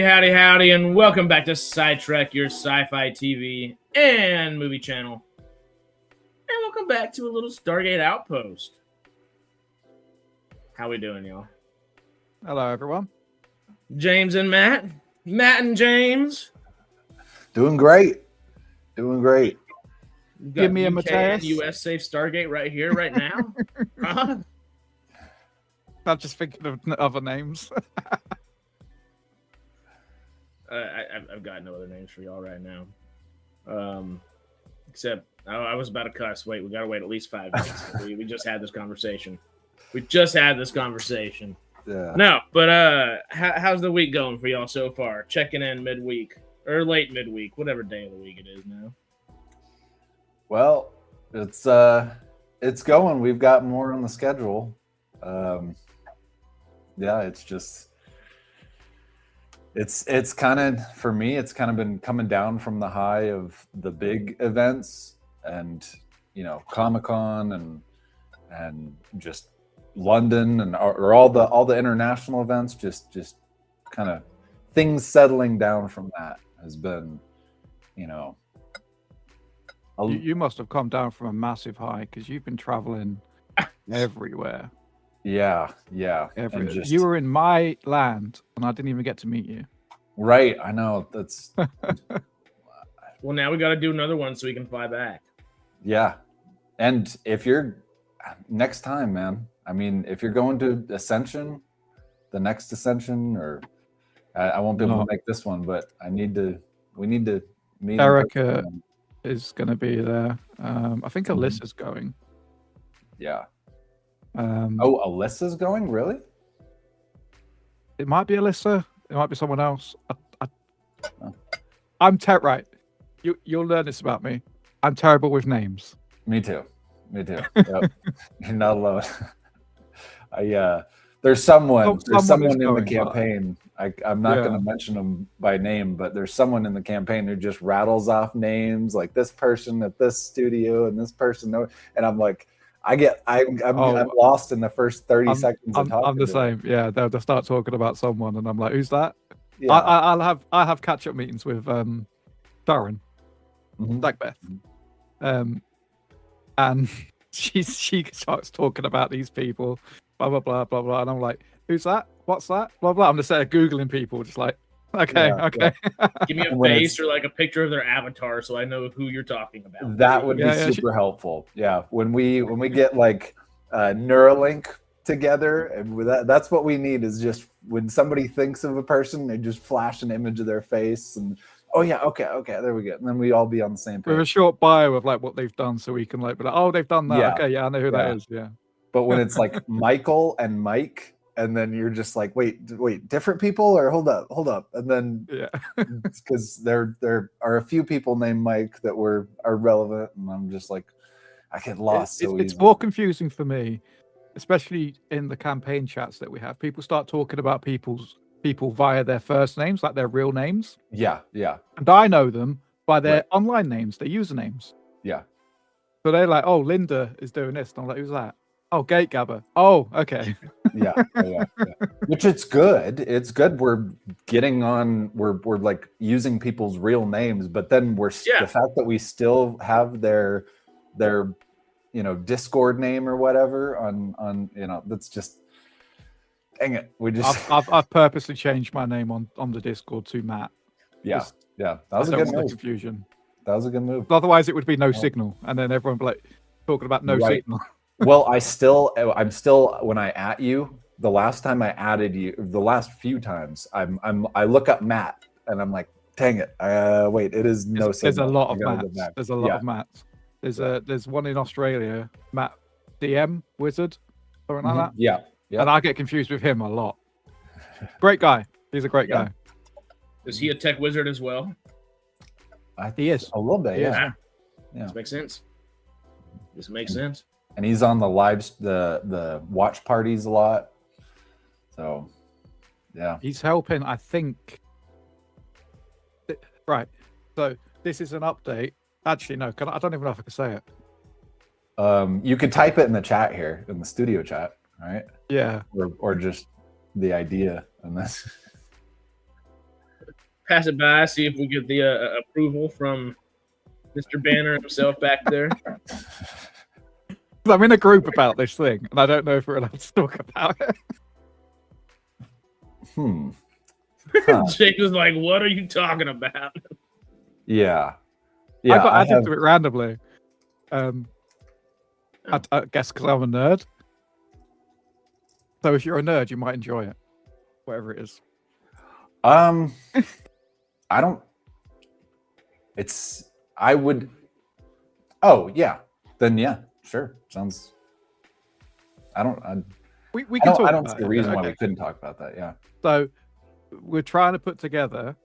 Howdy, and welcome back to SciTrek, your sci-fi TV and movie channel. And welcome back to a little Stargate Outpost. How we doing, y'all? Hello, everyone. James and Matt. Matt and James. Doing great. Give me a UK Matthias. and US safe Stargate right here, right now. Huh? I'm just thinking of other names. I've got no other names for y'all right now. Except I was about to cuss. Wait, we gotta wait at least 5 minutes. we just had this conversation. Yeah. No, but how's the week going for y'all so far? Checking in midweek or late midweek, whatever day of the week it is now. Well, it's going. We've got more on the schedule. Yeah, it's just it's kind of, for me, it's kind of been coming down from the high of the big events and, you know, Comic-Con and just London and or all the international events, just kind of things settling down from that has been, you know. You must have come down from a massive high because you've been traveling everywhere. Yeah. Everywhere. You were in my land and I didn't even get to meet you. Right, I know. That's Well, now we got to do another one so we can fly back. yeah. And if you're next time, man, I mean, if you're going to Ascension, the next Ascension, or I won't be able to make this one, but we need to meet. Erica is going to be there. I think Alyssa's going. Yeah. Alyssa's going? Really? It might be Alyssa. It might be someone else. I'm right. You'll learn this about me. I'm terrible with names. Me too. Yep. You're not alone. There's someone in the campaign. I'm not going to mention them by name, but there's someone in the campaign who just rattles off names like this person at this studio and this person, and I'm like, I'm lost in the first 30 seconds of talking. I'm the same. Yeah, they'll start talking about someone, and I'm like, "Who's that?" Yeah. I have catch-up meetings with Darren, like Beth, and she starts talking about these people, blah blah blah blah blah, and I'm like, "Who's that? What's that?" Blah blah. I'm just googling people, just like, okay. Give me a face or like a picture of their avatar so I know who you're talking about. That would be super helpful. Yeah, when we get like Neuralink together, and that's what we need, is just when somebody thinks of a person, they just flash an image of their face and okay, there we go, and then we all be on the same page. With a short bio of like what they've done, so we can like be like, oh, they've done that. Yeah. Okay, yeah, I know who that is. Yeah. But when it's like Michael and Mike, and then you're just like, wait, different people, or hold up, and then because there are a few people named Mike that are relevant, and I'm just like, I get lost. It's more confusing for me, especially in the campaign chats that we have. People start talking about people via their first names, like their real names. Yeah. And I know them by their online names, their usernames. Yeah. So they're like, oh, Linda is doing this, and I'm like, who's that? Oh, Gategabber. Oh, okay. Yeah. Which it's good. It's good. We're getting on. We're like using people's real names, but then the fact that we still have their Discord name or whatever on that's just, dang it. We just I've purposely changed my name on the Discord to Matt. Yeah. That was a good move. Confusion. That was a good move. Otherwise, it would be no signal, and then everyone would be like talking about no signal. Well, I'm still when I at you, the last time I added you, the last few times, I look up Matt and I'm like, dang it, wait, it is no signal. There's a lot of Matts. There's a lot of Matts. There's one in Australia, Matt DM Wizard, something like that. Yeah. And I get confused with him a lot. Great guy. He's a great guy. Is he a tech wizard as well? He is a little bit. Yeah. This makes sense. And he's on the watch parties a lot. So, yeah. He's helping, I think. Right. So this is an update. Actually, no. I don't even know if I can say it. You could type it in the chat here, in the studio chat, right? Yeah. Or just the idea in this. pass it by, see if we get the approval from Mr. Banner himself back there. I'm in a group about this thing, and I don't know if we're allowed to talk about it. Huh. Jake was like, "What are you talking about?" Yeah. I got added to it randomly. I guess because I'm a nerd. So if you're a nerd, you might enjoy it, whatever it is. I don't. I would. Oh yeah. Then yeah, sure. Sounds. We can talk. I don't about see a it. reason why Okay. we couldn't talk about that. Yeah. So we're trying to put together.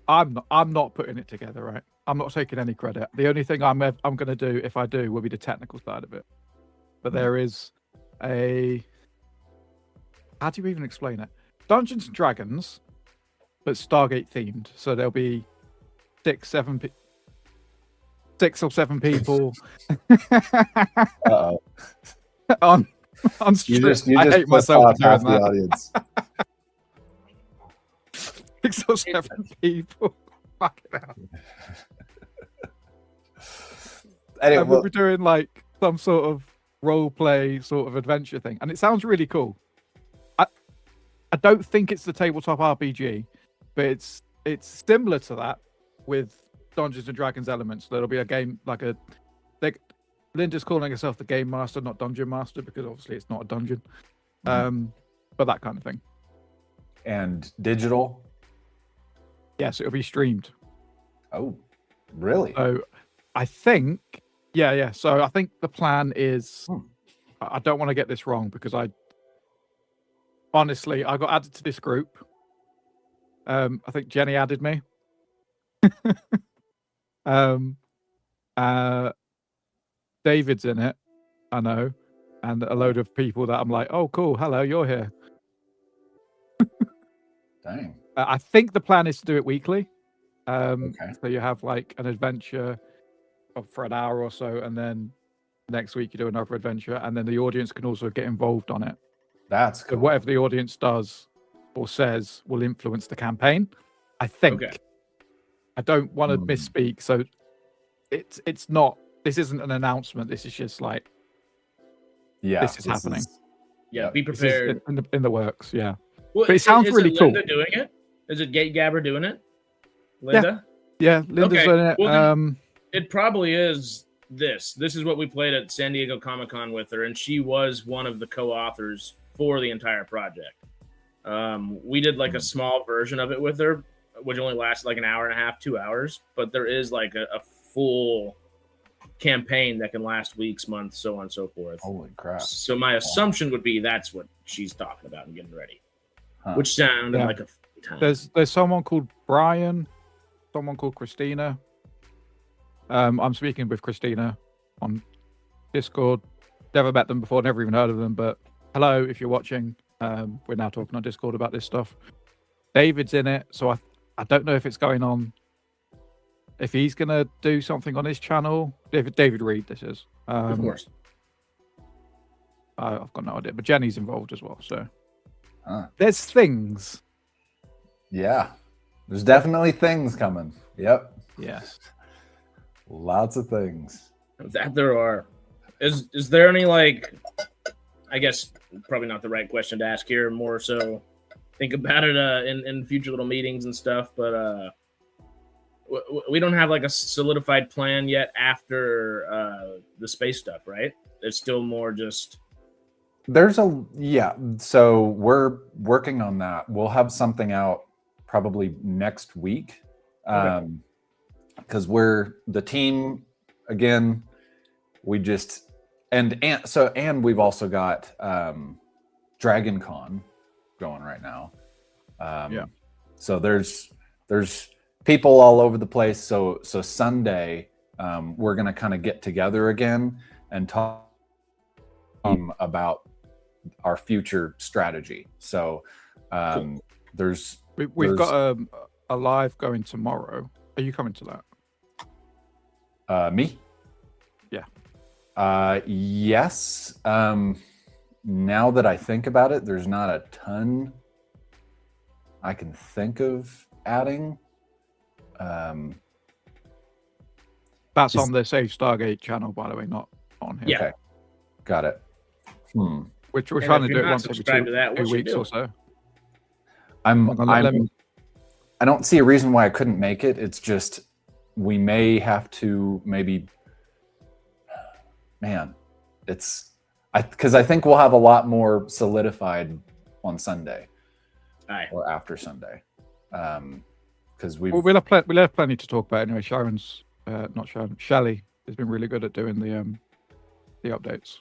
I'm not putting it together, right? I'm not taking any credit. The only thing I'm going to do, if I do, will be the technical side of it. But there is a. How do you even explain it? Dungeons and Dragons, but Stargate themed. So there'll be 6 or 7 people Uh-oh. on You stream. just I hate pissed myself off for doing half the that. audience. 6 or 7 people. Fucking hell. Anyway, And we're doing like some sort of role play sort of adventure thing, and it sounds really cool. I don't think it's the tabletop RPG, but it's similar to that with Dungeons and Dragons elements. There'll be a game like Linda's calling herself the game master, not dungeon master, because obviously it's not a dungeon. But that kind of thing. and digital. Yes, it'll be streamed. Oh, really? So I think, yeah. So I think the plan is, I don't want to get this wrong because honestly, I got added to this group. I think Jenny added me. David's in it, I know, and a load of people that I'm like, oh, cool, hello, you're here. Dang. I think the plan is to do it weekly. Okay. So you have like an adventure for an hour or so, and then next week you do another adventure, and then the audience can also get involved on it. That's So cool. whatever the audience does or says will influence the campaign. I think. Okay. I don't want to misspeak, so it's not. This isn't an announcement. This is just like, Yeah, this is happening. Yeah, be This is prepared. in the works. Yeah. Well, but it sounds is really it cool. Linda doing it? Is it Gate Gabber doing it? Linda? Yeah, Linda's Okay, in it. well, then- It probably is this. This is what we played at San Diego Comic-Con with her, and she was one of the co-authors for the entire project. We did like a small version of it with her, which only lasted like an hour and a half, 2 hours. But there is like a full campaign that can last weeks, months, so on and so forth. Holy crap. So my assumption would be that's what she's talking about and getting ready, Huh. which sounded Yeah. like a fun time. There's someone called Brian, someone called Christina. I'm speaking with Christina on Discord. Never met them before, never even heard of them, but hello if you're watching. We're now talking on Discord about this stuff. David's in it, so I don't know if it's going on. If he's gonna do something on his channel, David Reed, this is. Of course. I've got no idea, but Jenny's involved as well. So Huh. there's things. Yeah. There's definitely things coming. Yep. Yes. Lots of things. That there are. Is there any like? I guess probably not the right question to ask here. More so, think about it in future little meetings and stuff. But we don't have like a solidified plan yet after the space stuff, right? It's still more just. So we're working on that. We'll have something out probably next week. Okay. Because we're the team again. We just and we've also got Dragon Con going right now. Yeah. So there's people all over the place. So Sunday we're gonna kind of get together again and talk about our future strategy. So Cool. We've got a live going tomorrow. Are you coming to that? Me? Yeah. Yes. Now that I think about it, there's not a ton I can think of adding. That's on the Save Stargate channel, by the way, not on here. Yeah. Okay, got it. Which we're And trying if to you're do it not once every subscribed to that, what 2 you weeks do? or so. I don't see a reason why I couldn't make it. It's just we may have to because I think we'll have a lot more solidified on Sunday or after Sunday. Because we'll have plenty to talk about anyway. Shelley has been really good at doing the updates.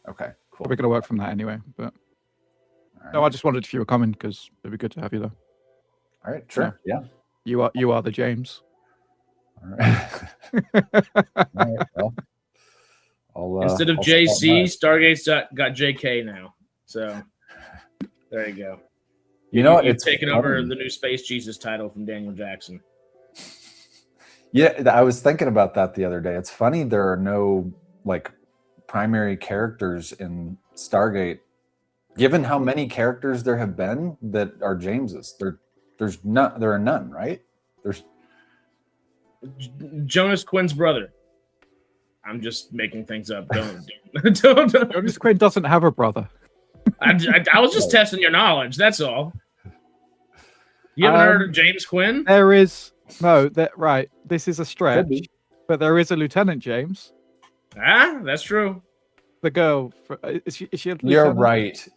Okay, cool. We're going to work from that anyway. But no, I just wondered if you were coming because it'd be good to have you there. All right, sure. Yeah. You are the James. All right. All right. Well, instead of JC, Stargate's got JK now. So there you go. You've taken over the new Space Jesus title from Daniel Jackson. Yeah, I was thinking about that the other day. It's funny there are no like primary characters in Stargate. Given how many characters there have been that are Jameses, there are none, right? There's Jonas Quinn's brother. I'm just making things up. Don't. Jonas Quinn doesn't have a brother. I was just testing your knowledge. That's all. You haven't heard of James Quinn? There is right. This is a stretch, but there is a Lieutenant James. That's true. The girl, is she a You're right.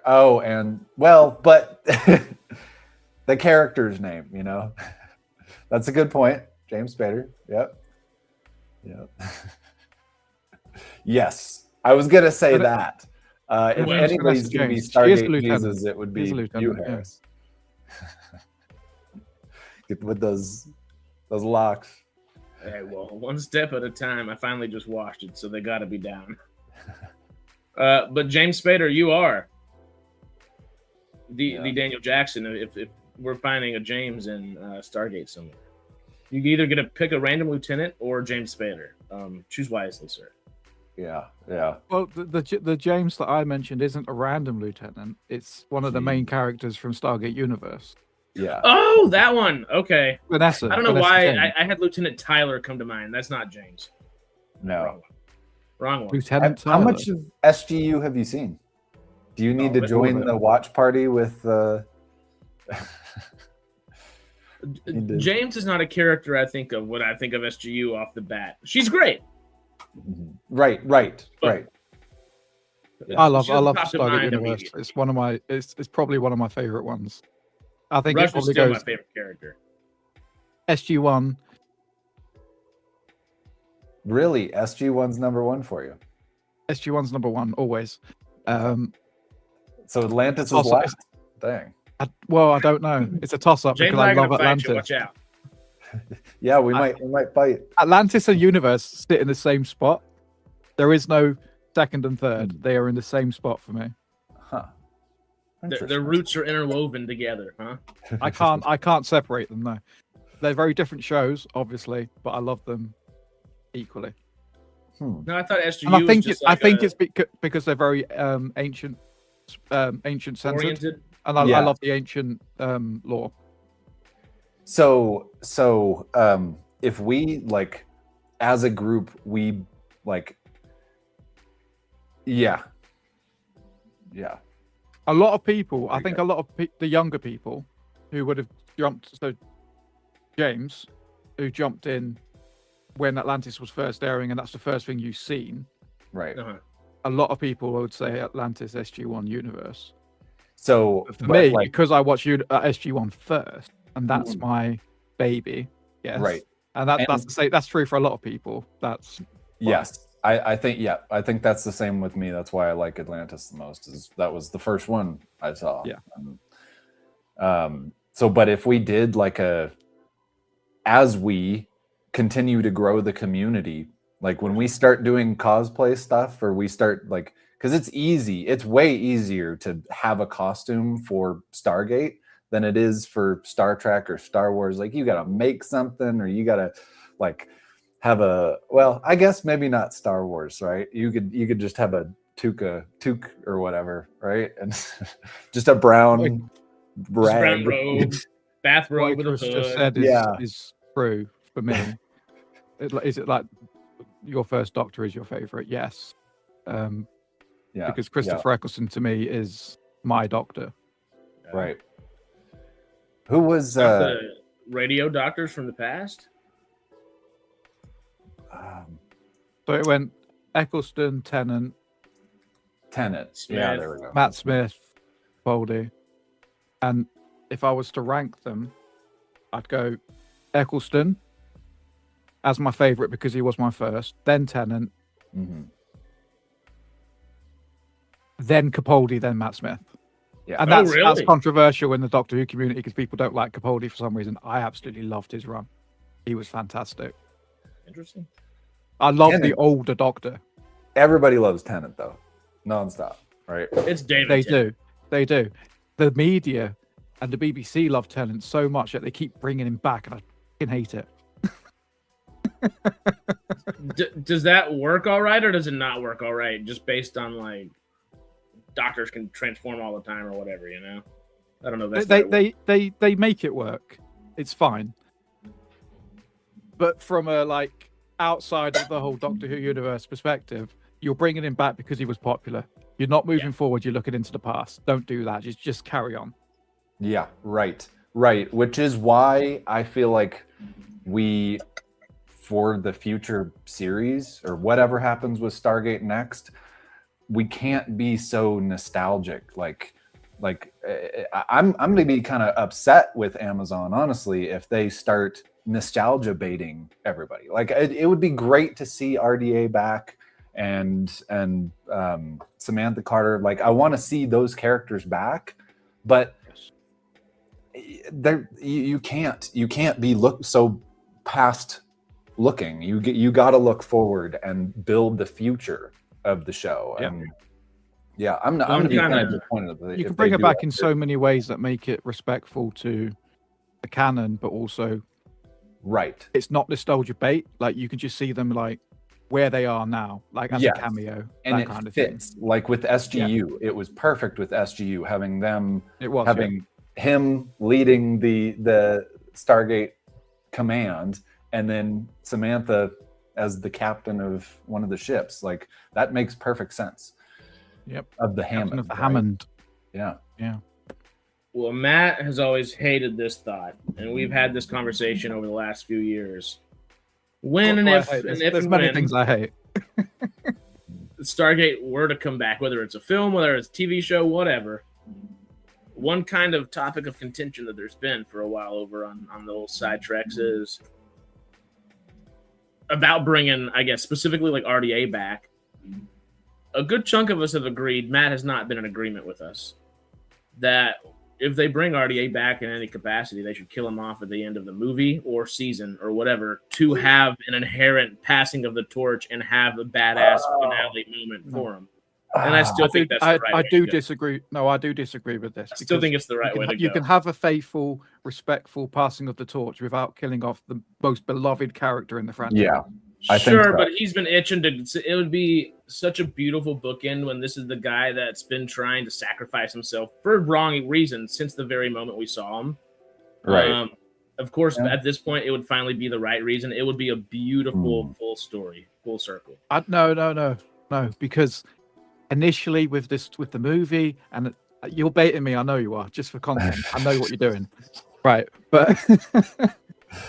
Oh, and but the character's name, that's a good point. James Spader. Yep. Yes, I was gonna say that. If anybody's gonna be Stargate Jesus, it would be you, Harris. Get with those locks. Hey, well, one step at a time. I finally just watched it, so they got to be down. But James Spader, you are the Daniel Jackson. If we're finding a James in Stargate somewhere, you either get to pick a random lieutenant or James Spader. Choose wisely, sir. Yeah. Well, the James that I mentioned isn't a random lieutenant. It's one of the main characters from Stargate Universe. Yeah. Oh, that one. Okay. Vanessa. I don't know why I had Lieutenant Tyler come to mind. That's not James. No. Wrong one. Lieutenant Tyler. How much of SGU have you seen? Do you need to join the watch party with James is not a character I think of when I think of SGU off the bat. She's great. Right. I love Stargate Universe. It's one of my it's probably one of my favorite ones. I think Rush it probably is still goes my favorite character. SG1. Really, SG1's number one for you. SG1's number one always. So Atlantis is last. Dang. I don't know. It's a toss-up because I love Atlantis. Watch out. Yeah, we might fight. Atlantis and Universe sit in the same spot. There is no second and third. They are in the same spot for me. Huh. Their roots are interwoven together, huh? I can't separate them. No, they're very different shows, obviously, but I love them equally. No, I thought SGU. And I think it's because they're very ancient centered, oriented. And I love the ancient lore. So if we as a group, we yeah. A lot of people, I think a lot of the younger people who would have jumped, so James, who jumped in when Atlantis was first airing, and that's the first thing you've seen. Right. Uh-huh. A lot of people would say Atlantis SG1 Universe. So for me, because I watched SG1 first, and that's my baby. Yes. Right. And that's true for a lot of people. Yes. I think that's the same with me. That's why I like Atlantis the most. That was the first one I saw. Yeah. But if we did as we continue to grow the community, when we start doing cosplay stuff, or we start because it's way easier to have a costume for Stargate than it is for Star Trek or Star Wars. You got to make something, or you got to have I guess maybe not Star Wars, right? You could just have a toque or whatever, right? And just a brown rag. Brown robe, bathrobe with a hood. Just said is true for me. Is it like your first Doctor is your favorite? Yes. Yeah. Because Christopher Eccleston to me is my Doctor. Right. Who was the radio doctors from the past? So it went Eccleston, Tennant, Smith. Smith. Yeah, there we go. Matt Smith, Boldy. And if I was to rank them, I'd go Eccleston as my favorite because he was my first, then Tennant, then Capaldi, then Matt Smith. Yeah. And Oh, that's really? controversial in the Doctor Who community because people don't like Capaldi for some reason. I absolutely loved his run. He was fantastic. Interesting. I love the Tennant. older Doctor. Everybody loves Tennant though, nonstop, right? It's David. They Tennant. do. They do. The media and the BBC love Tennant so much that they keep bringing him back, and I fucking hate it. Does that work all right, or does it not work all right? Just based on like doctors can transform all the time or whatever, you know? I don't know. That's They make it work. It's fine. But from a like outside of the whole Doctor Who universe perspective, you're bringing him back because he was popular. You're not moving forward. You're looking into the past. Don't do that. Just carry on. Yeah, right. Which is why I feel like we, for the future series or whatever happens with Stargate next, we can't be so nostalgic. Like I'm going to be kind of upset with Amazon, honestly, if they start nostalgia baiting everybody. Like it would be great to see RDA back and Samantha Carter. Like I want to see those characters back, but there you can't be so past looking. You got to look forward and build the future of the show. Yeah. And yeah, I'm going to be kind of disappointed that you can bring it back in so many ways that make it respectful to the canon, but also right. It's not nostalgia bait. Like you can just see them like where they are now, like as a cameo, and that it kind of fits. thing. Like with SGU, it was perfect with SGU having them. It was having him leading the Stargate command, and then Samantha as the captain of one of the ships. Like that makes perfect sense. Yep. Of the Captain Hammond. of the Hammond. Yeah. Yeah. Well, Matt has always hated this thought, and we've had this conversation over the last few years. When and if, there's many things I hate. Stargate were to come back, whether it's a film, whether it's a TV show, whatever. One kind of topic of contention that there's been for a while over on the old SciTreks is about bringing, I guess, specifically like RDA back. A good chunk of us have agreed, Matt has not been in agreement with us, that if they bring RDA back in any capacity, they should kill him off at the end of the movie or season or whatever to have an inherent passing of the torch and have a badass finale moment for him. And I still think that's the right way I do to go. disagree. No, I do disagree with this. I still think it's the right way to go. You can have a faithful, respectful passing of the torch without killing off the most beloved character in the franchise. Yeah. I think Sure, so. but he's been itching to. It would be such a beautiful bookend when this is the guy that's been trying to sacrifice himself for wrong reasons since the very moment we saw him. Right. Of course, at this point, it would finally be the right reason. It would be a beautiful full story, full circle. No, because initially with the movie, and you're baiting me. I know you are, just for content. I know what you're doing, right? But.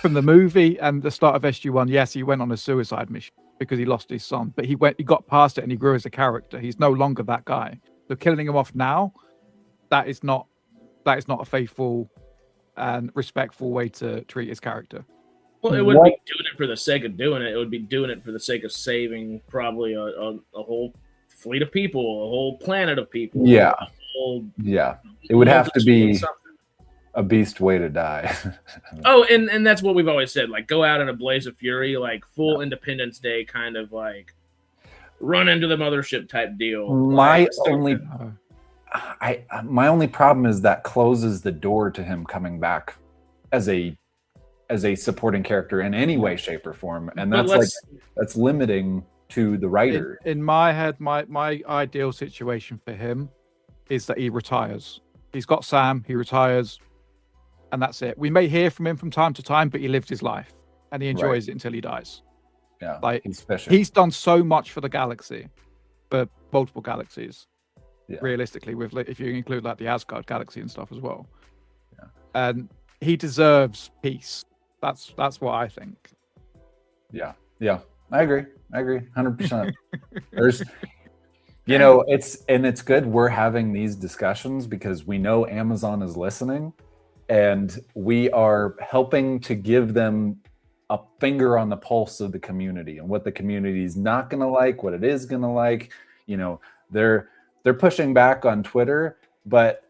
From the movie and the start of SG1, yes, he went on a suicide mission because he lost his son, but he got past it and he grew as a character. He's no longer that guy. So killing him off now, that is not a faithful and respectful way to treat his character. Well, it wouldn't be doing it for the sake of doing it. It would be doing it for the sake of saving probably a whole fleet of people, a whole planet of people. Yeah. It would have to be something. a beast way to die. Oh, and that's what we've always said. Like, go out in a blaze of fury, like full Independence Day kind of like run into the mothership type deal. My only problem is that closes the door to him coming back as a supporting character in any way, shape, or form, and that's limiting to the writer. In my head, my ideal situation for him is that he retires. He's got Sam. He retires. and that's it. We may hear from him from time to time, but he lives his life and he enjoys Right. it until he dies. Yeah, Like, he's fishing. he's done so much for the galaxy, for multiple galaxies. Yeah. Realistically, with if you include like the Asgard galaxy and stuff as well. Yeah. And he deserves peace. That's what I think. Yeah, I agree 100%. There's, you know, it's good we're having these discussions because we know Amazon is listening, and we are helping to give them a finger on the pulse of the community and what the community is not going to like, what it is going to like. You know, they're pushing back on Twitter, but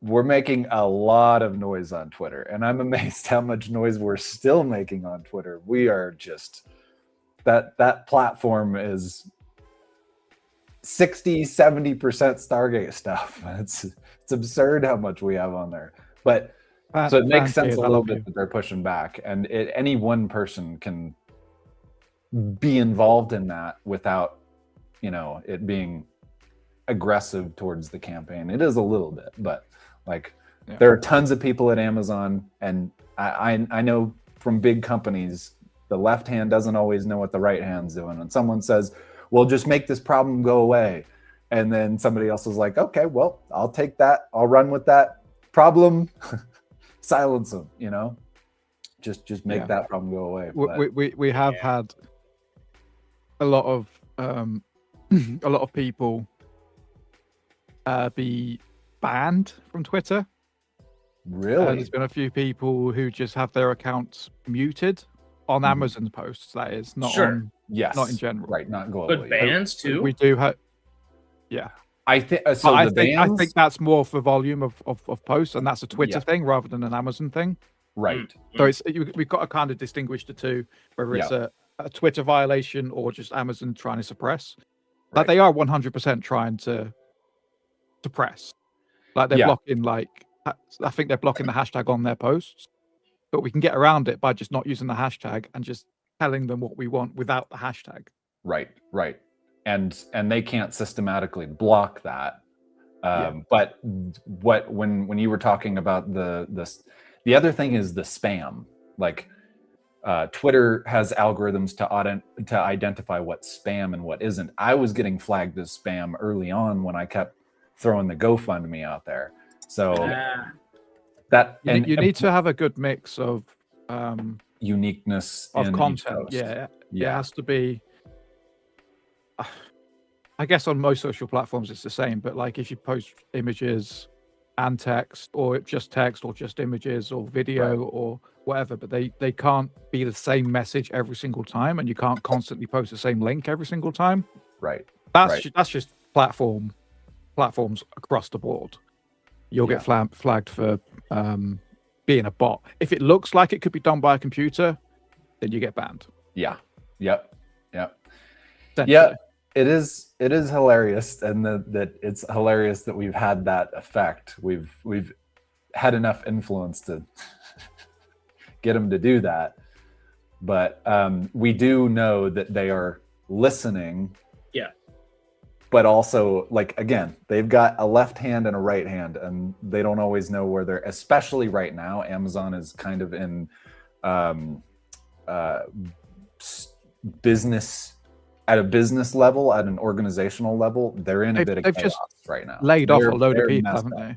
we're making a lot of noise on Twitter, and I'm amazed how much noise we're still making on Twitter. We are just that platform is 60-70% Stargate stuff. It's absurd how much we have on there. But so it makes sense a little bit that they're pushing back, and any one person can be involved in that without, you know, it being aggressive towards the campaign. It is a little bit, but like there are tons of people at Amazon, and I know from big companies, the left hand doesn't always know what the right hand's doing. And someone says, well, just make this problem go away. And then somebody else is like, okay, well, I'll take that. I'll run with that problem. Silence them, you know, just make that problem go away. We have had a lot of people be banned from Twitter. Really? There's been a few people who just have their accounts muted on Amazon posts. That is not on, not in general, right? Not globally. But bans too. We do have, I think so. I think that's more for volume of posts, and that's a Twitter thing rather than an Amazon thing. Right. So we've got to kind of distinguish the two, whether it's a Twitter violation or just Amazon trying to suppress. Like they are 100% trying to suppress. Like they're blocking, like I think they're blocking the hashtag on their posts, but we can get around it by just not using the hashtag and just telling them what we want without the hashtag. Right. And they can't systematically block that. But when you were talking about the other thing is the spam. Like Twitter has algorithms to identify what's spam and what isn't. I was getting flagged as spam early on when I kept throwing the GoFundMe out there. So that you need to have a good mix of uniqueness of in content. It has to be. I guess on most social platforms it's the same, but like if you post images and text, or just images or video or whatever, but they can't be the same message every single time, and you can't constantly post the same link every single time. Right. That's just platforms across the board. You'll get flagged for being a bot. If it looks like it could be done by a computer, then you get banned. Yeah. It is hilarious, and that it's hilarious that we've had that effect. We've had enough influence to get them to do that, but we do know that they are listening. Yeah. But also, like, again, they've got a left hand and a right hand, and they don't always know where they're. Especially right now, Amazon is kind of in business. At a business level, at an organizational level, they're in a bit of chaos just right now. Laid off a load of people, haven't they?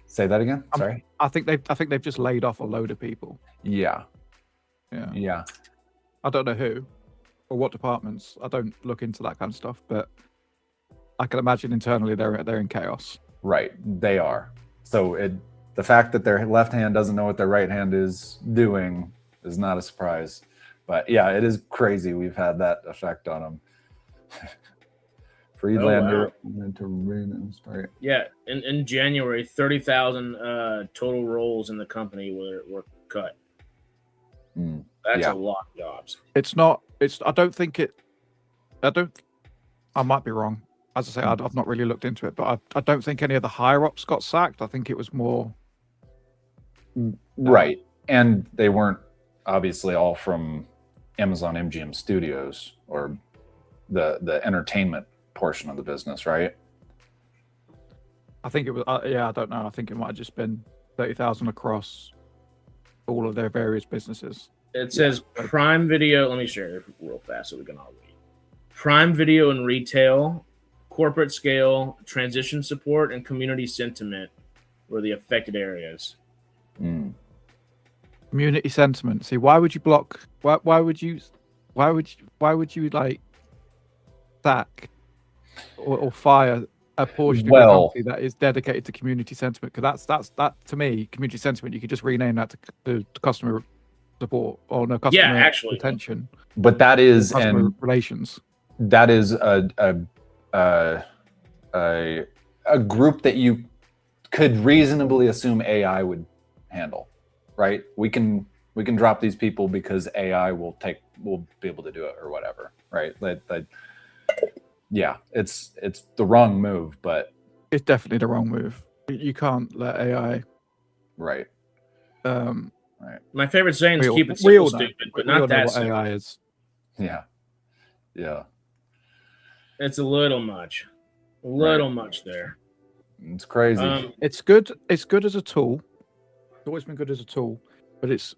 Say that again. Sorry. I think they've just laid off a load of people. Yeah. I don't know who or what departments. I don't look into that kind of stuff, but I can imagine internally they're in chaos. Right, they are. So the fact that their left hand doesn't know what their right hand is doing is not a surprise. But yeah, it is crazy. We've had that effect on them. Freelander start. Yeah, in January, 30,000 total roles in the company were cut. That's a lot of jobs. I might be wrong. As I say, I've not really looked into it, but I don't think any of the higher ups got sacked. I think it was more. Right. And they weren't obviously all from Amazon MGM Studios or the entertainment portion of the business, right? I think it was. I don't know. I think it might have just been 30,000 across all of their various businesses. It says Prime Video. Let me share it real fast so we can all read. Prime Video and retail, corporate scale, transition support, and community sentiment were the affected areas. Community sentiment. See, why would you block? Why would you like sack or fire a portion of the company that is dedicated to community sentiment? Because that to me, community sentiment. You could just rename that to customer support or no customer retention. But that is customer relations. That is a group that you could reasonably assume AI would handle, right? We can drop these people because AI will be able to do it or whatever, right? Yeah, it's the wrong move, but it's definitely the wrong move. You can't let AI. Right. Right. My favorite saying is keep it simple, stupid, but not that simple. AI is. Yeah. Yeah. It's a little much. A little much there. It's crazy. It's good. It's good as a tool. It's always been good as a tool, but it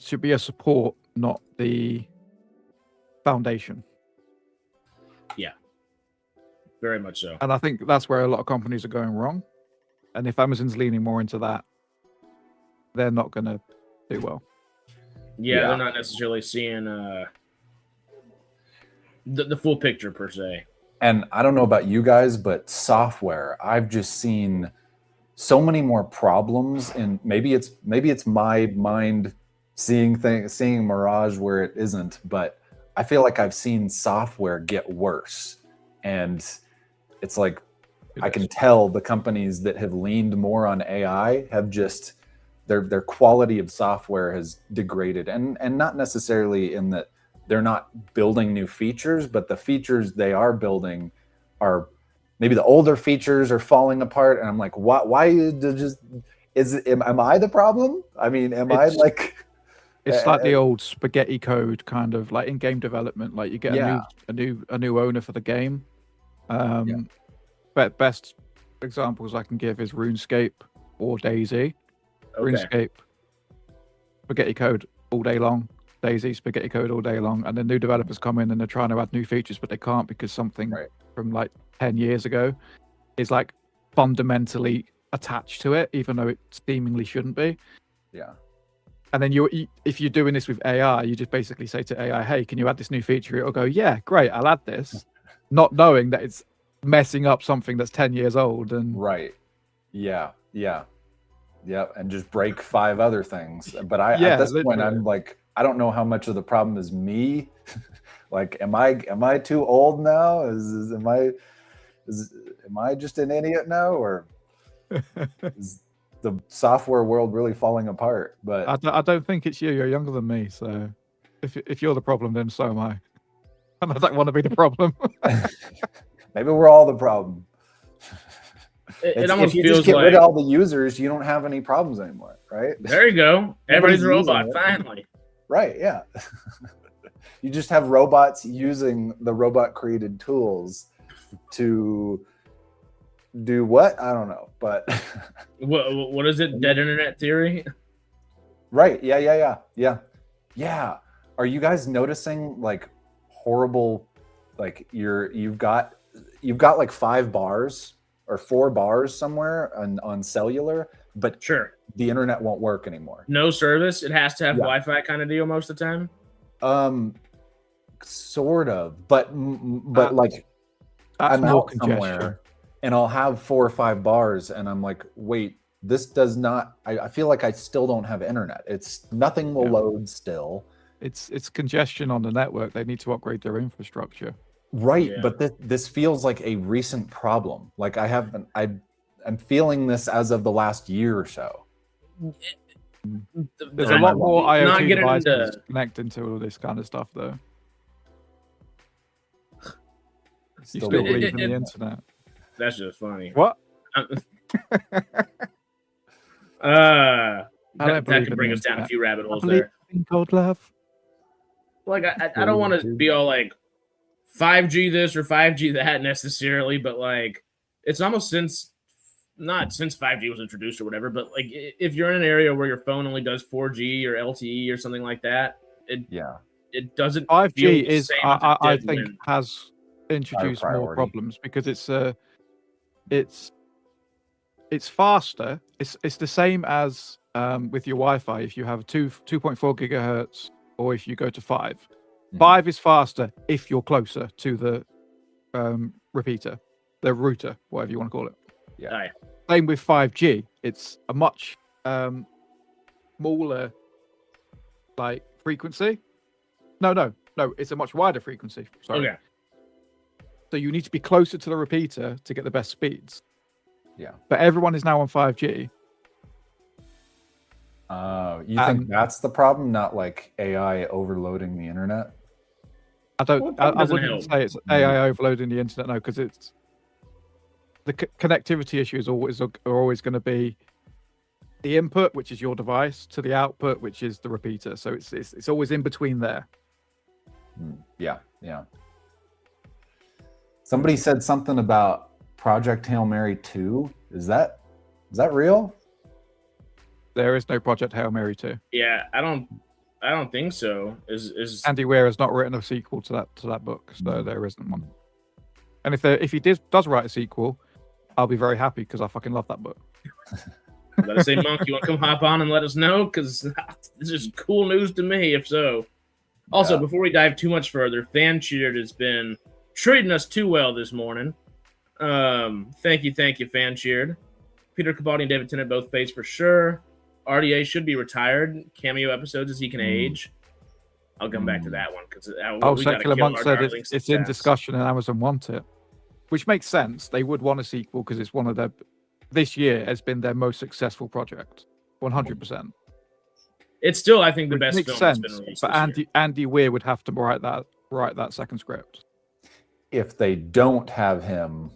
should be a support, not the foundation. Yeah. Very much so. And I think that's where a lot of companies are going wrong. And if Amazon's leaning more into that, they're not going to do well. Yeah, they're not necessarily seeing the full picture per se. And I don't know about you guys, but software, I've just seen so many more problems, and maybe it's my mind seeing mirage where it isn't, but I feel like I've seen software get worse. And it's like I can tell the companies that have leaned more on AI have just their quality of software has degraded, and not necessarily in that they're not building new features, but the features they are building are maybe the older features are falling apart. And I'm like, why am I the problem? I mean, I like, it's like the old spaghetti code kind of like in game development, like you get a new owner for the game. But best examples I can give is RuneScape or DayZ. RuneScape, spaghetti code all day long. DayZ, spaghetti code all day long. And then new developers come in and they're trying to add new features, but they can't because something from like 10 years ago is like fundamentally attached to it, even though it seemingly shouldn't be. Yeah. And then if you're doing this with AI, you just basically say to AI, hey, can you add this new feature? It'll go, yeah, great, I'll add this. Not knowing that it's messing up something that's 10 years old. And right. Yeah. And just break 5 other things. But at this point, I'm like, I don't know how much of the problem is me. Like, am I too old now? Am I just an idiot now, or is the software world really falling apart? But I don't think it's you. You're younger than me, so if you're the problem, then so am I. And I don't want to be the problem. Maybe we're all the problem. It almost if you feels just get like rid of all the users, you don't have any problems anymore, right? There you go. Everybody's a robot, finally. Right, yeah. You just have robots using the robot created tools to do what? I don't know, but what is it? Dead internet theory? Right. Yeah. Are you guys noticing like horrible, like you've got like 5 bars or 4 bars somewhere on cellular, but the internet won't work anymore. No service. It has to have Wi-Fi kind of deal most of the time. Sort of, but like I'm out somewhere and I'll have 4 or 5 bars and I'm like, wait, this does not. I feel like I still don't have internet. It's nothing will load still. It's congestion on the network. They need to upgrade their infrastructure. Right, but this feels like a recent problem. Like I'm feeling this as of the last year or so. There's a lot more IoT devices connecting to all this kind of stuff, though. You still believe in the internet? That's just funny. What? That could bring us down a few rabbit holes there. In cold love. Like I don't want to be all like 5G this or 5G that necessarily, but like it's almost since not since 5G was introduced or whatever, but like if you're in an area where your phone only does 4G or LTE or something like that, it doesn't. 5G feel the is, same as it I did think, when- has introduced more priority. problems because it's faster. It's the same as with your Wi-Fi. If you have 2.4 gigahertz, or if you go to 5, 5 is faster if you're closer to the repeater, the router, whatever you want to call it. Yeah. Aye. Same with 5G. It's a much smaller like frequency. No. It's a much wider frequency. Sorry. Okay. So you need to be closer to the repeater to get the best speeds. Yeah. But everyone is now on 5G. You think that's the problem, not like AI overloading the internet? I don't. Well, it I doesn't wouldn't help. say it's AI overloading the internet, no, because it's the connectivity issues are always going to be the input, which is your device, to the output, which is the repeater. So it's always in between there. Yeah. Somebody said something about Project Hail Mary 2. Is that real? There is no Project Hail Mary 2. Yeah, I don't think so. Is Andy Weir has not written a sequel to that book, so there isn't one. And if he does write a sequel, I'll be very happy because I fucking love that book. let us say, Monk, you want to come hop on and let us know? Because this is cool news to me, if so. Also, before we dive too much further, Fan Cheered has been treating us too well this morning. Thank you, Fan Cheered. Peter Capaldi and David Tennant both face for sure. RDA should be retired. Cameo episodes as he can age. I'll come back to that one because Secular Monk said it's in discussion and Amazon want it, which makes sense. They would want a sequel because it's one of their. This year has been their most successful project, 100%. It's still, I think, the Which best makes film sense, that's been released. but Andy Weir would have to write that second script. If they don't have him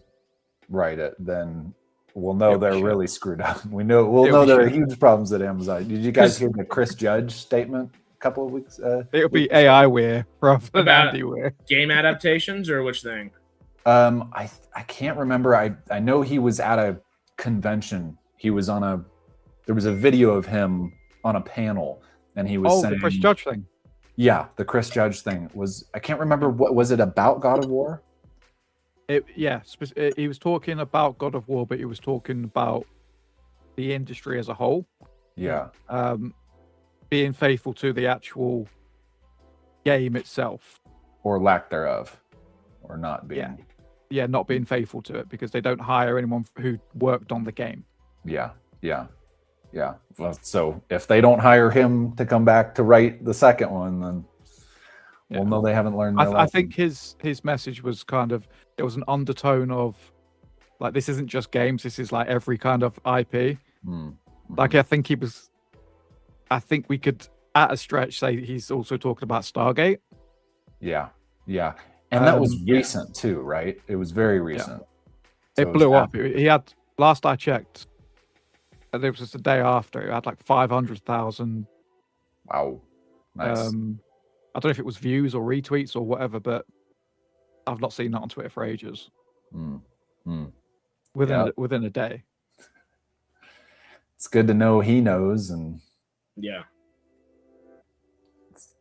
write it, then we'll know they're really screwed up. We'll know there are huge problems at Amazon. Did you guys hear the Chris Judge statement a couple of weeks? It'll be AI Weir rather than Andy Weir. Game adaptations or which thing? I can't remember. I know he was at a convention. There was a video of him on a panel, and he was saying, the Chris Judge thing. Yeah, the Chris Judge thing was. I can't remember what was it about. God of War. He was talking about God of War, but he was talking about the industry as a whole. Yeah. Being faithful to the actual game itself, or lack thereof, or not being. Yeah, not being faithful to it because they don't hire anyone who worked on the game. Yeah. Well, so if they don't hire him to come back to write the second one, then we'll know they haven't learned their lesson. I think his message was kind of, there was an undertone of like, this isn't just games, this is like every kind of IP. Like I think we could at a stretch say he's also talking about Stargate. Yeah. And that was recent too, right? It was very recent. So it blew up. He had, last I checked, and it was just the day after, it had like 500,000. Wow. Nice. I don't know if it was views or retweets or whatever, but I've not seen that on Twitter for ages. Within a day. It's good to know he knows, and it's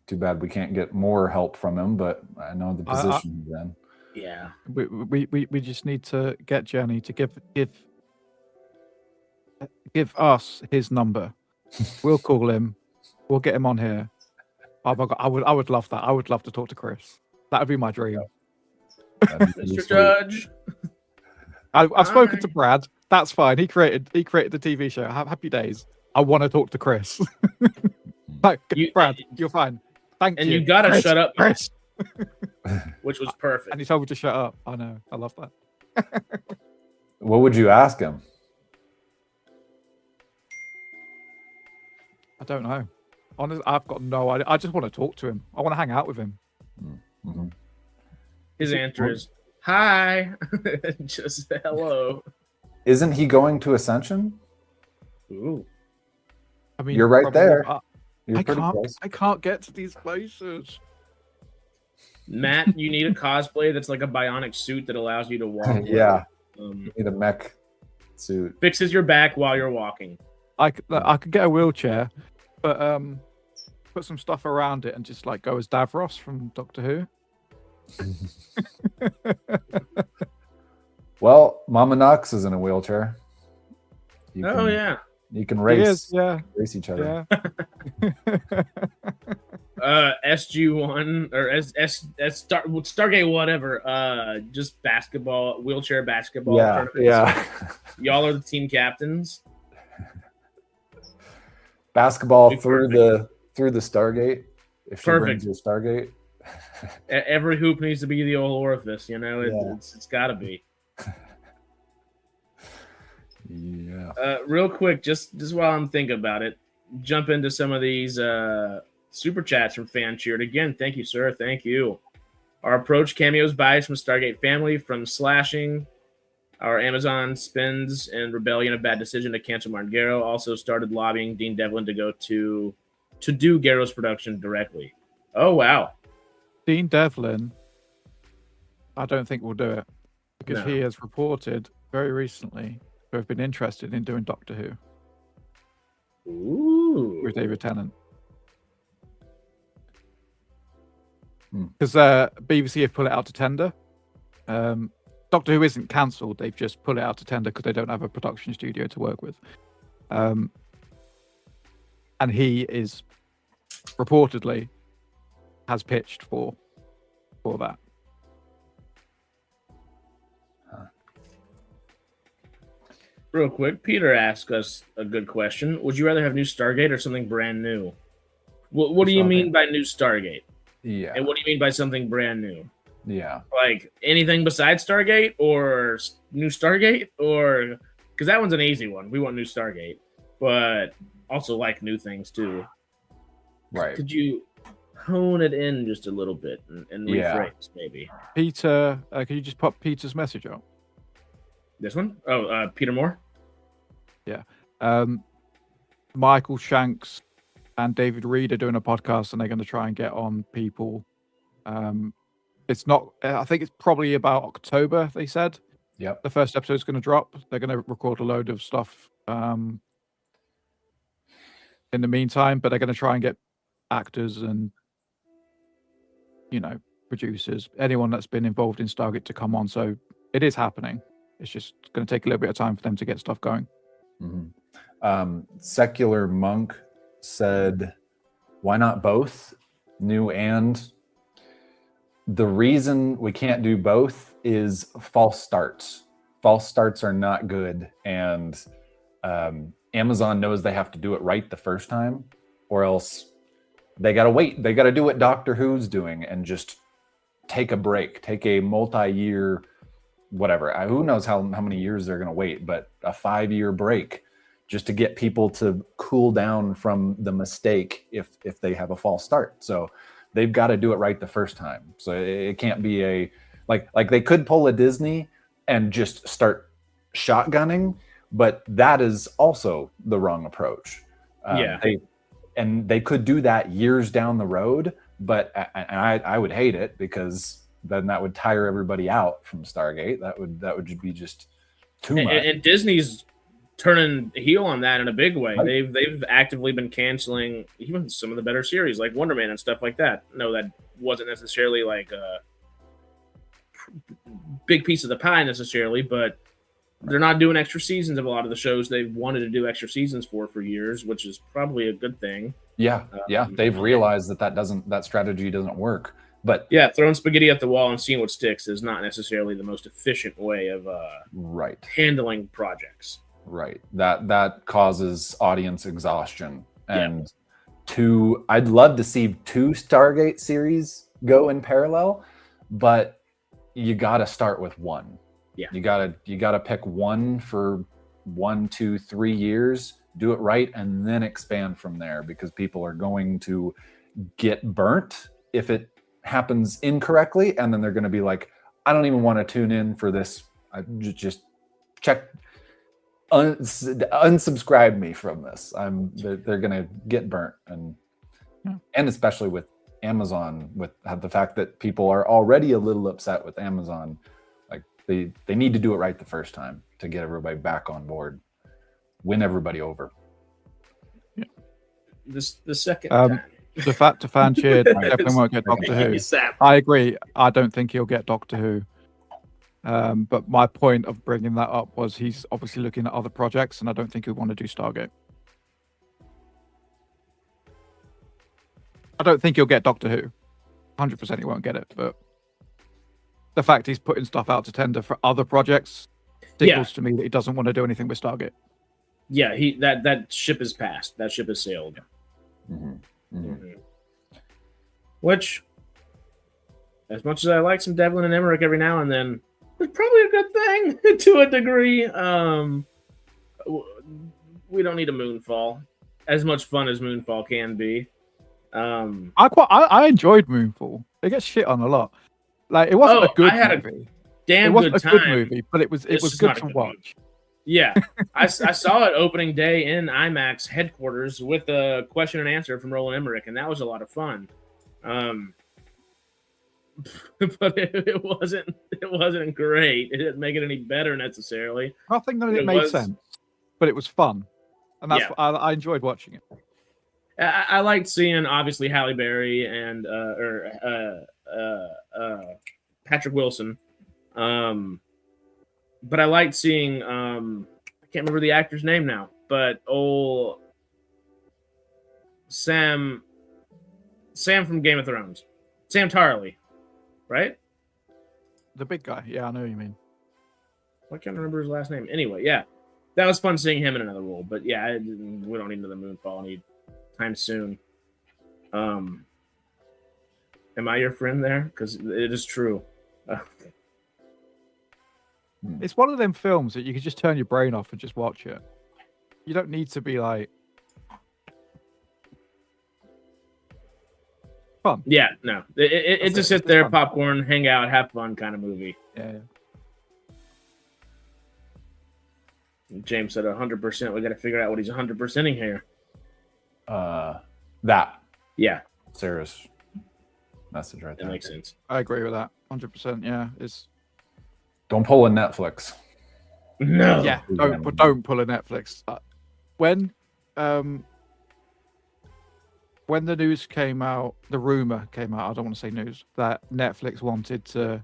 too bad we can't get more help from him, but I know the position he's in. Yeah. We just need to get Jenny to give us his number. We'll call him. We'll get him on here. Oh my God, I would love that. I would love to talk to Chris. That would be my dream. Mr. Judge. I've spoken to Brad. That's fine. He created the TV show. Happy days. I want to talk to Chris. Brad, you're fine. Thank you. And you gotta Chris, shut up, Chris. Which was perfect. And he told me to shut up. I know. I love that. What would you ask him? I don't know. Honestly, I've got no idea. I just want to talk to him. I want to hang out with him. His answer is hi. Just hello. Isn't he going to Ascension? Ooh. I mean, you're right there. I can't get to these places. Matt, you need a cosplay that's like a bionic suit that allows you to walk. Yeah. You need a mech suit. Fixes your back while you're walking. I could get a wheelchair, but put some stuff around it and just like go as Davros from Doctor Who. Well, Mama Knox is in a wheelchair. Yeah. You can race. Yeah. Race each other. Yeah. SG1 or Stargate, whatever. Just basketball, wheelchair basketball. Yeah. Yeah. Y'all are the team captains. Basketball through the Stargate. If she Perfect. brings you a Stargate. Every hoop needs to be the old orifice, you know. It's got to be. Yeah. Real quick, just while I'm thinking about it, jump into some of these super chats from Fan Cheered. Again, thank you, sir. Thank you. Our approach cameos buys from Stargate family, from slashing. Our Amazon spins and rebellion, a bad decision to cancel Martin Garrow. Also started lobbying Dean Devlin to go to do Garrow's production directly. Oh wow. Dean Devlin, I don't think will do it because he has reported very recently to have been interested in doing Doctor Who. Ooh. With David Tennant. Because BBC have put it out to tender. Doctor Who isn't cancelled; they've just put it out to tender because they don't have a production studio to work with. And he is reportedly has pitched for that. Real quick, Peter asked us a good question. Would you rather have new Stargate or something brand new? What do you mean by new Stargate? Yeah. And what do you mean by something brand new? Yeah. Like anything besides Stargate or new Stargate? Or because that one's an easy one. We want new Stargate, but also like new things too. Right. Could you hone it in just a little bit and rephrase maybe? Peter, can you just pop Peter's message out? This one? Oh, Peter Moore? Yeah. Michael Shanks and David Reed are doing a podcast and they're going to try and get on people. It's not, I think it's probably about October, they said. Yep. The first episode's going to drop. They're going to record a load of stuff in the meantime, but they're going to try and get actors and, producers, anyone that's been involved in Stargate to come on. So it is happening. It's just going to take a little bit of time for them to get stuff going. Mm-hmm. Secular Monk said, why not both? New and? The reason we can't do both is false starts. False starts are not good. And Amazon knows they have to do it right the first time, or else they got to wait. They got to do what Doctor Who's doing and just take a break, take a multi-year whatever. Who knows how many years they're going to wait, but a 5-year break just to get people to cool down from the mistake if they have a false start. So they've got to do it right the first time. So it can't be a like they could pull a Disney and just start shotgunning, but that is also the wrong approach. They could do that years down the road, but I would hate it because then that would tire everybody out from Stargate. That would be just too much. And Disney's turning heel on that in a big way. Right. They've actively been canceling even some of the better series like Wonder Man and stuff like that. No, that wasn't necessarily like a big piece of the pie necessarily, but they're not doing extra seasons of a lot of the shows they've wanted to do extra seasons for years, which is probably a good thing. Yeah, they've realized that strategy doesn't work. But yeah, throwing spaghetti at the wall and seeing what sticks is not necessarily the most efficient way of handling projects. Right. That causes audience exhaustion. And I'd love to see 2 Stargate series go in parallel, but you got to start with 1. Yeah. You got to pick one for 1, 2, 3 years, do it right, and then expand from there, because people are going to get burnt if it happens incorrectly, and then they're going to be like, I don't even want to tune in for this. I just check, unsubscribe me from this. They're going to get burnt, and especially with Amazon, with the fact that people are already a little upset with Amazon, like They need to do it right the first time to get everybody back on board, win everybody over. The second time. The fact to fan cheered definitely won't get Doctor Who. I agree. I don't think he'll get Doctor Who. But my point of bringing that up was he's obviously looking at other projects, and I don't think he'll want to do Stargate. I don't think he'll get Doctor Who. 100% he won't get it, but the fact he's putting stuff out to tender for other projects signals to me that he doesn't want to do anything with Stargate. Yeah, that ship has passed. That ship has sailed. Which, as much as I like some Devlin and Emmerich every now and then, it's probably a good thing to a degree. We don't need a Moonfall. As much fun as Moonfall can be. I enjoyed Moonfall. It gets shit on a lot. Like, it wasn't a good movie. Damn, it wasn't good a time. Good movie, but it was good to watch. Movie. Yeah, I saw it opening day in IMAX headquarters with a question and answer from Roland Emmerich, and that was a lot of fun. But it wasn't great. It didn't make it any better necessarily. I think that it made sense, but it was fun, and that's what I enjoyed watching it. I liked seeing obviously Halle Berry and Patrick Wilson. But I liked seeing I can't remember the actor's name now, but old Sam from Game of Thrones. Sam Tarley, right? The big guy. Yeah, I know what you mean. I can't remember his last name. Anyway, yeah. That was fun seeing him in another role. But yeah, we don't need another Moonfall anytime soon. Am I your friend there? Because it is true. It's one of them films that you can just turn your brain off and just watch it. You don't need to be like fun. Yeah, no. It's just sit there, popcorn, hang out, have fun kind of movie. Yeah. James said 100%. We got to figure out what he's 100%ing here. That. Yeah. Sarah's message right there. That makes sense. I agree with that. 100%. Yeah. Don't pull a Netflix. No. Yeah. Don't pull a Netflix. When the news came out, the rumor came out. I don't want to say news that Netflix wanted to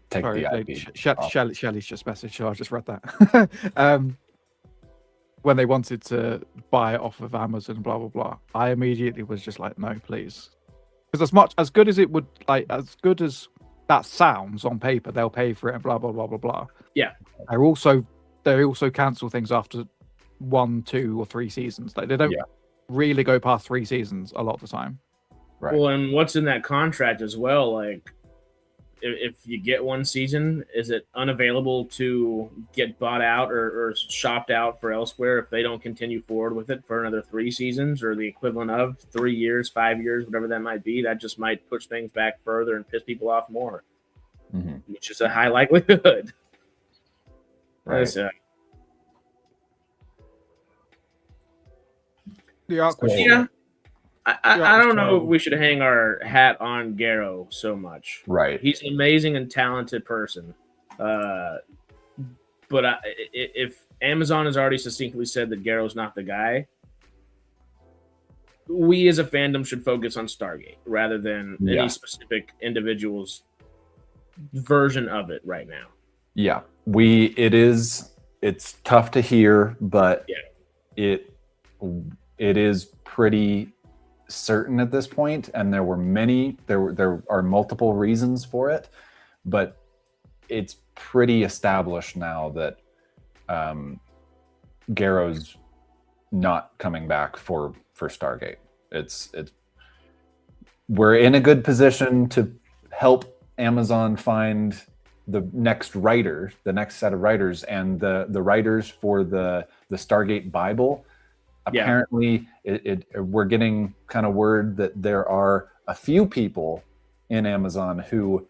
take the IP. Shelley's just messaged, so I just read that. When they wanted to buy it off of Amazon, blah blah blah, I immediately was just like, no, please, because as good as that sounds on paper, they'll pay for it and blah blah blah blah blah. Yeah, they also cancel things after 1, 2, or 3 seasons. Like they don't really go past 3 seasons a lot of the time. Right. Well, and what's in that contract as well? Like, if you get 1 season, is it unavailable to get bought out or shopped out for elsewhere if they don't continue forward with it for another 3 seasons or the equivalent of 3 years, 5 years, whatever that might be? That just might push things back further and piss people off more, which is a high likelihood. Right. Yeah. I don't know if we should hang our hat on Garrow so much. Right. He's an amazing and talented person. But if Amazon has already succinctly said that Garrow's not the guy, we as a fandom should focus on Stargate rather than any specific individual's version of it right now. Yeah. It's tough to hear, but it is pretty certain at this point, and there are multiple reasons for it, but it's pretty established now that Garrow's not coming back for Stargate. We're in a good position to help Amazon find the next set of writers, and the writers for the Stargate Bible. Apparently, we're getting kind of word that there are a few people in Amazon who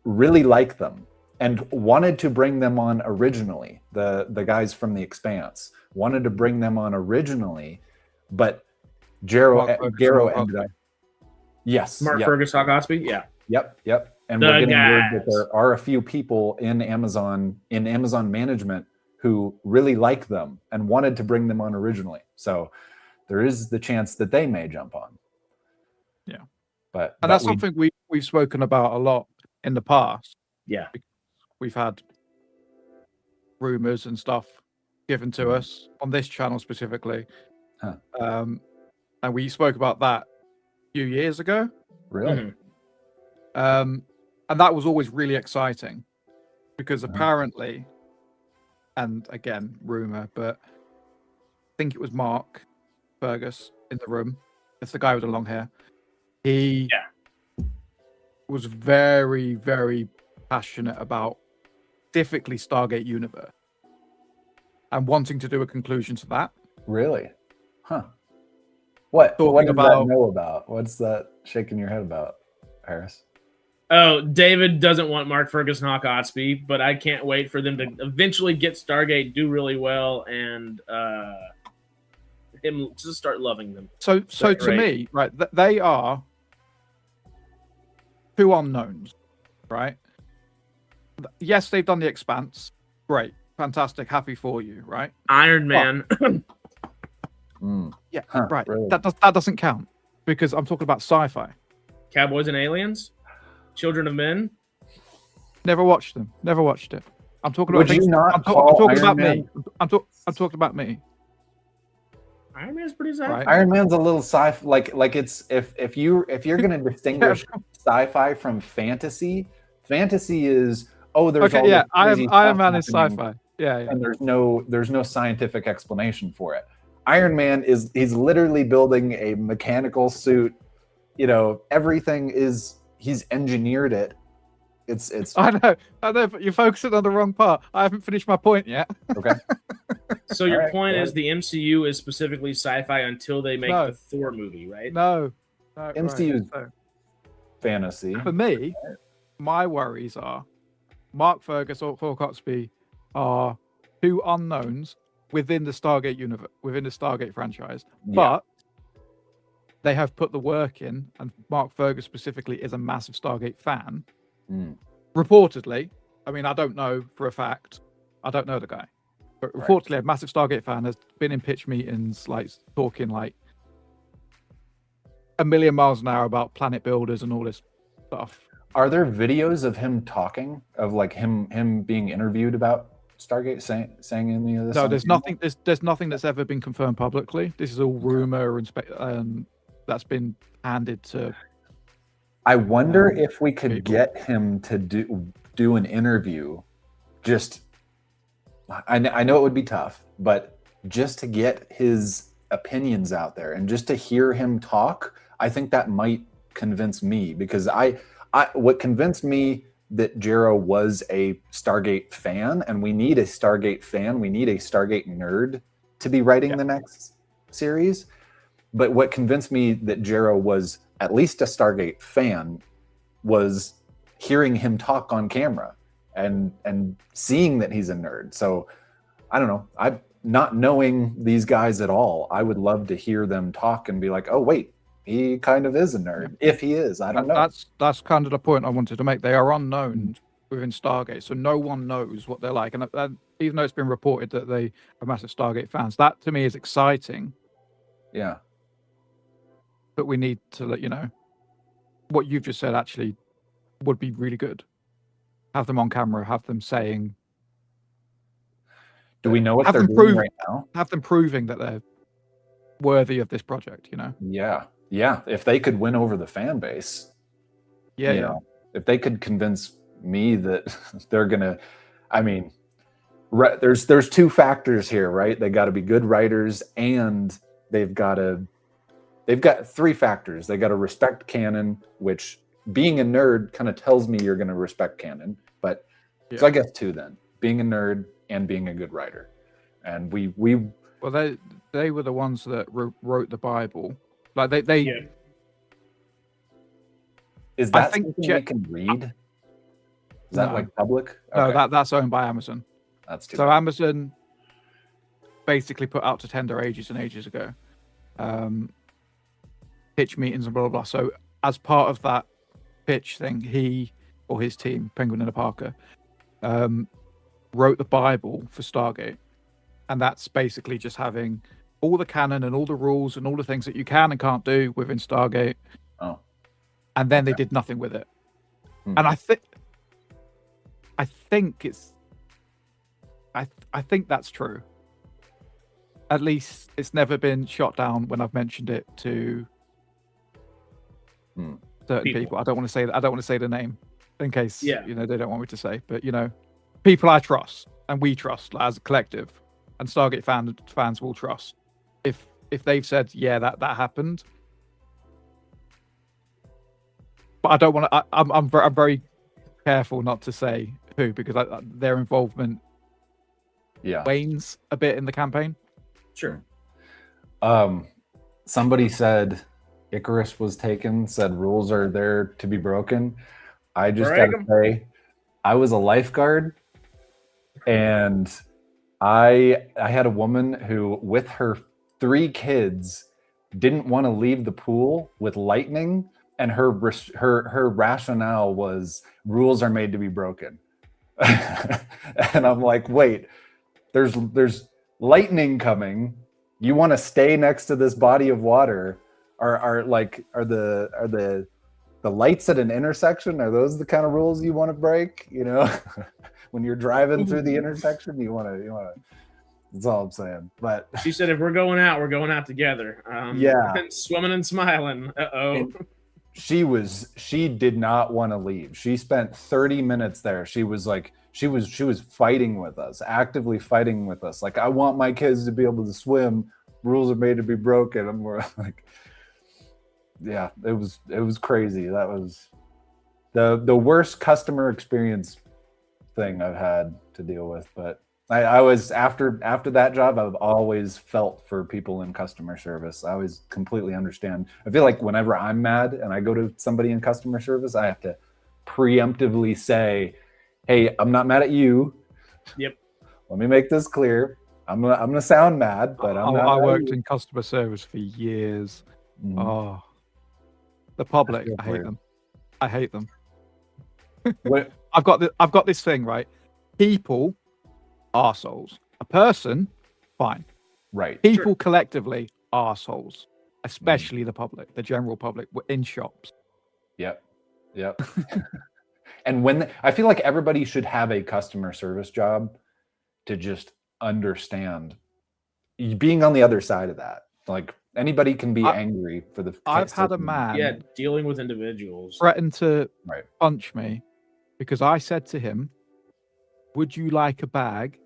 really like them and wanted to bring them on originally. The guys from The Expanse wanted to bring them on originally, but Garrow ended up. Yes. Mark Fergus Hogosby? Yeah. Yep. And The we're getting word guys. that there are a few people in Amazon management who really like them and wanted to bring them on originally. So there is the chance that they may jump on. Yeah. But that's something we've spoken about a lot in the past. Yeah. We've had rumors and stuff given to us on this channel specifically. Huh. And we spoke about that a few years ago. Really? And that was always really exciting because apparently, and again, rumor, but I think it was Mark Fergus in the room. It's the guy with the long hair. He was very, very passionate about specifically Stargate Universe and wanting to do a conclusion to that. Really? Huh. What does that know about? What's that shaking your head about, Harris? Oh, David doesn't want Mark Ferguson Hawk Otsby, but I can't wait for them to eventually get Stargate, do really well, and him to start loving them. So to me, right, they are two unknowns, right? Yes, they've done The Expanse. Great, fantastic, happy for you, right? Iron Man. Yeah, right. Really? That doesn't count because I'm talking about sci-fi. Cowboys and Aliens, Children of Men. Never watched them. Never watched it. I'm talking about. I'm talking about me. Iron Man's pretty sci-fi. Right. Iron Man's a little sci-fi. Like it's if you're gonna distinguish sci-fi from fantasy, fantasy is there's all this crazy Iron Man is sci-fi. Yeah. And there's no scientific explanation for it. Iron Man he's literally building a mechanical suit. You know, everything he's engineered it. It's I know, but you're focusing on the wrong part. I haven't finished my point yet. Okay. So your point is the MCU is specifically sci-fi until they make the Thor movie, right? No. MCU is fantasy. For me, my worries are Mark Fergus or Hawk Otsby are two unknowns within the Stargate universe, within the Stargate franchise, but they have put the work in, and Mark Fergus specifically is a massive Stargate fan. Reportedly, I mean, I don't know for a fact. I don't know the guy, but reportedly, a massive Stargate fan has been in pitch meetings, like talking like a million miles an hour about planet builders and all this stuff. Are there videos of him talking, of like him being interviewed about Stargate, saying any of this? No, there's nothing. There's nothing that's ever been confirmed publicly. This is all rumor and that's been handed to. I wonder if we could get him to do an interview. Just, I know it would be tough, but just to get his opinions out there and just to hear him talk, I think that might convince me, because what convinced me that Jarrow was a Stargate fan, and we need a Stargate fan, we need a Stargate nerd to be writing the next series. But what convinced me that Jarrow was at least a Stargate fan was hearing him talk on camera and seeing that he's a nerd. So I don't know. I'm not knowing these guys at all. I would love to hear them talk and be like, oh wait, he kind of is a nerd. If he is, I don't know. That's kind of the point I wanted to make. They are unknown within Stargate, so no one knows what they're like. And even though it's been reported that they are massive Stargate fans, that to me is exciting. Yeah. But we need to let you know what you've just said actually would be really good. Have them on camera, have them saying. Do we know what they're doing right now? Have them proving that they're worthy of this project, you know? Yeah. If they could win over the fan base. You know, if they could convince me that they're gonna, I mean, there's two factors here, right? They got to be good writers, and they've got three factors. They got to respect canon, which being a nerd kind of tells me you're going to respect canon. But so I guess two then: being a nerd and being a good writer. And we well, they were the ones that wrote the Bible. Like they. Yeah. Is that something we can read? Is that like public? Okay. No, that's owned by Amazon. That's too so bad. Amazon basically put out to tender ages and ages ago. Pitch meetings and blah blah blah. So as part of that pitch thing, he or his team, Penguin and Parker, wrote the Bible for Stargate, and that's basically just having all the canon and all the rules and all the things that you can and can't do within Stargate. Oh, and then they did nothing with it. And I think that's true. At least it's never been shot down when I've mentioned it to certain people. I don't want to say that. I don't want to say the name in case they don't want me to say. But people I trust and we trust as a collective, and Stargate fans will trust. If they've said that happened, but I don't want to. I'm very careful not to say who, because their involvement wanes a bit in the campaign. Sure. Somebody said Icarus was taken, said rules are there to be broken. I just gotta say, I was a lifeguard, and I had a woman who, with her 3 kids, didn't want to leave the pool with lightning, and her rationale was rules are made to be broken. And I'm like, wait, there's lightning coming. You want to stay next to this body of water? Are the lights at an intersection? Are those the kind of rules you want to break? When you're driving through the intersection, you want to. That's all I'm saying. But she said, if we're going out together. Swimming and smiling. Uh-oh. She did not want to leave. She spent 30 minutes there. She was fighting with us, actively fighting with us. Like, I want my kids to be able to swim. Rules are made to be broken. And we're like, it was crazy. That was the worst customer experience thing I've had to deal with. But I was after that job, I've always felt for people in customer service. I always completely understand. I feel like whenever I'm mad and I go to somebody in customer service, I have to preemptively say, hey, I'm not mad at you. Yep. Let me make this clear. I'm gonna sound mad, but I worked in customer service for years. Oh, the public, I hate them. I hate them. I've got this thing, right? People, arseholes. A person, fine. Right. People collectively, arseholes. Especially the public, the general public, in shops. Yep. And I feel like everybody should have a customer service job to just understand being on the other side of that. Like, anybody can be angry for the. I've had a man dealing with individuals threaten to punch me because I said to him, would you like a bag?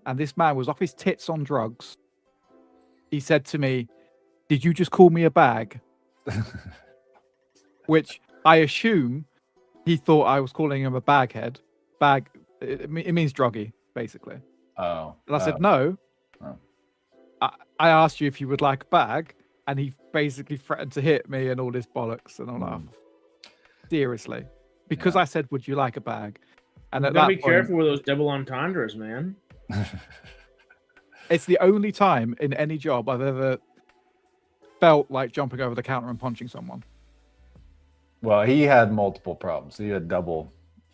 And this man was off his tits on drugs. He said to me, did you just call me a bag? Which I assume he thought I was calling him a baghead. Bag, it means druggy, basically. Oh. And I said, no. Oh. I asked you if you would like a bag, and he basically threatened to hit me and all this bollocks. And I'm like, seriously. Because I said, would you like a bag? And you gotta be careful with those double entendres, man. It's the only time in any job I've ever felt like jumping over the counter and punching someone. Well, he had multiple problems. He had double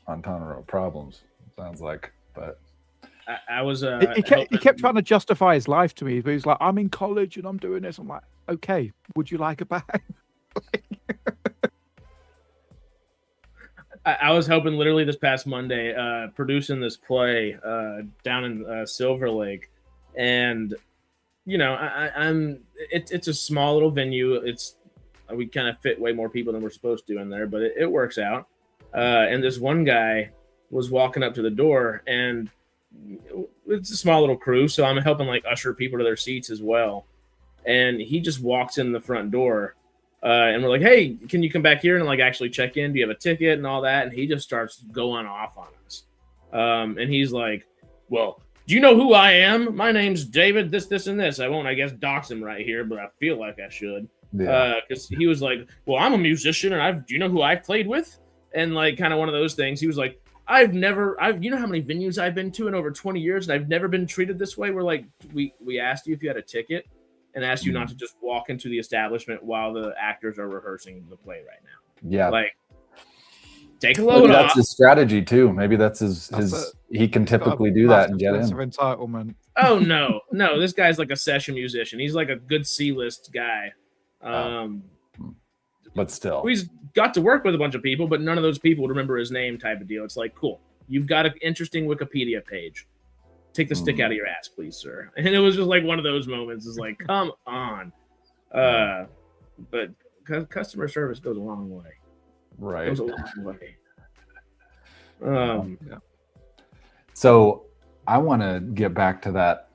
entendre problems, it sounds like. But I was he kept trying to justify his life to me. But he's like, I'm in college and I'm doing this. I'm like, okay, would you like a bag? I was hoping literally this past Monday, producing this play down in Silver Lake, and it's a small little venue. We kind of fit way more people than we're supposed to in there, but it works out. And this one guy was walking up to the door, and it's a small little crew, so I'm helping like usher people to their seats as well. And he just walks in the front door. And we're like, hey, can you come back here and like actually check in? Do you have a ticket and all that? And he just starts going off on us. And he's like, well, do you know who I am? My name's David, this, and this. I won't, I guess, dox him right here, but I feel like I should. Because he was like, well, I'm a musician, and do you know who I've played with? And like kind of one of those things. He was like, you know how many venues I've been to in over 20 years, and I've never been treated this way. We're like, we asked you if you had a ticket, and asked you not to just walk into the establishment while the actors are rehearsing the play right now. Yeah. Like, take a Maybe load that's off. his strategy too. Maybe that's his. He can He's got a typically do that and get massive sense in. of entitlement. Oh no, this guy's like a session musician. He's like a good C-list guy. But still, He's got to work with a bunch of people, but none of those people would remember his name, type of deal. It's like, cool, you've got an interesting Wikipedia page. Take the stick out of your ass, please, sir. And it was just like one of those moments. It's like, come on. But customer service goes a long way. right? Goes a long way. Yeah. So I want to get back to that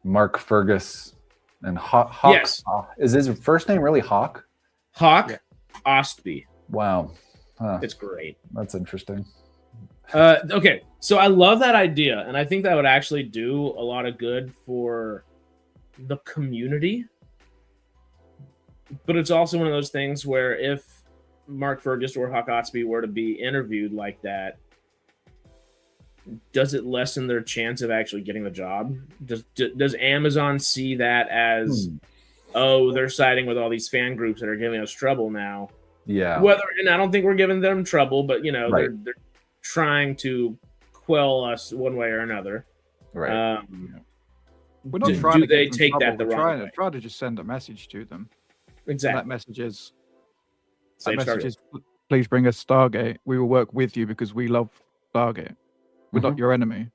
Mark Fergus and Hawk. Yes. Is his first name really Hawk? Hawk Ostby. Wow. Huh. It's great. That's interesting. Okay, so I love that idea, and I think that would actually do a lot of good for the community. But it's also one of those things where if Mark Fergus or Hawk Ostby were to be interviewed like that, does it lessen their chance of actually getting the job? Does Amazon see that as, oh, they're siding with all these fan groups that are giving us trouble now? Yeah. And I don't think we're giving them trouble, but Right. they're trying to quell us one way or another. Right. We're not Do trying to they get them take trouble. that the We're wrong way? trying to just send a message to them. And Exactly. that message is, Save Stargate. please bring us Stargate. We will work with you because we love Stargate. We're not your enemy.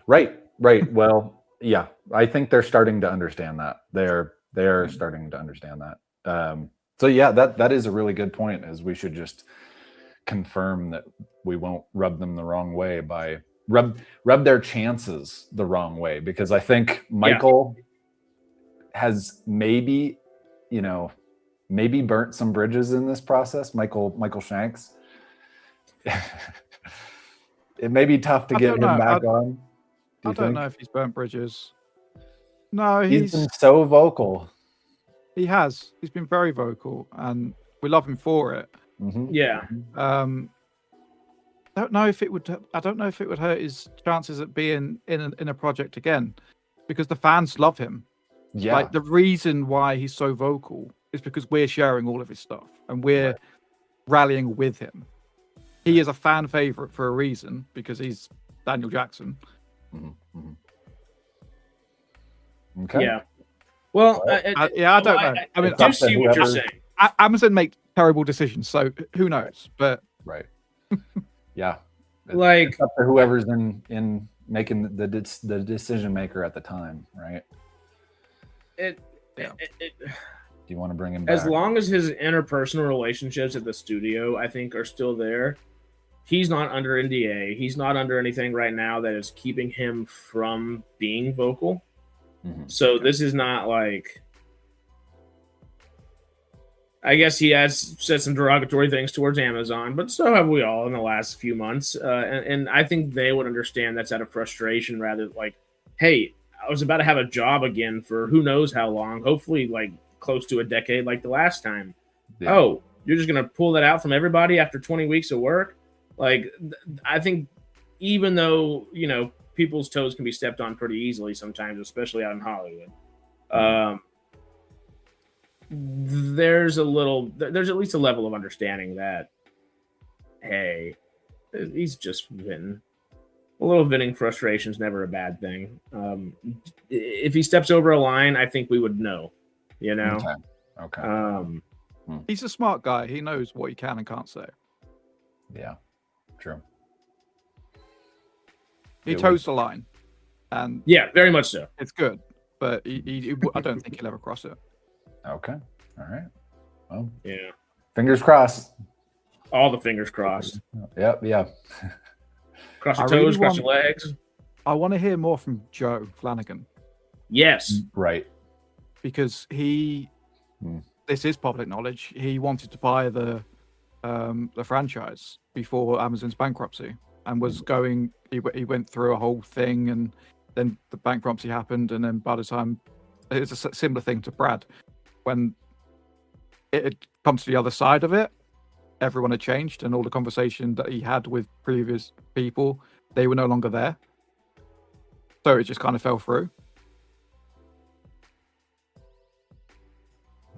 Right. Well, yeah, I think they're starting to understand that. They're starting to understand that. So yeah, that is a really good point. Is we should just confirm that we won't rub them the wrong way by rub their chances the wrong way, because I think Michael has maybe burnt some bridges in this process. Michael Shanks. It may be tough to get him back on. I don't know if he's burnt bridges. No, He's been so vocal. He has. He's been very vocal, and we love him for it. Yeah. I don't know if it would hurt his chances at being in a project again, because the fans love him. Yeah. Like, the reason why he's so vocal is because we're sharing all of his stuff and we're rallying with him. He is a fan favorite for a reason, because he's Daniel Jackson. Okay. Yeah. Well, I don't know. I mean, I do see what you're saying. Amazon make terrible decisions, so who knows? But right. Yeah. Like, it's up to whoever's in making the decision maker at the time, right? Do you want to bring him back? As long as his interpersonal relationships at the studio, I think, are still there, he's not under NDA. He's not under anything right now that is keeping him from being vocal. So this is not like, I guess he has said some derogatory things towards Amazon, but so have we all in the last few months. And I think they would understand that's out of frustration, rather like, hey, I was about to have a job again for who knows how long, hopefully like close to a decade like the last time. Yeah. Oh, you're just going to pull that out from everybody after 20 weeks of work? Like, I think even though, people's toes can be stepped on pretty easily sometimes, especially out in Hollywood, there's at least a level of understanding that, hey, he's just venting. A little venting frustration is never a bad thing. If he steps over a line, I think we would know, Okay. He's a smart guy. He knows what he can and can't say. Yeah, true. He toes the line, and yeah, very much so. It's good, but I don't think he'll ever cross it. Okay, all right. Well, yeah. Fingers crossed. All the fingers crossed. Yep. Yeah. Cross your toes, cross your legs. I want to hear more from Joe Flanagan. Yes. Right. Because this is public knowledge. He wanted to buy the franchise before Amazon's bankruptcy, and was going. He went through a whole thing, and then the bankruptcy happened, and then by the time it's a similar thing to Brad, when it comes to the other side of it, everyone had changed, and all the conversation that he had with previous people, they were no longer there. So it just kind of fell through.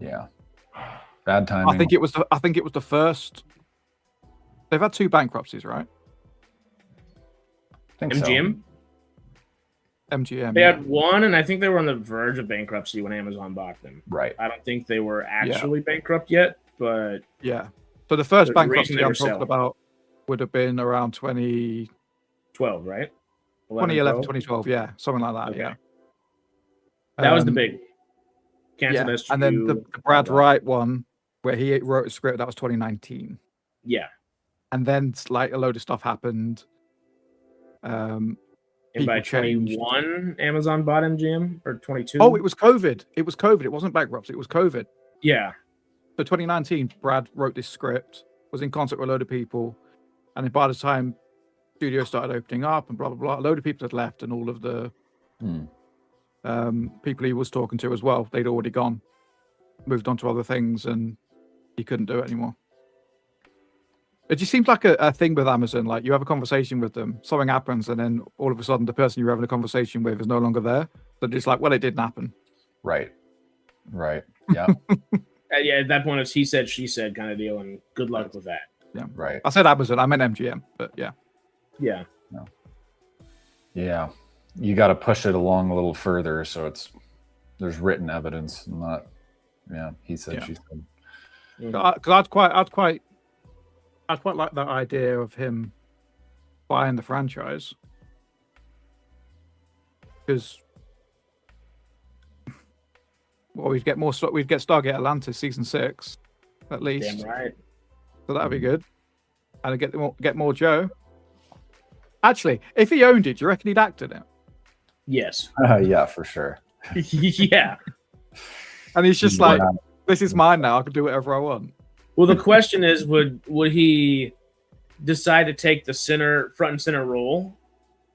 Yeah. Bad timing. I think it was the first They've had 2 bankruptcies, right? I think MGM. MGM. They yeah. had one, and I think they were on the verge of bankruptcy when Amazon bought them. So. Right. I don't think they were actually bankrupt yet, but Yeah. So the first There's a reason bankruptcy they I'm were talking selling. about would have been around 12, right? 2011, 12? 2012. Yeah, something like that. Okay. Yeah. That was the Um, big cancel Yeah. SGU. And then the Brad Wright one, where he wrote a script, that was 2019. Yeah. And then like a load of stuff happened. And by People changed. 21, Amazon bought MGM, or 22. Oh, it was COVID. It was COVID. It wasn't bankruptcy. It was COVID. Yeah. So 2019, Brad wrote this script, was in concert with a load of people, and then by the time studios started opening up and blah blah blah, a load of people had left, and all of the people he was talking to as well, they'd already gone, moved on to other things, and he couldn't do it anymore. It just seems like a thing with Amazon. Like you have a conversation with them, something happens, and then all of a sudden the person you're having a conversation with is no longer there. So it's like, well, it didn't happen. Right. Yeah. Yeah, at that point, it's he said, she said kind of deal, and good luck with that. Yeah. Right. I said Amazon. I meant MGM, but yeah. Yeah. Yeah. You got to push it along a little further, so there's written evidence, not. Yeah. He said. She said. Because I'd quite like that idea of him buying the franchise, because we'd get Stargate Atlantis season 6 at least. Damn right. So that'd be good, and I'd get more Joe. Actually, if he owned it, do you reckon he'd act in it? Yes. Yeah, for sure. Yeah. And he's just like, this is mine now. I can do whatever I want. Well, the question is, would he decide to take the front and center role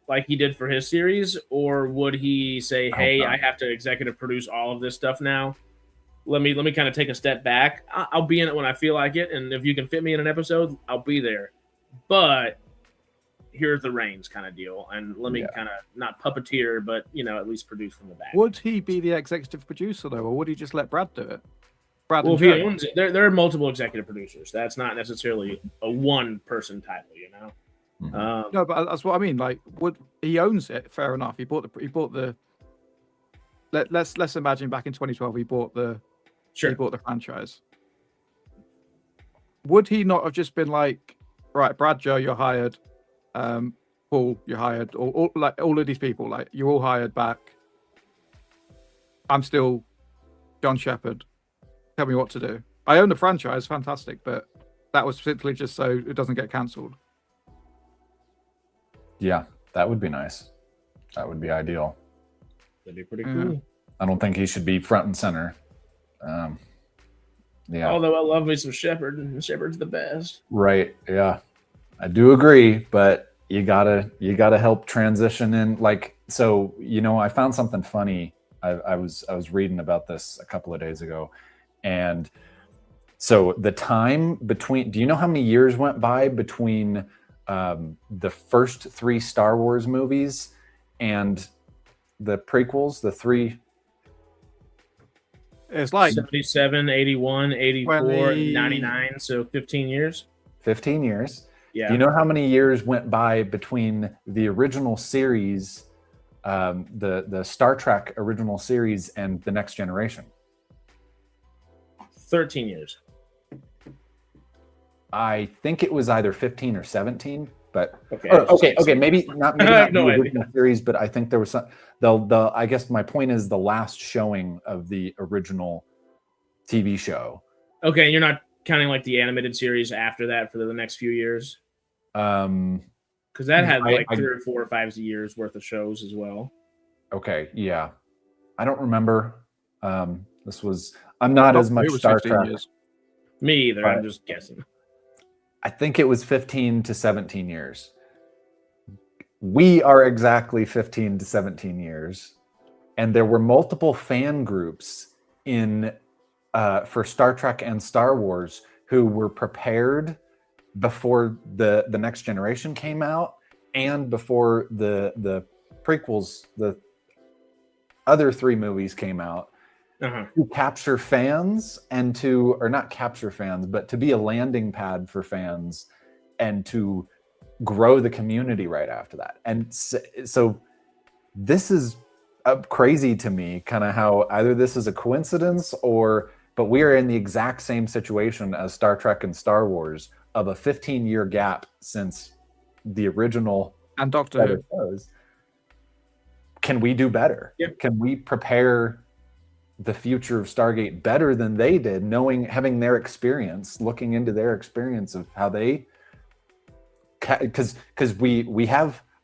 like he did for his series, or would he say, "Hey, I have to executive produce all of this stuff now. Let me kind of take a step back. I'll be in it when I feel like it, and if you can fit me in an episode, I'll be there. But here's the reins," kind of deal, and let me kind of not puppeteer, but at least produce from the back. Would he be the executive producer though, or would he just let Brad do it? Well, if he owns it, there are multiple executive producers. That's not necessarily a one-person title, No, but that's what I mean. Like, would he owns it? Fair enough. He bought the. Let's imagine back in 2012, he bought the franchise. Would he not have just been like, right, Brad, Joe, you're hired, Paul, you're hired, all of these people, like you're all hired back. I'm still John Shepherd. Tell me what to do. I own the franchise, fantastic, but that was simply just so it doesn't get cancelled. Yeah, that would be nice. That would be ideal. That'd be pretty cool. I don't think he should be front and center. Yeah. Although I love me some Shepherd, and Shepherd's the best. Right. Yeah, I do agree, but you gotta help transition in. Like, so I found something funny. I was reading about this a couple of days ago, and so the time between. Do you know how many years went by between the first 3 Star Wars movies and the prequels? The 3. It's like 77, 81, 84, 99, so 15 years. 15 years. Yeah. Do you know how many years went by between the original series, the Star Trek original series, and the Next Generation? 13 years. I think it was either 15 or 17, but okay, maybe not I have no the idea. original series, but I think there was some. I guess my point is the last showing of the original TV show. Okay, and you're not counting like the animated series after that for the next few years? Because that had 3 or 4 or 5 years worth of shows as well. Okay, yeah. I don't remember. I'm not as much Star Trek. Years. Me either. I'm just guessing. I think it was 15 to 17 years. We are exactly 15 to 17 years. And there were multiple fan groups for Star Trek and Star Wars who were prepared before the Next Generation came out and before the prequels, the other 3 movies came out, to capture fans and or not capture fans, but to be a landing pad for fans and to grow the community right after that. And so this is crazy to me, kind of how either this is a coincidence but we are in the exact same situation as Star Trek and Star Wars of a 15-year gap since the original and Doctor Who. Can we do better? Yep. Can we prepare the future of Stargate better than they did, having their experience, looking into their experience of how they, because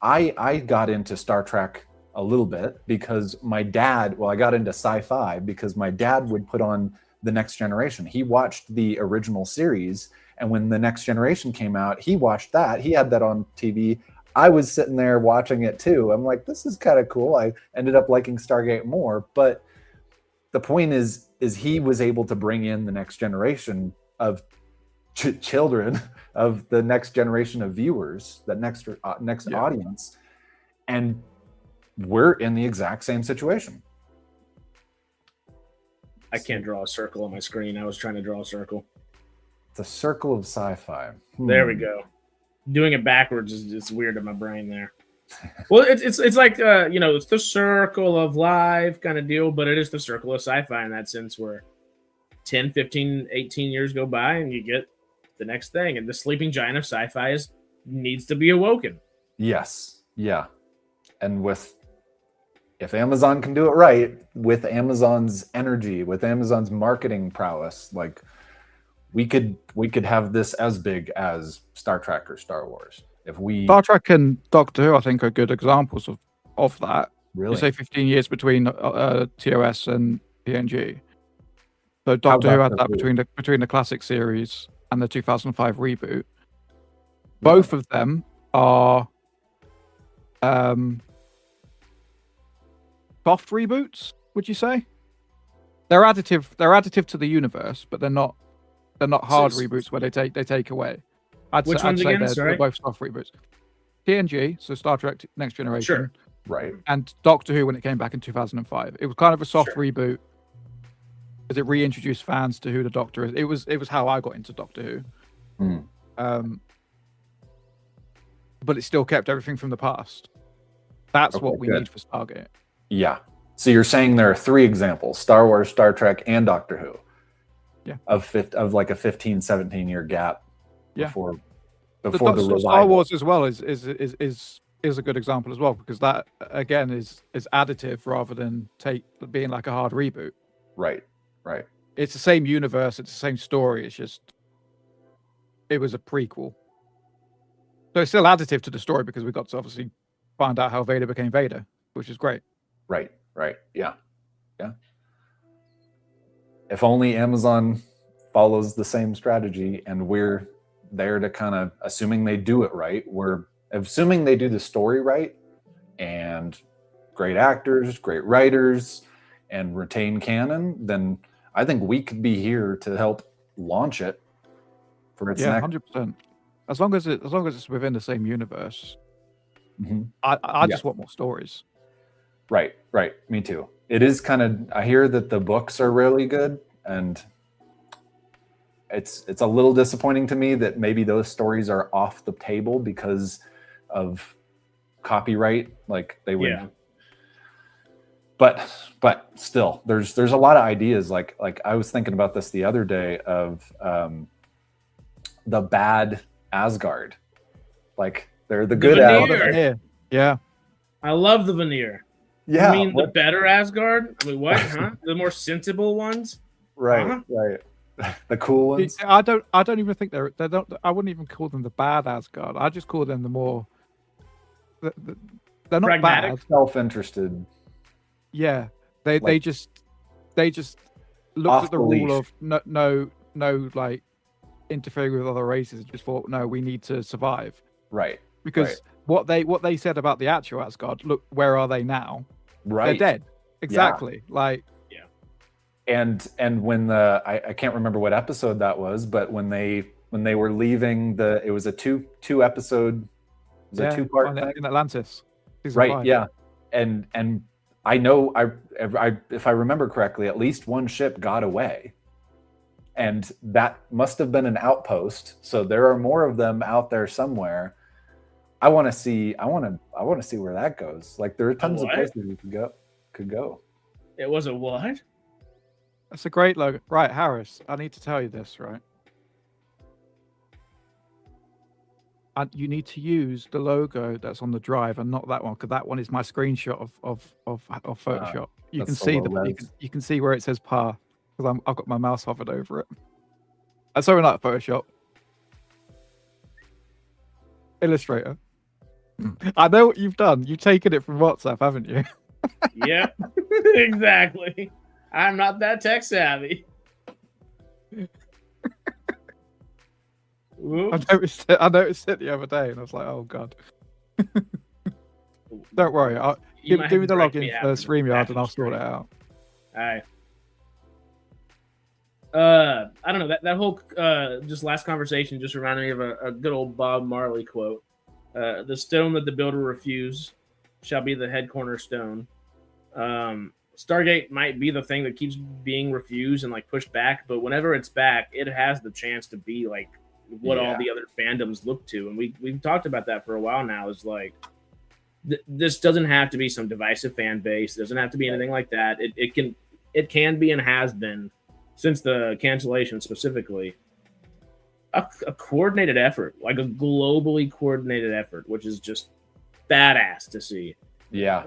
I got into Star Trek a little bit because I got into sci-fi because my dad would put on The Next Generation. He watched the original series, and when The Next Generation came out, he watched that. He had that on TV. I was sitting there watching it too. I'm like, this is kind of cool. I ended up liking Stargate more, but the point is he was able to bring in the next generation of children, of the next generation of viewers, that next audience, and we're in the exact same situation. I can't draw a circle on my screen. I was trying to draw a circle. It's a circle of sci-fi. There we go. Doing it backwards is just weird in my brain there. Well, it's like it's the circle of life kind of deal, but it is the circle of sci-fi in that sense, where 10, 15, 18 years go by and you get the next thing, and the sleeping giant of sci-fi needs to be awoken. Yes. Yeah. And if Amazon can do it right, with Amazon's energy, with Amazon's marketing prowess, like we could have this as big as Star Trek or Star Wars. Star Trek and Doctor Who, I think, are good examples of that. Really? You say 15 years between TOS and TNG. So Doctor Who had that between the classic series and the 2005 reboot. Both of them are soft reboots, would you say? They're additive to the universe, but they're not hard reboots where they take away. Which ones again? They're both soft reboots. TNG, so Star Trek Next Generation. Sure. Right. And Doctor Who when it came back in 2005. It was kind of a soft reboot because it reintroduced fans to who the Doctor is. It was how I got into Doctor Who. But it still kept everything from the past. That's what we need for Stargate. Yeah. So you're saying there are 3 examples: Star Wars, Star Trek, and Doctor Who. Yeah. Of like a 15, 17-year gap. Before the revival. Star Wars as well is a good example as well, because that again is additive rather than being like a hard reboot. Right. It's the same universe, it's the same story. It's just it was a prequel, so it's still additive to the story because we got to obviously find out how Vader became Vader, which is great. Right. Yeah. If only Amazon follows the same strategy, and we're there to kind of, assuming they do it right, we're assuming they do the story right, and great actors, great writers, and retain canon, then I think we could be here to help launch it for its next. 100%. As long as it's within the same universe. I just want more stories. Right. Me too. It is kind of, I hear that the books are really good, and it's a little disappointing to me that maybe those stories are off the table because of copyright. Like they would, but still, there's a lot of ideas. Like I was thinking about this the other day of the bad Asgard. Like they're the good Asgard. Yeah, I love the veneer. Yeah, I mean the better Asgard. I mean, what? Huh? The more sensible ones. Right. The cool ones. I don't even think they don't. I wouldn't even call them the bad Asgard. I just call them the more. They're not pragmatic, bad. Self-interested. Yeah, they just looked at the rule of no like interfering with other races. And just thought, no, we need to survive. Right. Because what they said about the actual Asgard. Look, where are they now? Right. They're dead. Exactly. Yeah. Like. And when I can't remember what episode that was, but when they were leaving it was a two episode, it was a 2-part thing in Atlantis, right? 5. Yeah, and I know if I remember correctly, at least one ship got away, and that must have been an outpost. So there are more of them out there somewhere. I want to see where that goes. Like there are tons of places you could go. It was a what? That's a great logo. Right, Harris, I need to tell you this, right? And you need to use the logo that's on the drive and not that one, because that one is my screenshot of Photoshop. You can see you can see where it says "par" because I've got my mouse hovered over it. Sorry, not Photoshop. Illustrator. I know what you've done. You've taken it from WhatsApp, haven't you? Yep, exactly. I'm not that tech savvy. I noticed it the other day, and I was like, "Oh God!" Don't worry. Give me the login for StreamYard, and I'll sort it out. All right. I don't know, that whole just last conversation just reminded me of a good old Bob Marley quote. The stone that the builder refused shall be the head cornerstone. Stargate might be the thing that keeps being refused and like pushed back, but whenever it's back, it has the chance to be like what all the other fandoms look to, and we've talked about that for a while now. Is like this doesn't have to be some divisive fan base. It doesn't have to be anything like that. It can be and has been since the cancellation specifically a coordinated effort, like a globally coordinated effort, which is just badass to see. Yeah.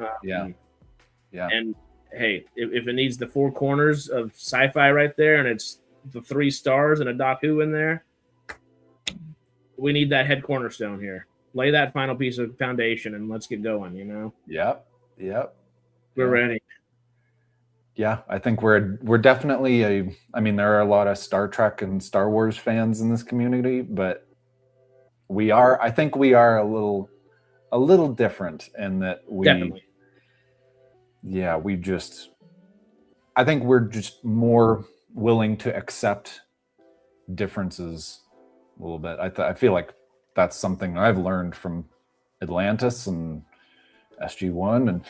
And hey, if it needs the four corners of sci-fi right there, and it's the 3 stars and a Doc Who in there, we need that head cornerstone here. Lay that final piece of foundation, and let's get going. You know. Yep. We're ready. Yeah, I think we're definitely there are a lot of Star Trek and Star Wars fans in this community, but I think we are a little different in that we definitely. Yeah, I think we're just more willing to accept differences a little bit. I feel like that's something I've learned from Atlantis and SG-1, and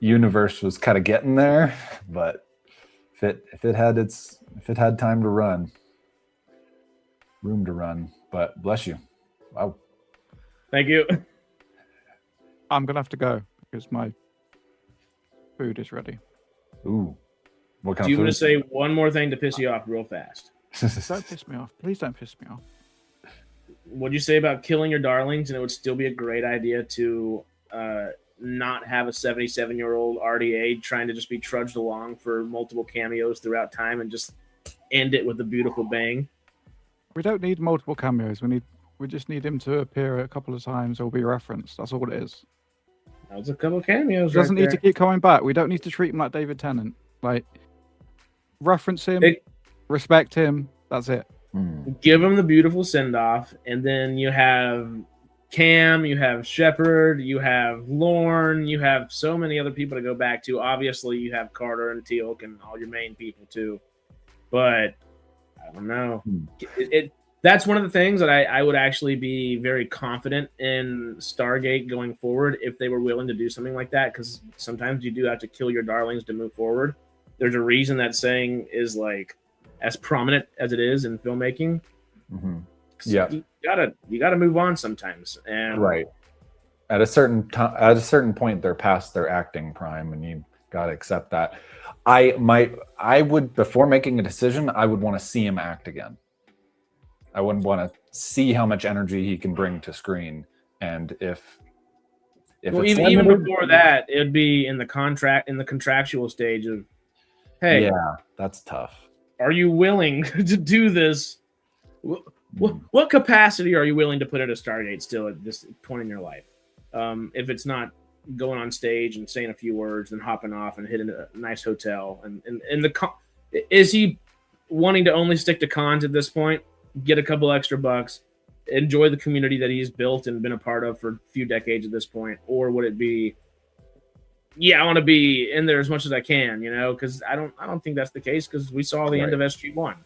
Universe was kind of getting there, but if it had time to run, room to run. But bless you. Wow. Thank you. I'm gonna have to go because my food is ready. Ooh. What kind Do you of food? want to say one more thing to piss you off real fast? Don't piss me off. Please don't piss me off. What'd you say about killing your darlings? And it would still be a great idea to not have a 77-year-old RDA trying to just be trudged along for multiple cameos throughout time and just end it with a beautiful bang. We don't need multiple cameos. We just need him to appear a couple of times or be referenced. That's all it is. That was a couple of cameos. He doesn't need to keep coming back. We don't need to treat him like David Tennant. Like, reference him, respect him. That's it. Give him the beautiful send-off, and then you have Cam, you have Shepard, you have Lorne, you have so many other people to go back to. Obviously, you have Carter and Teal'c and all your main people too. But I don't know. That's one of the things that I would actually be very confident in Stargate going forward if they were willing to do something like that, because sometimes you do have to kill your darlings to move forward. There's a reason that saying is like as prominent as it is in filmmaking. Mm-hmm. Yeah, you gotta move on sometimes, and right at a certain point they're past their acting prime, and you gotta accept that. I would, before making a decision, I would want to see him act again. I wouldn't want to see how much energy he can bring to screen, and if even before that, it'd be in the contractual stage of, hey, yeah, that's tough. Are you willing to do this? What capacity are you willing to put at a Stargate still at this point in your life? If it's not going on stage and saying a few words and hopping off and hitting a nice hotel, and is he wanting to only stick to cons at this point, get a couple extra bucks, enjoy the community that he's built and been a part of for a few decades at this point? Or would it be, I want to be in there as much as I can, because I don't think that's the case, because we saw the end of SG-1.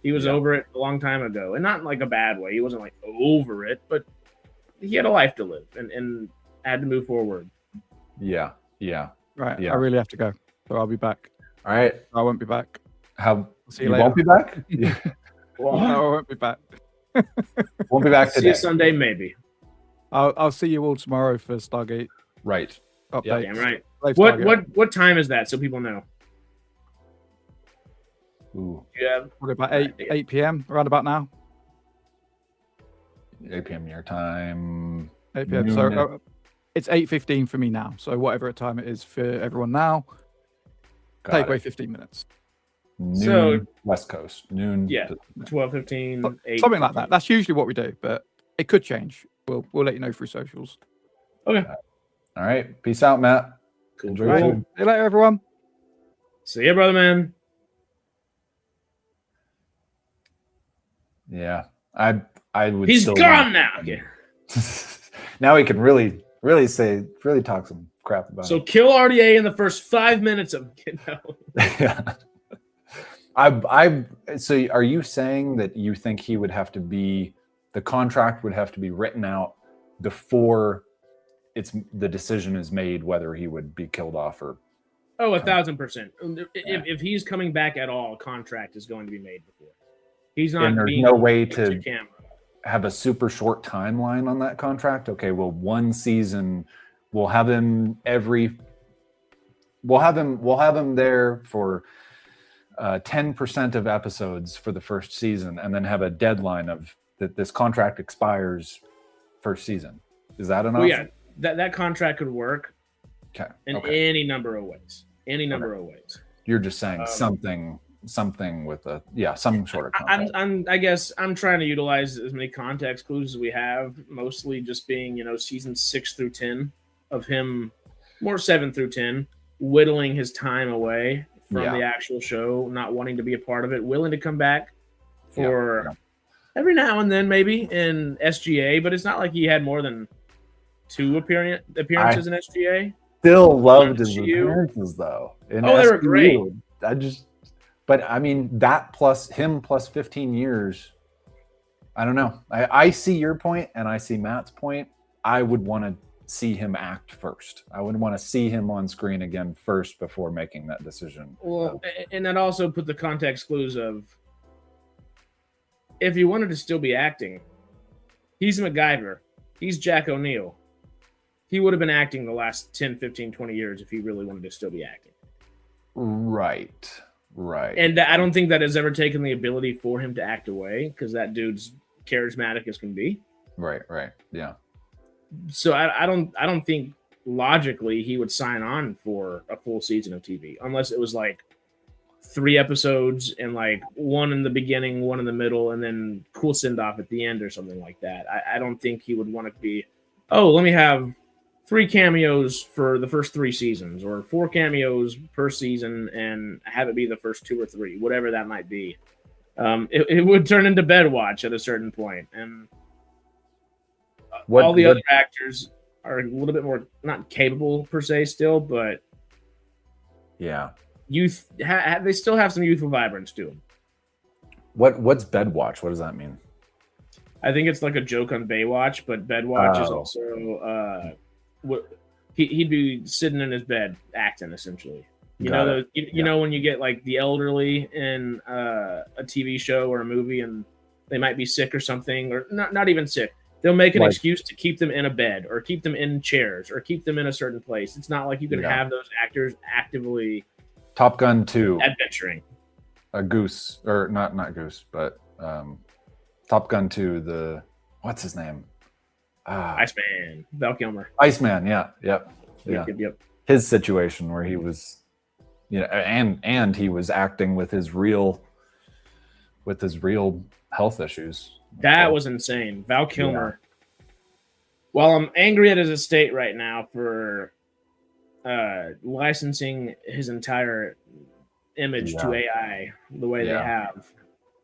He was over it a long time ago, and not in like a bad way. He wasn't like over it, but he had a life to live and had to move forward. Yeah. Right. Yeah. I really have to go, so I'll be back. All right. I won't be back. How See you You later. won't be back? No, I won't be back. Won't be back See today. you Sunday, maybe. I'll see you all tomorrow for Stargate Right. updates. Damn right. Live Stargate. What time is that so people know? Ooh, Yeah. Probably about 8 p.m. around about now. 8 p.m. your time. 8 p.m. Noon. So it's 8:15 for me now. So whatever time it is for everyone now, Got take it. away 15 minutes. Noon, So- West Coast. Noon. Yeah. 12:15, 8. Something like that. That's usually what we do, but it could change. We'll let you know through socials. Okay. All right. Peace out, Matt. Cool. Enjoy your Cool. food. See you later, everyone. See ya, brother man. Yeah. I would He's still gone now. Okay. Now we can really talk some crap about So it. kill RDA in the first 5 minutes of Yeah. So are you saying that you think he would have to be, the contract would have to be written out before the decision is made whether he would be killed off or? Oh, 1,000%. Yeah. If he's coming back at all, a contract is going to be made before. He's not And there's being no way to to camera. have a super short timeline on that contract. Okay, well, one season, we'll have him there for 10% of episodes for the first season, and then have a deadline of that this contract expires first season. Is that an Well, option? yeah, that contract could work Okay. in Okay. any number of ways. Any number of ways. You're just saying something with some sort of contract. I guess I'm trying to utilize as many context clues as we have, mostly just being, season 6 through 10 of him, more 7 through 10, whittling his time away from the actual show, not wanting to be a part of it, willing to come back for every now and then maybe in SGA, but it's not like he had more than 2 appearances in SGA. Still loved his SGU. appearances though. In Oh, they were great. But I mean, that plus 15 years, I don't know. I see your point and I see Matt's point. I would want to see him act first. I would want to see him on screen again first before making that decision. Well, and that also put the context clues of if he wanted to still be acting, he's MacGyver. He's Jack O'Neill. He would have been acting the last 10, 15, 20 years if he really wanted to still be acting. Right. And I don't think that has ever taken the ability for him to act away because that dude's charismatic as can be. Right. Yeah. So I don't think logically he would sign on for a full season of TV unless it was like 3 episodes and like 1 in the beginning, 1 in the middle, and then cool send off at the end or something like that. I don't think he would want to be, let me have 3 cameos for the first 3 seasons or 4 cameos per season and have it be the first 2 or 3, whatever that might be. It would turn into bed watch at a certain point. And all the other actors are a little bit more not capable per se still, but yeah, youth they still have some youthful vibrance to them. What's bed watch? What does that mean? I think it's like a joke on Baywatch, but Bedwatch is also he'd be sitting in his bed acting essentially. You know when you get like the elderly in a TV show or a movie and they might be sick or something, or not even sick. They'll make an excuse to keep them in a bed or keep them in chairs or keep them in a certain place. It's not like you can have those actors actively Top Gun 2 adventuring. A goose, or not goose, but Top Gun 2, what's his name? Iceman, Val Kilmer. Iceman, yep. His situation where he was, and he was acting with his real health issues. That was insane. Val Kilmer. Yeah. While I'm angry at his estate right now for licensing his entire image to AI the way they have,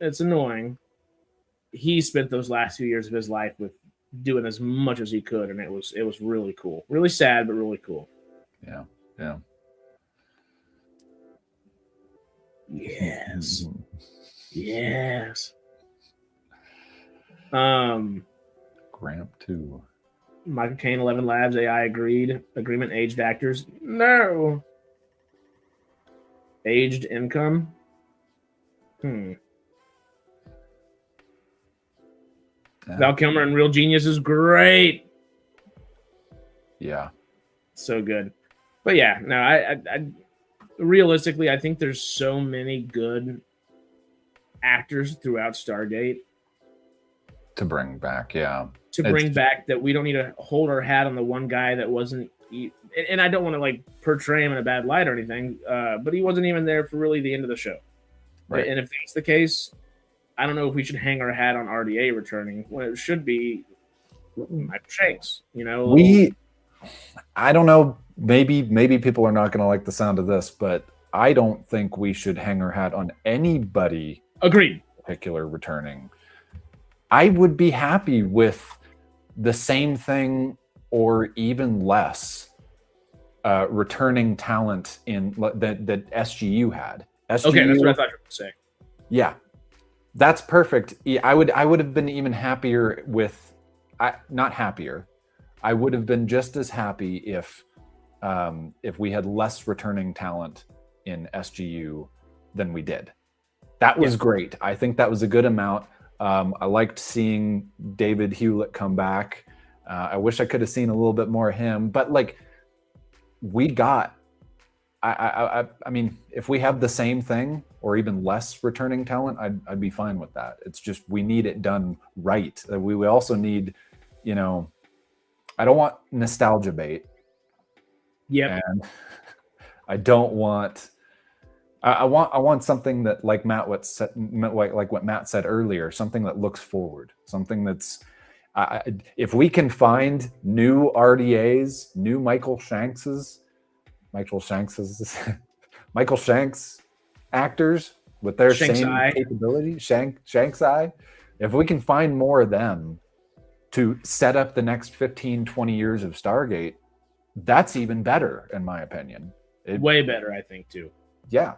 it's annoying. He spent those last few years of his life with doing as much as he could, and it was really cool. Really sad, but really cool. Yeah. Yes. Yes. Gramp 2. Michael Caine, 11 Labs, AI agreement, aged actors. No. Aged income. Yeah. Yeah. Val Kilmer and Real Genius is great. Yeah. So good. But yeah, no, I realistically, I think there's so many good actors throughout Stargate To bring back, yeah. to bring back that we don't need to hold our hat on the one guy that wasn't. And I don't want to like portray him in a bad light or anything, but he wasn't even there for really the end of the show. Right. And if that's the case, I don't know if we should hang our hat on RDA returning when it should be Michael Shanks. You know, I don't know. Maybe people are not going to like the sound of this, but I don't think we should hang our hat on anybody. Agreed. Particular returning. I would be happy with the same thing or even less returning talent in that SGU had. SGU, okay, that's what I thought you were going to say. Yeah, that's perfect. I would have been even happier with, not happier. I would have been just as happy if we had less returning talent in SGU than we did. That was great. I think that was a good amount. I liked seeing David Hewlett come back. I wish I could have seen a little bit more of him, but like we got, I mean, if we have the same thing or even less returning talent, I'd be fine with that. It's just, we need it done right. We also need, you know, I don't want nostalgia bait. Yeah. And I don't want, I want something that, like what Matt said earlier, something that looks forward, something that's, if we can find new RDAs, new Michael Shanks actors with their same capability, Shanks Eye, if we can find more of them to set up the next 15, 20 years of Stargate, that's even better, in my opinion. Way better, I think, too. Yeah.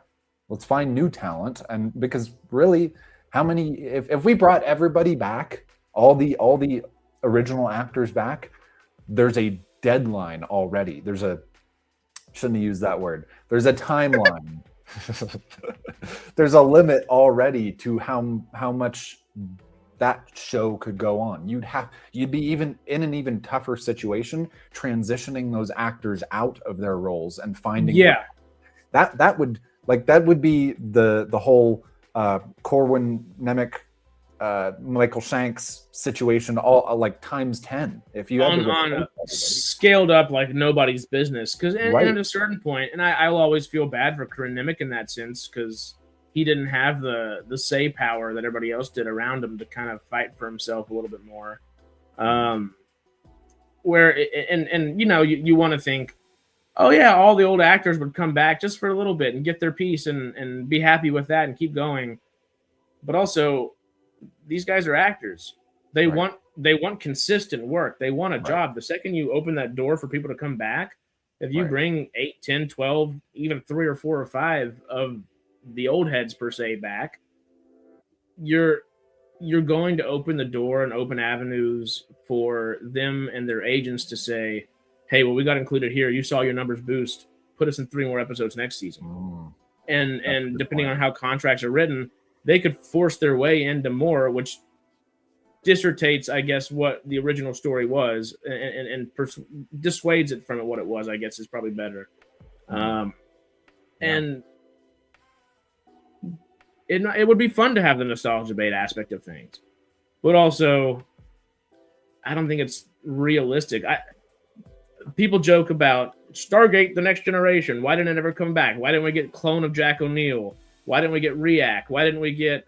Let's find new talent. And because really, how many, if we brought everybody back, all the original actors back, there's a deadline already. Shouldn't have used that word. There's a timeline. There's a limit already to how much that show could go on. You'd be even in an even tougher situation transitioning those actors out of their roles and finding that would be the whole Corwin Nemec Michael Shanks situation all like times 10 if you on scaled up like nobody's business, because at a certain point, and I'll always feel bad for Corinne Nemec in that sense, because he didn't have the say power that everybody else did around him to kind of fight for himself a little bit more. You know, you want to think, oh yeah, all the old actors would come back just for a little bit and get their piece and be happy with that and keep going. But also, these guys are actors. They want consistent work. They want a job. The second you open that door for people to come back, if you bring 8, 10, 12, even 3 or 4 or 5 of the old heads per se back, you're going to open the door and open avenues for them and their agents to say, hey, well, we got included here. You saw your numbers boost. Put us in 3 more episodes next season. And depending on how contracts are written, they could force their way into more, which dissertates, I guess, what the original story was and dissuades it from what it was, I guess, is probably better. And it would be fun to have the nostalgia bait aspect of things. But also, I don't think it's realistic. People joke about Stargate The Next Generation. Why didn't it ever come back? Why didn't we get Clone of Jack O'Neill? Why didn't we get React? Why didn't we get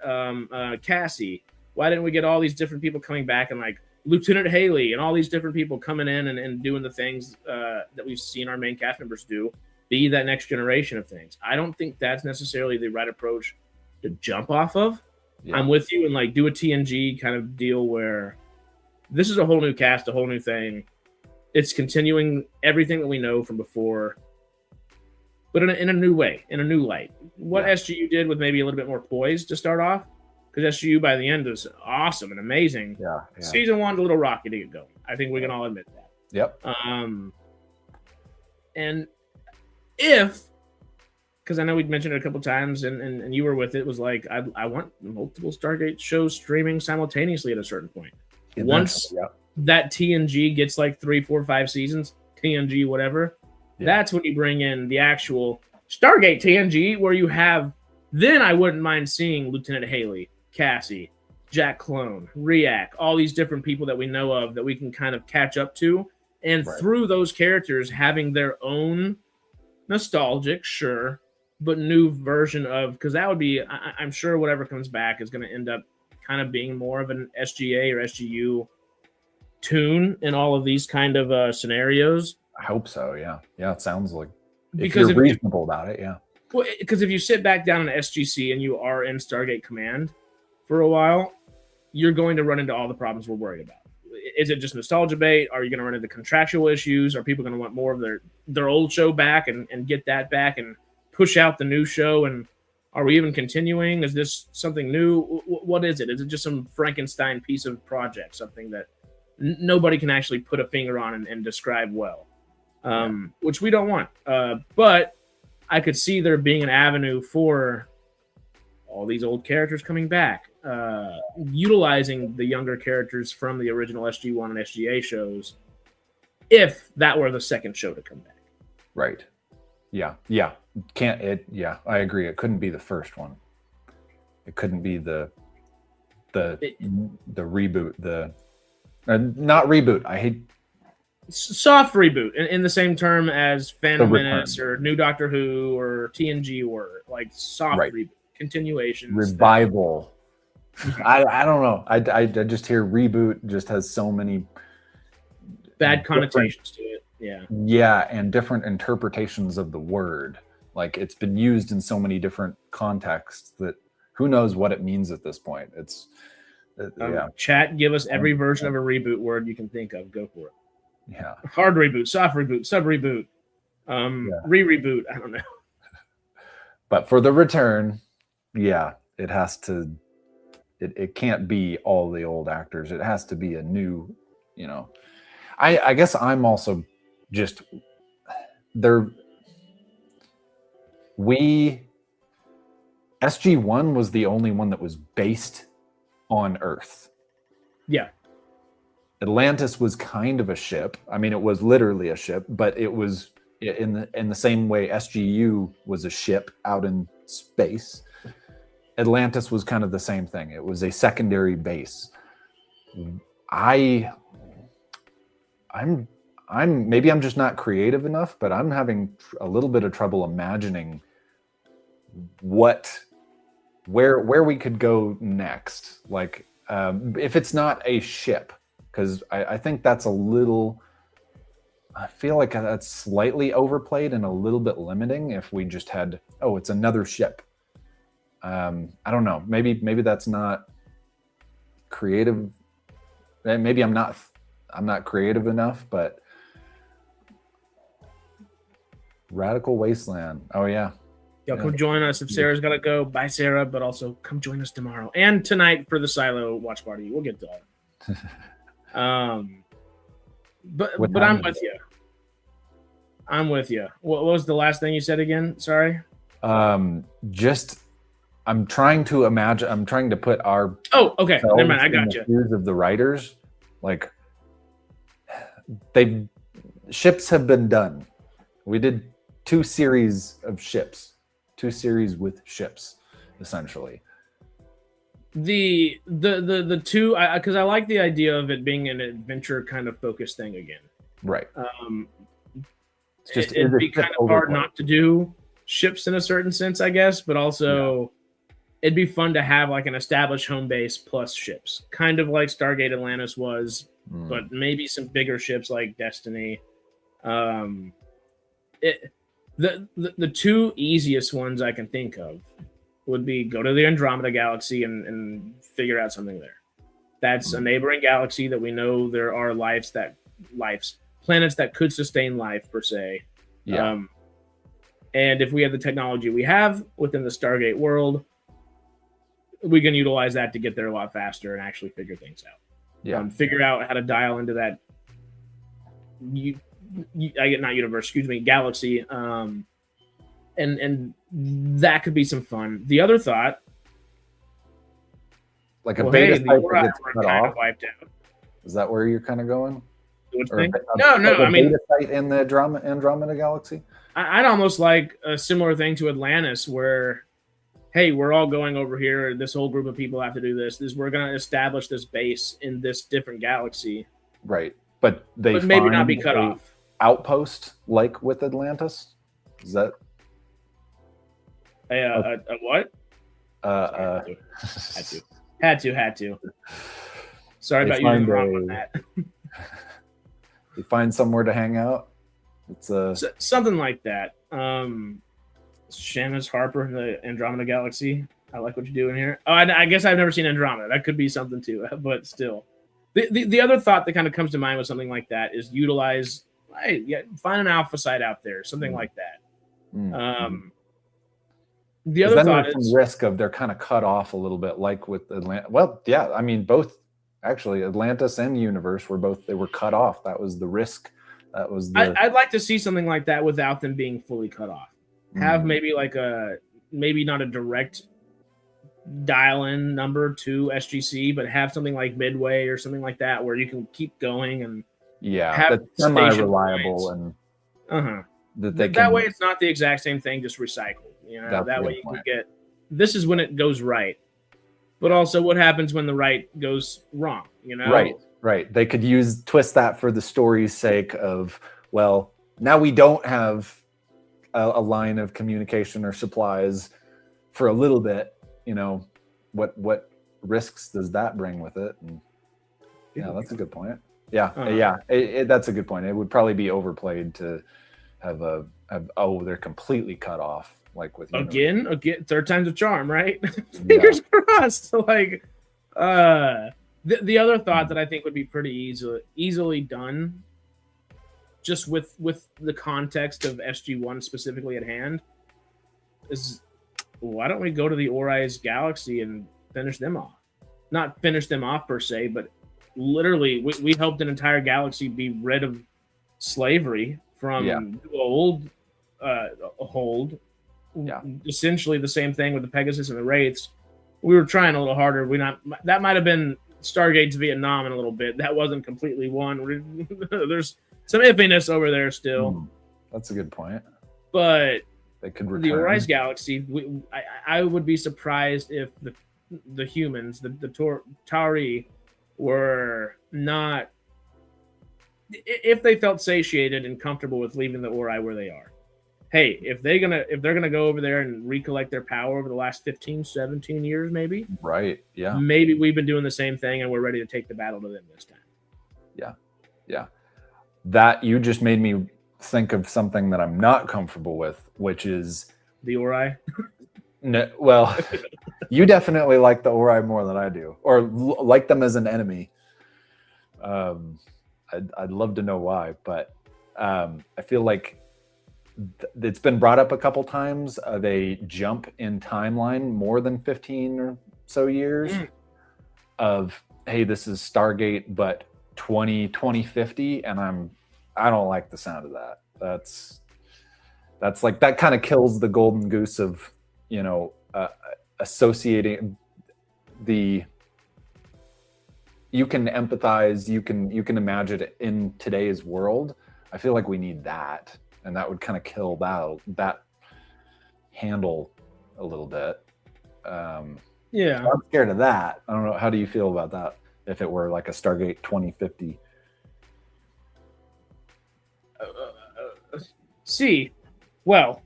Cassie? Why didn't we get all these different people coming back and like Lieutenant Haley and all these different people coming in and doing the things that we've seen our main cast members do, be that next generation of things? I don't think that's necessarily the right approach to jump off of. Yeah. I'm with you and like do a TNG kind of deal where this is a whole new cast, a whole new thing. It's continuing everything that we know from before, but in a new way, in a new light. What SGU did with maybe a little bit more poise to start off, because SGU by the end is awesome and amazing. Yeah. Season 1's a little rocky to get going. I think we can all admit that. Yep. And if because I know we'd mentioned it a couple times, and you were with it, was like, I want multiple Stargate shows streaming simultaneously at a certain point. Once that TNG gets like 3, 4, 5 seasons, TNG, whatever, that's when you bring in the actual Stargate TNG, where you have, then I wouldn't mind seeing Lieutenant Haley, Cassie, Jack Clone, React, all these different people that we know of that we can kind of catch up to. And through those characters having their own nostalgic, sure, but new version of, because that would be, I'm sure whatever comes back is going to end up kind of being more of an SGA or SGU tune in all of these kind of scenarios. I hope so. Yeah. Yeah. It sounds like, because if you're reasonable about it. Yeah. Well, because if you sit back down in SGC and you are in Stargate Command for a while, you're going to run into all the problems we're worried about. Is it just nostalgia bait? Are you going to run into contractual issues? Are people going to want more of their old show back and get that back and push out the new show? And are we even continuing? Is this something new? What is it? Is it just some Frankenstein piece of project, something that nobody can actually put a finger on and describe well, which we don't want. But I could see there being an avenue for all these old characters coming back, utilizing the younger characters from the original SG1 and SGA shows, if that were the second show to come back. Right. Yeah. Yeah. Can't it? Yeah, I agree. It couldn't be the first one. It couldn't be the reboot. Not reboot. I hate soft reboot in the same term as Phantom Menace or New Doctor Who or TNG, or like soft reboot, continuation, revival. I don't know. I just hear reboot just has so many bad connotations to it. Yeah. Yeah, and different interpretations of the word. Like, it's been used in so many different contexts that who knows what it means at this point. It's chat, give us every version of a reboot word you can think of. Go for it. Yeah. Hard reboot, soft reboot, sub reboot, re-reboot. I don't know. But for the return, yeah, it has to. It can't be all the old actors. It has to be a new. I guess I'm also just there. SG1 was the only one that was based on Earth. Yeah. Atlantis was kind of a ship. I mean, it was literally a ship, but it was in the same way SGU was a ship out in space. Atlantis was kind of the same thing. It was a secondary base. I'm maybe I'm just not creative enough, but I'm having a little bit of trouble imagining where we could go next. Like, if it's not a ship, because I think that's a little, I feel like that's slightly overplayed and a little bit limiting. If we just had, it's another ship. I don't know. Maybe that's not creative. Maybe I'm not creative enough, but Radical Wasteland. Oh yeah. Come join us. If Sarah's got to go, bye Sarah, but also come join us tomorrow and tonight for the Silo watch party. We'll get to all that. But I'm with you. What was the last thing you said again? Sorry. I'm trying to imagine. I'm trying to put our. Oh, okay. Never mind. I got you. Views of the writers, like ships have been done. We did 2 series of ships, 2 series with ships, essentially. The two, because I like the idea of it being an adventure kind of focused thing again. Right. It's just it'd be kind of hard not to do ships in a certain sense, I guess, but also it'd be fun to have like an established home base plus ships, kind of like Stargate Atlantis was, but maybe some bigger ships like Destiny. The 2 easiest ones I can think of would be go to the Andromeda Galaxy and figure out something there. That's a neighboring galaxy that we know there are planets that could sustain life per se. Yeah. And if we have the technology we have within the Stargate world, we can utilize that to get there a lot faster and actually figure things out. Yeah. Figure out how to dial into that. Galaxy, and that could be some fun. The other thought, like a beta the site Ori that gets were cut kind off. of wiped out. Is that where you're kind of going? Which Or thing? like No, a I mean, beta site in the Andromeda Galaxy? I'd almost like a similar thing to Atlantis, where, hey, we're all going over here. This whole group of people have to do this. We're going to establish this base in this different galaxy, Right, but maybe not be cut off. Outpost like with Atlantis. Is that A what? Had to. Sorry about using the wrong on that. You find somewhere to hang out. It's something like that. Shanna's Harper in the Andromeda Galaxy. I like what you're doing here. Oh, I guess I've never seen Andromeda. That could be something too, but still. The other thought that kind of comes to mind with something like that is utilize, find an alpha site out there, something like that. The other thought is some risk of they're kind of cut off a little bit, like with Atlantis. Well, yeah, I mean, both actually, Atlantis and Universe they were cut off. That was the risk. That was I'd like to see something like that without them being fully cut off. Have maybe like maybe not a direct dial-in number to SGC, but have something like Midway or something like that where you can keep going and that's semi-reliable and that way it's not the exact same thing, just recycled. That way you can get. This is when it goes right, but also what happens when the right goes wrong. Right. They could twist that for the story's sake of, well, now we don't have a line of communication or supplies for a little bit. What risks does that bring with it? And that's a good point. That's a good point. It would probably be overplayed to have they're completely cut off, like with again, third time's a charm, right? Fingers crossed. So the other thought that I think would be pretty easily done, just with the context of SG1 specifically at hand, is why don't we go to the Ori's galaxy and finish them off? Not finish them off per se, but literally we helped an entire galaxy be rid of slavery from old hold. Essentially the same thing with the Pegasus and the Wraiths. We were trying a little harder. That might have been Stargate's Vietnam in a little bit. That wasn't completely won. There's some iffiness over there still. That's a good point. But they could return. The Ori's galaxy, I would be surprised if the humans, the Tauri, were not, if they felt satiated and comfortable with leaving the Ori where they are. Hey, if they're gonna go over there and recollect their power over the last 15, 17 years, maybe. Right. Yeah. Maybe we've been doing the same thing and we're ready to take the battle to them this time. Yeah. That you just made me think of something that I'm not comfortable with, which is the Ori. No, well, you definitely like the Ori more than I do, or like them as an enemy. I'd love to know why, but I feel like it's been brought up a couple times of a jump in timeline more than 15 or so years of, hey, this is Stargate, but 2050, and I don't like the sound of that. That's like, that kind of kills the golden goose of, associating you can empathize, you can imagine it in today's world. I feel like we need that, and that would kind of kill that handle a little bit. I'm scared of that. I don't know. How do you feel about that? If it were like a Stargate 2050? Well,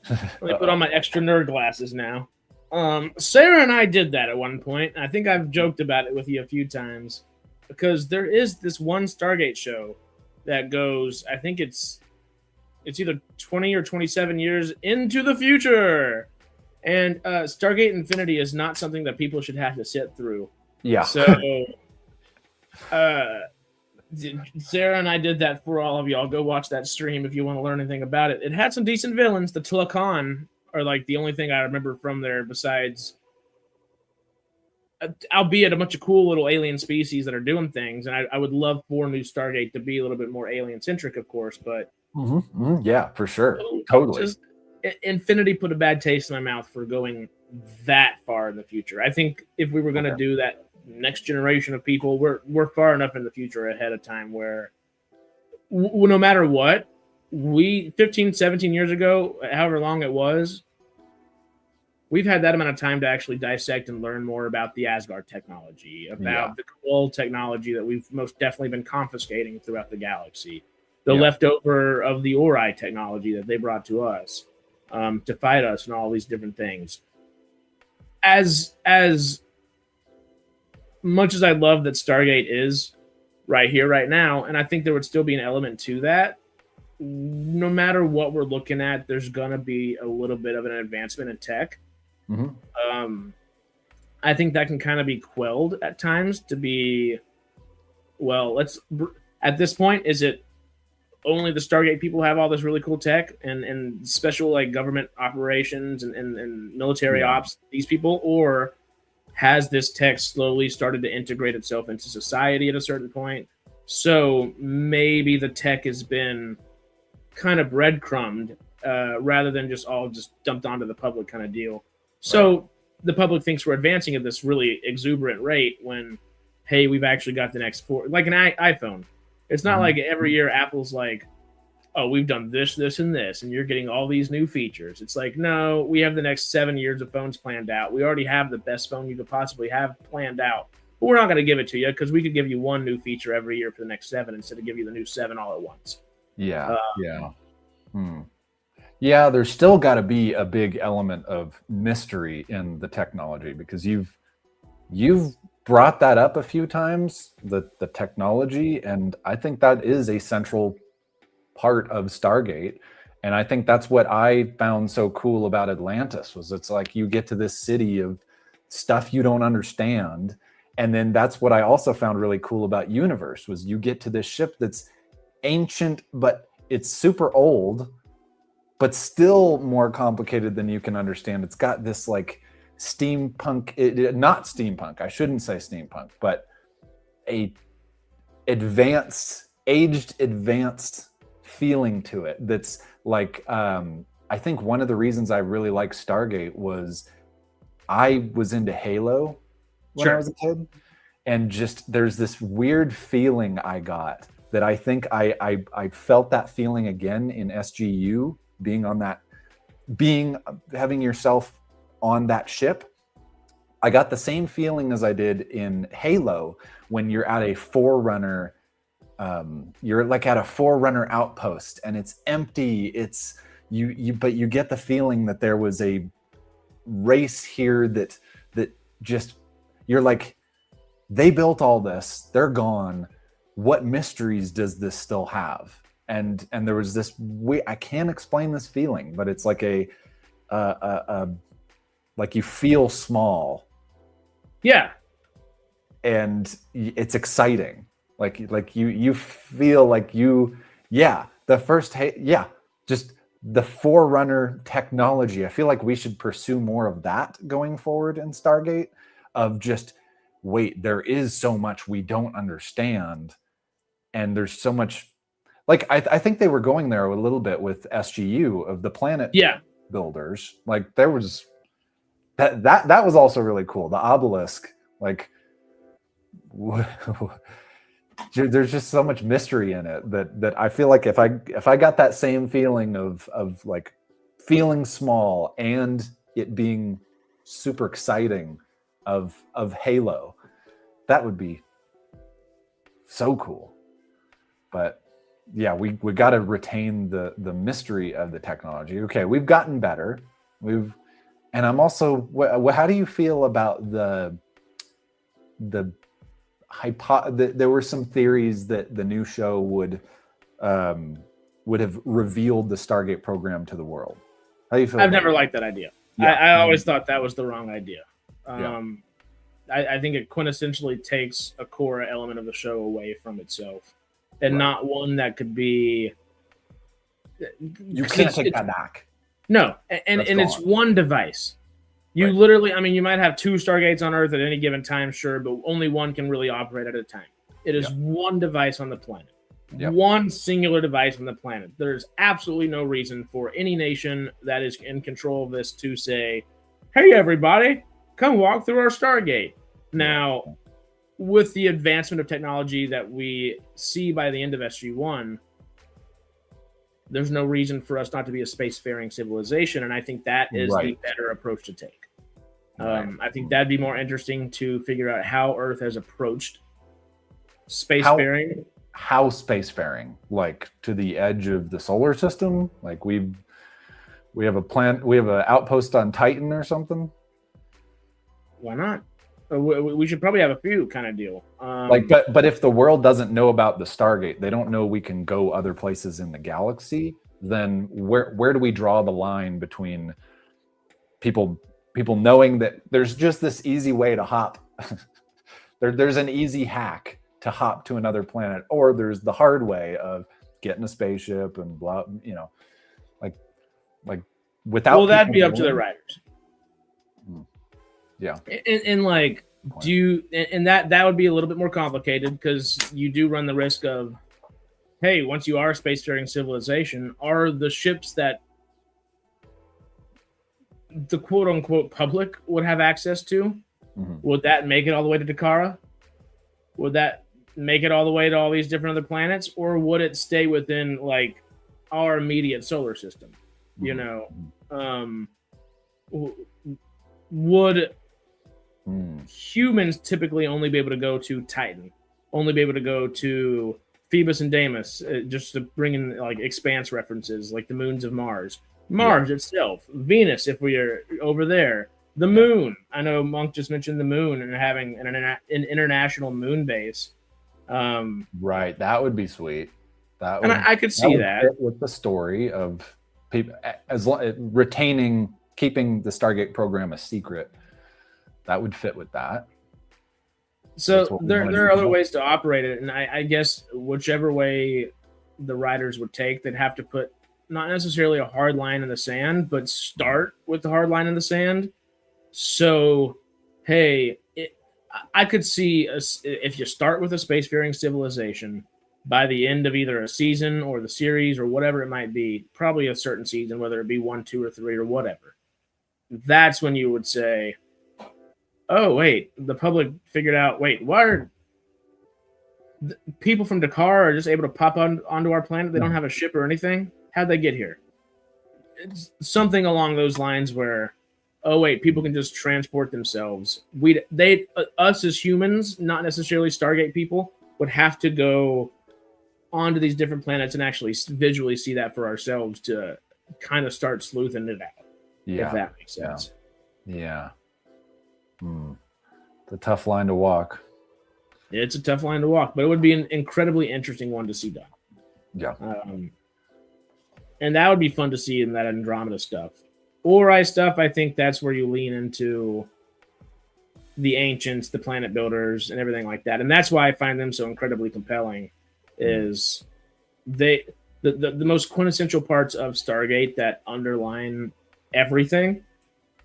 let me put on my extra nerd glasses now. Sarah and I did that at one point. I think I've joked about it with you a few times, because there is this one Stargate show that goes, I think it's either 20 or 27 years into the future. And Stargate Infinity is not something that people should have to sit through. Yeah. So Sarah and I did that for all of y'all. Go watch that stream if you want to learn anything about it. It had some decent villains. The Tlacan are like the only thing I remember from there, besides, albeit a bunch of cool little alien species that are doing things. And I would love for new Stargate to be a little bit more alien centric, of course, but yeah, for sure. Totally. Infinity put a bad taste in my mouth for going that far in the future. I think if we were going to do that next generation of people, we're far enough in the future ahead of time where no matter what, we 15, 17 years ago, however long it was, we've had that amount of time to actually dissect and learn more about the Asgard technology, about the Krull technology that we've most definitely been confiscating throughout the galaxy, the leftover of the Ori technology that they brought to us to fight us and all these different things. As much as I love that Stargate is right here, right now, and I think there would still be an element to that, no matter what we're looking at, there's going to be a little bit of an advancement in tech. I think that can kind of be quelled at times to be, well, at this point, is it only the Stargate people have all this really cool tech and special like government operations and military ops, these people, or has this tech slowly started to integrate itself into society at a certain point? So maybe the tech has been kind of breadcrumbed rather than just dumped onto the public kind of deal. So the public thinks we're advancing at this really exuberant rate when, hey, we've actually got the next like an iPhone. It's not like every year Apple's like, oh, we've done this, this, and this, and you're getting all these new features. It's like, no, we have the next 7 years of phones planned out. We already have the best phone you could possibly have planned out. But we're not going to give it to you because we could give you one new feature every year for the next 7 instead of give you the new 7 all at once. Yeah, there's still got to be a big element of mystery in the technology because you've brought that up a few times, the technology, and I think that is a central part of Stargate. And I think that's what I found so cool about Atlantis was it's like you get to this city of stuff you don't understand. And then that's what I also found really cool about Universe was you get to this ship that's ancient, but it's super old, but still more complicated than you can understand. It's got this like steampunk, not steampunk, I shouldn't say steampunk, but a aged advanced feeling to it that's like I think one of the reasons I really like Stargate was I was into Halo when I was a kid, and just there's this weird feeling I got that I think I felt that feeling again in SGU, having yourself on that ship. I got the same feeling as I did in Halo when you're at a Forerunner. You're like at a Forerunner outpost and it's empty. It's but you get the feeling that there was a race here that just you're like, they built all this, they're gone. What mysteries does this still have? And there was this I can't explain this feeling, but it's like a like you feel small. Yeah. And it's exciting. Like you feel like just the Forerunner technology. I feel like we should pursue more of that going forward in Stargate of just, wait, there is so much we don't understand. And there's so much, like, I think they were going there a little bit with SGU of the planet builders. Like there was, that was also really cool. The obelisk, like, there's just so much mystery in it that I feel like if I got that same feeling of like feeling small and it being super exciting of Halo, that would be so cool. But yeah, we got to retain the mystery of the technology. Okay, we've gotten better. And I'm also, how do you feel about the there were some theories that the new show would have revealed the Stargate program to the world? How do you feel? I've never liked that idea. Yeah. I always thought that was the wrong idea. I think it quintessentially takes a core element of the show away from itself, and not one that could be. You can't take that back. No, and it's one device. You literally, I mean, you might have 2 Stargates on Earth at any given time, sure, but only one can really operate at a time. It is one device on the planet. Yep. One singular device on the planet. There's absolutely no reason for any nation that is in control of this to say, hey, everybody, come walk through our Stargate. Now, with the advancement of technology that we see by the end of SG-1, there's no reason for us not to be a spacefaring civilization, and I think that is the better approach to take. I think that'd be more interesting to figure out how Earth has approached spacefaring. How spacefaring? Like to the edge of the solar system? Like we have a plan. We have an outpost on Titan or something. Why not? We should probably have a few kind of deal. But if the world doesn't know about the Stargate, they don't know we can go other places in the galaxy, then where do we draw the line between people knowing that there's just this easy way to hop? There's an easy hack to hop to another planet, or there's the hard way of getting a spaceship and blah, like without. Well, that'd be up to the writers. Yeah. And like, that would be a little bit more complicated because you do run the risk of, hey, once you are a spacefaring civilization, are the ships that the quote unquote public would have access to, would that make it all the way to Takara? Would that make it all the way to all these different other planets, or would it stay within like our immediate solar system? Would humans typically only be able to go to Titan, only be able to go to Phoebus and Deimos, just to bring in like Expanse references, like the moons of Mars itself, Venus if we are over there, the moon. I know Monk just mentioned the moon and having an international moon base. Right, that would be sweet. I could see that with the story of people keeping the Stargate program a secret. That would fit with that. So there are other ways to operate it, and I guess whichever way the writers would take, they'd have to put not necessarily a hard line in the sand, but start with the hard line in the sand. So, hey, I could see if you start with a spacefaring civilization, by the end of either a season or the series or whatever it might be, probably a certain season, whether it be 1, 2, or 3 or whatever, that's when you would say, oh, wait, the public figured out, wait, why are people from Dakar are just able to pop onto our planet? They don't have a ship or anything. How'd they get here? It's something along those lines where, oh, wait, people can just transport themselves. Us as humans, not necessarily Stargate people, would have to go onto these different planets and actually visually see that for ourselves to kind of start sleuthing it out. Yeah. If that makes sense. Yeah. It's a tough line to walk. It's a tough line to walk, but it would be an incredibly interesting one to see done. Yeah. And that would be fun to see in that Andromeda stuff. Ori stuff, I think that's where you lean into the ancients, the planet builders, and everything like that. And that's why I find them so incredibly compelling, is the most quintessential parts of Stargate that underline everything.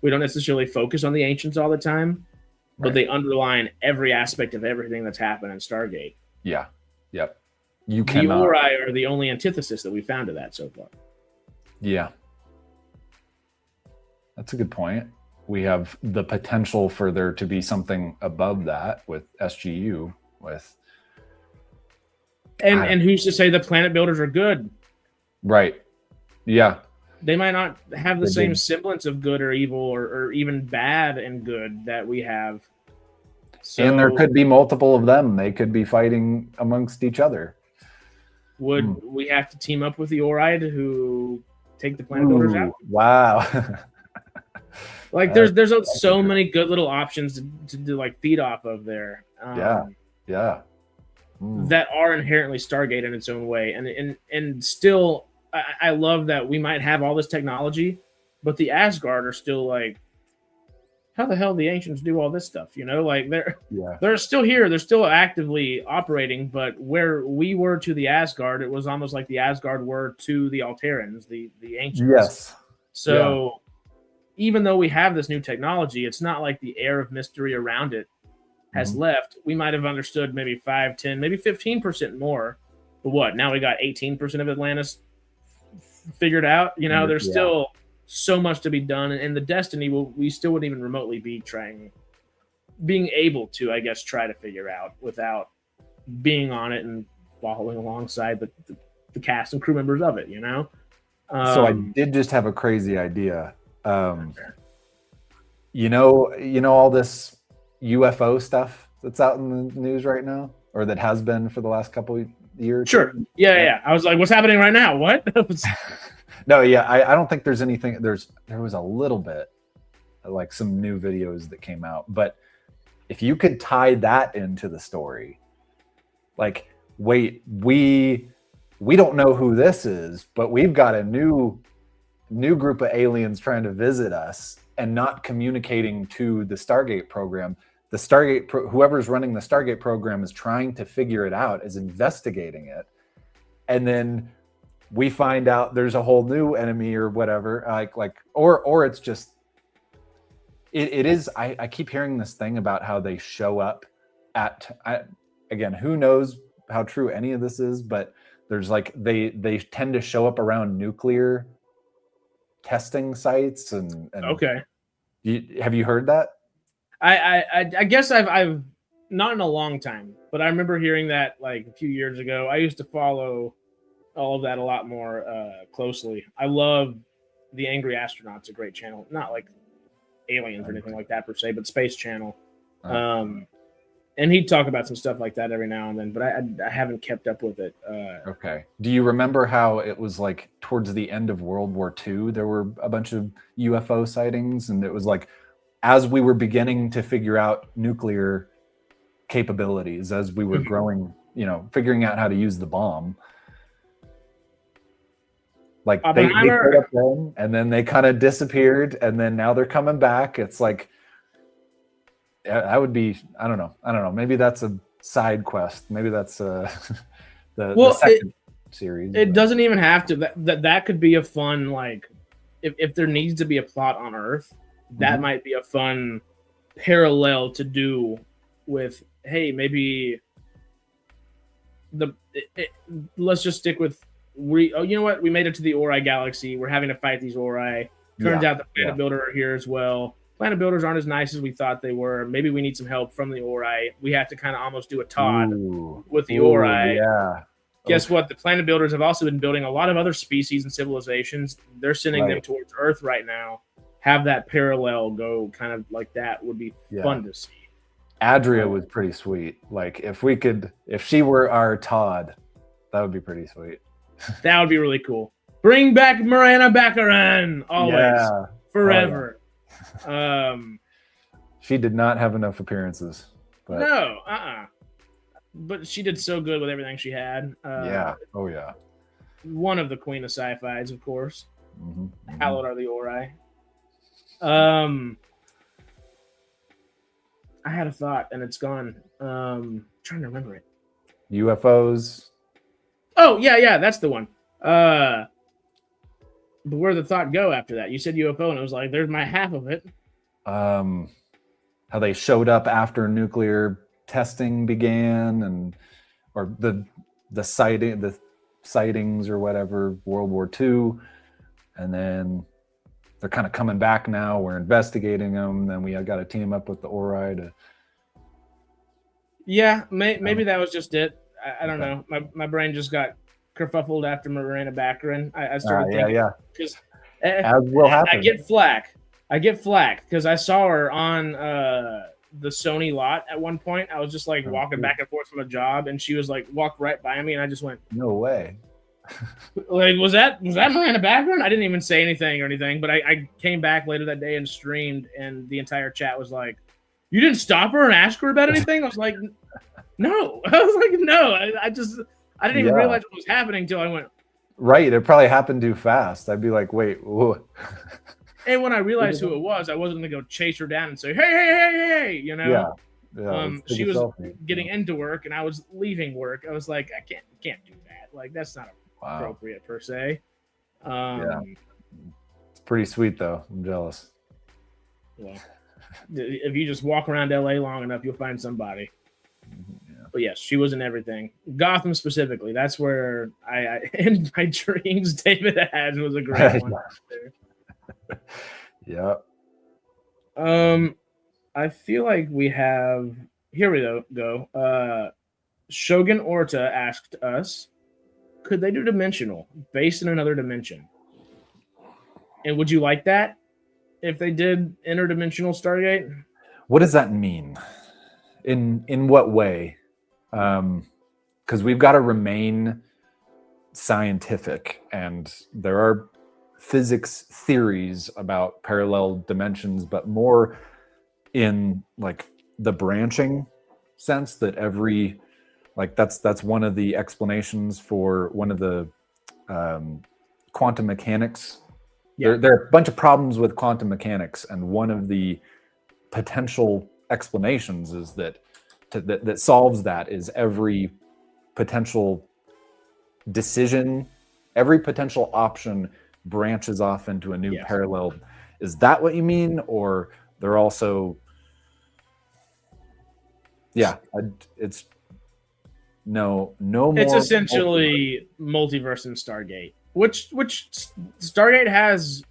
We don't necessarily focus on the ancients all the time, but they underline every aspect of everything that's happened in Stargate. Yeah. Yep. The Ori are the only antithesis that we found to that so far. Yeah. That's a good point. We have the potential for there to be something above that with SGU, and who's to say the planet builders are good? Right. Yeah. They might not have the same semblance of good or evil or even bad and good that we have. So, and there could be multiple of them. They could be fighting amongst each other. Would we have to team up with the Ori who take the planet builders out? Wow. Like there's so many good little options to like feed off of there. Yeah. That are inherently Stargate in its own way, and still, I love that we might have all this technology, but the Asgard are still like, how the hell the ancients do all this stuff? Like they're still here, they're still actively operating, but where we were to the Asgard, it was almost like the Asgard were to the Alterans, the ancients. Yes. So even though we have this new technology, it's not like the air of mystery around it has left. We might have understood maybe 5, 10, maybe 15% more, what? Now we got 18% of Atlantis figured out. You know, there's still so much to be done, and the Destiny we still wouldn't even remotely be being able to, I guess, try to figure out without being on it and following alongside the cast and crew members of it. You know. So I did just have a crazy idea. You know all this UFO stuff that's out in the news right now, or that has been for the last couple of years? Sure. Yeah. I was like, what's happening right now? What? No, yeah, I don't think there's anything. There was a little bit, like some new videos that came out, but if you could tie that into the story, like, wait, we don't know who this is, but we've got a new group of aliens trying to visit us and not communicating to the Stargate program. The Stargate, whoever's running the Stargate program is trying to figure it out, is investigating it. And then we find out there's a whole new enemy or whatever, or it's just, it is, I keep hearing this thing about how they show up again, who knows how true any of this is, but there's like, they tend to show up around nuclear testing sites and okay. Have you heard that? I guess I've not in a long time, but I remember hearing that like a few years ago. I used to follow all of that a lot more closely. I love The Angry Astronaut's a great channel, not like aliens or anything like that per se, but Space Channel. And he'd talk about some stuff like that every now and then, but I haven't kept up with it. Okay. Do you remember how it was like towards the end of World War II, there were a bunch of UFO sightings, and it was like, as we were beginning to figure out nuclear capabilities, as we were growing, figuring out how to use the bomb, like they showed up then, and then they kind of disappeared, and then now they're coming back. It's like, that would be, I don't know. Maybe that's a side quest. Maybe that's the second series. It doesn't even have to. That could be a fun, like, if there needs to be a plot on Earth, that might be a fun parallel to do with, hey, maybe let's just stick with, you know what? We made it to the Ori galaxy. We're having to fight these Ori. Turns out the Planet Builder are here as well. Planet Builders aren't as nice as we thought they were. Maybe we need some help from the Ori. We have to kind of almost do a Todd with the Ori. Yeah. Guess what? The Planet Builders have also been building a lot of other species and civilizations. They're sending them towards Earth right now. Have that parallel go kind of like that would be fun to see. Adria was pretty sweet. Like, if she were our Todd, that would be pretty sweet. That would be really cool. Bring back Miranda Baccarin always, forever. She did not have enough appearances. But... No, but she did so good with everything she had. One of the queen of sci-fis, of course. Hallowed are the Ori. I had a thought and it's gone. Trying to remember it. UFOs. Oh yeah, that's the one. But where'd the thought go after that? You said UFO, and it was like, there's my half of it. How they showed up after nuclear testing began, or the sightings or whatever, World War II, and then they're kind of coming back now. We're investigating them. Then we got to team up with the Ori to. Yeah, maybe that was just it. I don't know. My brain just got kerfuffled after Miranda Baccarin. I started thinking, because as will happen. I get flack because I saw her on the Sony lot at one point. I was just like walking back and forth from a job, and she was like walked right by me, and I just went, "No way!" Like, was that Miranda Baccarin? I didn't even say anything or anything, but I came back later that day and streamed, and the entire chat was like, "You didn't stop her and ask her about anything?" I was like, "No." I was like, "No." I didn't even realize what was happening until I went. Right. It probably happened too fast. I'd be like, wait. Whoa. And when I realized who it was, I wasn't going to go chase her down and say, hey, you know? Yeah. She was getting into work and I was leaving work. I was like, I can't do that. Like, that's not appropriate per se. It's pretty sweet though. I'm jealous. Well, if you just walk around LA long enough, you'll find somebody. But yes, she was in everything. Gotham specifically. That's where I in my dreams, David Ads was a great one. Yeah. I feel like we have. Here we go. Shogun Orta asked us, could they do dimensional based in another dimension? And would you like that if they did interdimensional Stargate? What does that mean? In what way? Because we've got to remain scientific, and there are physics theories about parallel dimensions, but more in like the branching sense that every like that's one of the explanations for one of the quantum mechanics. Yeah. There are a bunch of problems with quantum mechanics, and one of the potential explanations is that that solves that is every potential decision, every potential option branches off into a new parallel. Is that what you mean? Or they're also, it's no more. It's essentially multiverse in Stargate, which Stargate has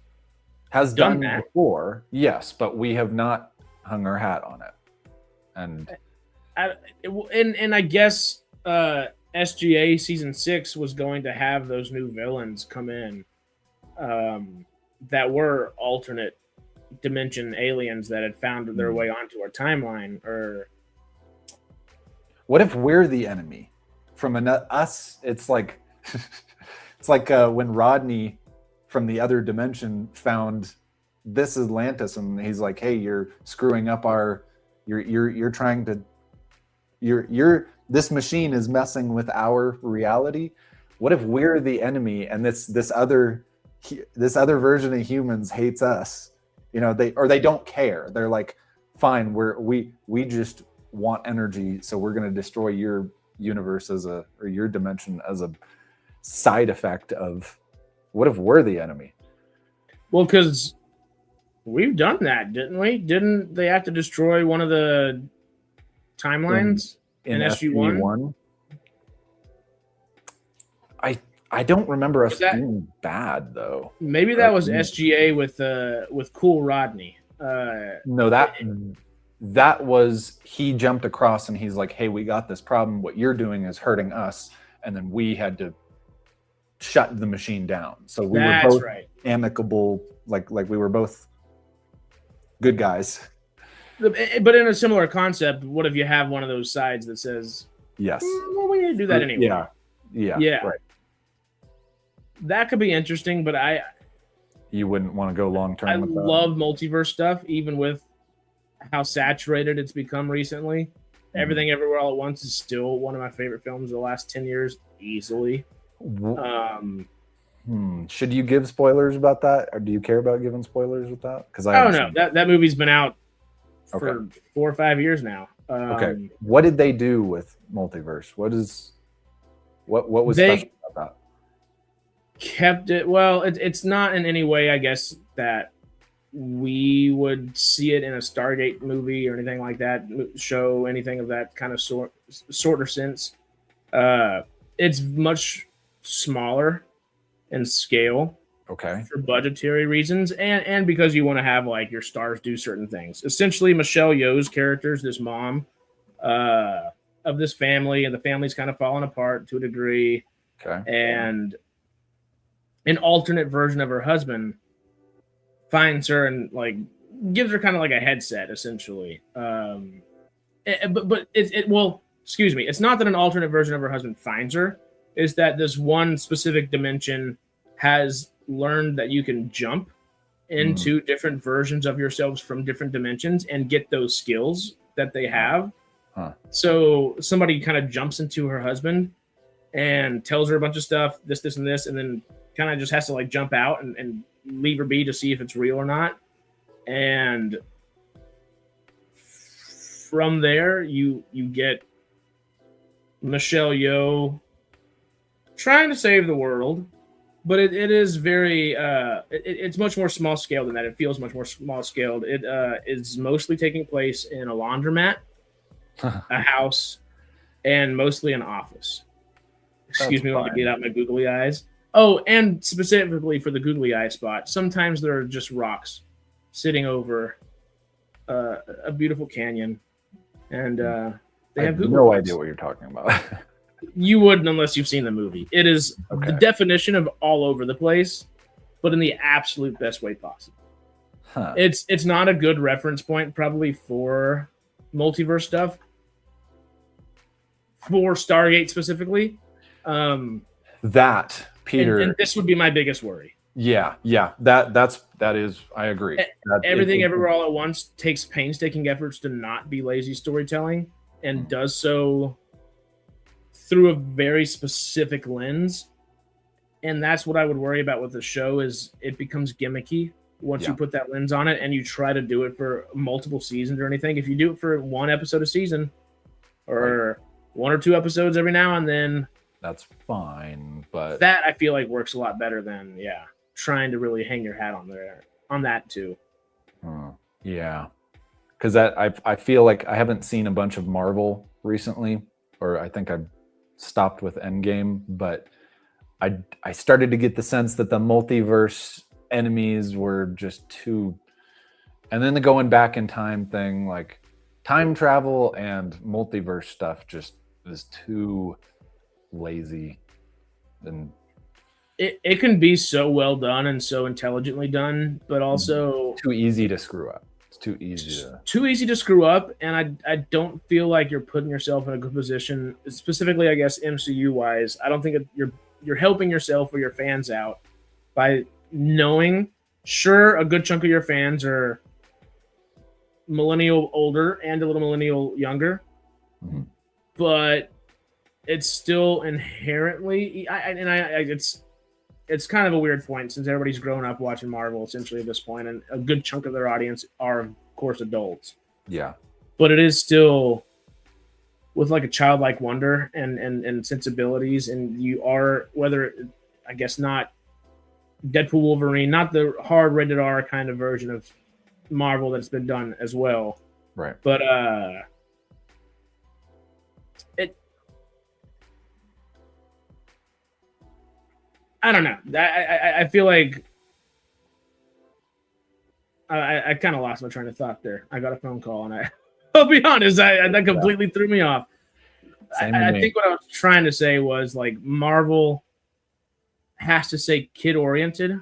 done that before. Yes, but we have not hung our hat on it. And I guess SGA season 6 was going to have those new villains come in that were alternate dimension aliens that had found their way onto our timeline. Or what if we're the enemy from us? It's like it's like when Rodney from the other dimension found this Atlantis, and he's like, "Hey, you're screwing up our. You're trying to. This machine is messing with our reality. What if we're the enemy, and this other version of humans hates us? You know, they don't care. They're like, fine, we just want energy, so we're going to destroy your universe or your dimension as a side effect of. What if we're the enemy? Well, because we've done that, didn't we? Didn't they have to destroy one of the timelines in SG-1? I don't remember us being bad though. Maybe that was SGA with Cool Rodney. No, that was he jumped across and he's like, "Hey, we got this problem. What you're doing is hurting us," and then we had to shut the machine down. So we were both amicable, like we were both good guys. But in a similar concept, what if you have one of those sides that says, "Yes, well, we need to do that anyway"? Yeah, right. That could be interesting, but you wouldn't want to go long term. I love multiverse stuff, even with how saturated it's become recently. Everything Everywhere All at Once is still one of my favorite films of the last 10 years, easily. Should you give spoilers about that, or do you care about giving spoilers with that? Because I don't know. That movie's been out for 4 or 5 years now. Okay, what did they do with multiverse? What was special about that? Kept it well. It's not in any way, I guess, that we would see it in a Stargate movie or anything like that. Show anything of that kind of sort or sense. It's much smaller in scale. Okay. For budgetary reasons, and because you want to have like your stars do certain things. Essentially, Michelle Yeoh's character is this mom of this family, and the family's kind of falling apart to a degree. Okay. And an alternate version of her husband finds her and like gives her kind of like a headset, essentially. But excuse me, it's not that an alternate version of her husband finds her. It's that this one specific dimension has learned that you can jump into different versions of yourselves from different dimensions and get those skills that they have. So somebody kind of jumps into her husband and tells her a bunch of stuff, this, and this, and then kind of just has to like jump out and leave her be to see if it's real or not. And from there, you get Michelle Yeoh trying to save the world, but it is very it's much more small scale than that. It feels much more small scaled. It is mostly taking place in a laundromat, a house, and mostly an office. Excuse me while I fine. get out my googly eyes. Oh, and specifically for the googly eye spot, sometimes there are just rocks sitting over a beautiful canyon, and they I have have googly no eyes. idea what you're talking about. You wouldn't unless you've seen the movie. It is Okay. the definition of all over the place, but in the absolute best way possible. Huh. It's not a good reference point probably for multiverse stuff, for Stargate specifically. That Peter, And this would be my biggest worry. yeah, that is. I agree. That- Everything it- Everywhere All at Once takes painstaking efforts to not be lazy storytelling and does so through a very specific lens. And that's what I would worry about with the show is it becomes gimmicky once you Yeah. put that lens on it and you try to do it for multiple seasons or anything. If you do it for one episode a season or one or two episodes every now and then, That's fine, but that I feel like works a lot better than trying to really hang your hat on that too. yeah, because I feel like I haven't seen a bunch of Marvel recently, or I think I've stopped with Endgame, but I started to get the sense that the multiverse enemies were just too, and then the going back in time thing, like time travel and multiverse stuff, just is too lazy. And It can be so well done and so intelligently done, but also too easy to screw up. It's too easy to. screw up, and I don't feel like you're putting yourself in a good position, specifically I guess MCU wise. I don't think you're helping yourself or your fans out by knowing, sure, a good chunk of your fans are millennial older and a little millennial younger, but it's still inherently it's kind of a weird point since everybody's grown up watching Marvel essentially at this point, and a good chunk of their audience are, of course, adults. Yeah. But it is still with like a childlike wonder and sensibilities, and you are, whether, I guess not Deadpool Wolverine, not the hard rated R kind of version of Marvel that's been done as well. Right. But I don't know. I feel like I kind of lost my train of thought there. I got a phone call, and I'll be honest, that completely threw me off. I think what I was trying to say was like Marvel has to stay kid oriented,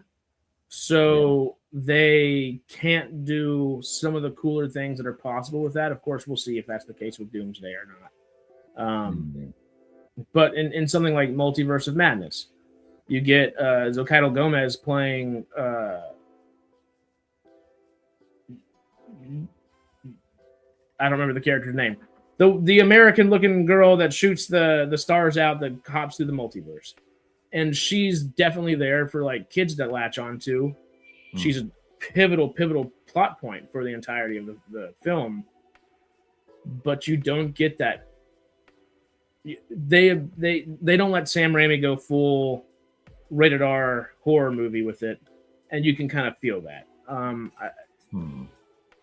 so they can't do some of the cooler things that are possible with that. Of course, we'll see if that's the case with Doomsday or not. But in something like Multiverse of Madness, you get Zocato Gomez playing I don't remember the character's name. The American looking girl that shoots the stars out that hops through the multiverse. And she's definitely there for like kids that latch onto. She's a pivotal plot point for the entirety of the film. But you don't get that. They don't let Sam Raimi go full rated R horror movie with it, and you can kind of feel that.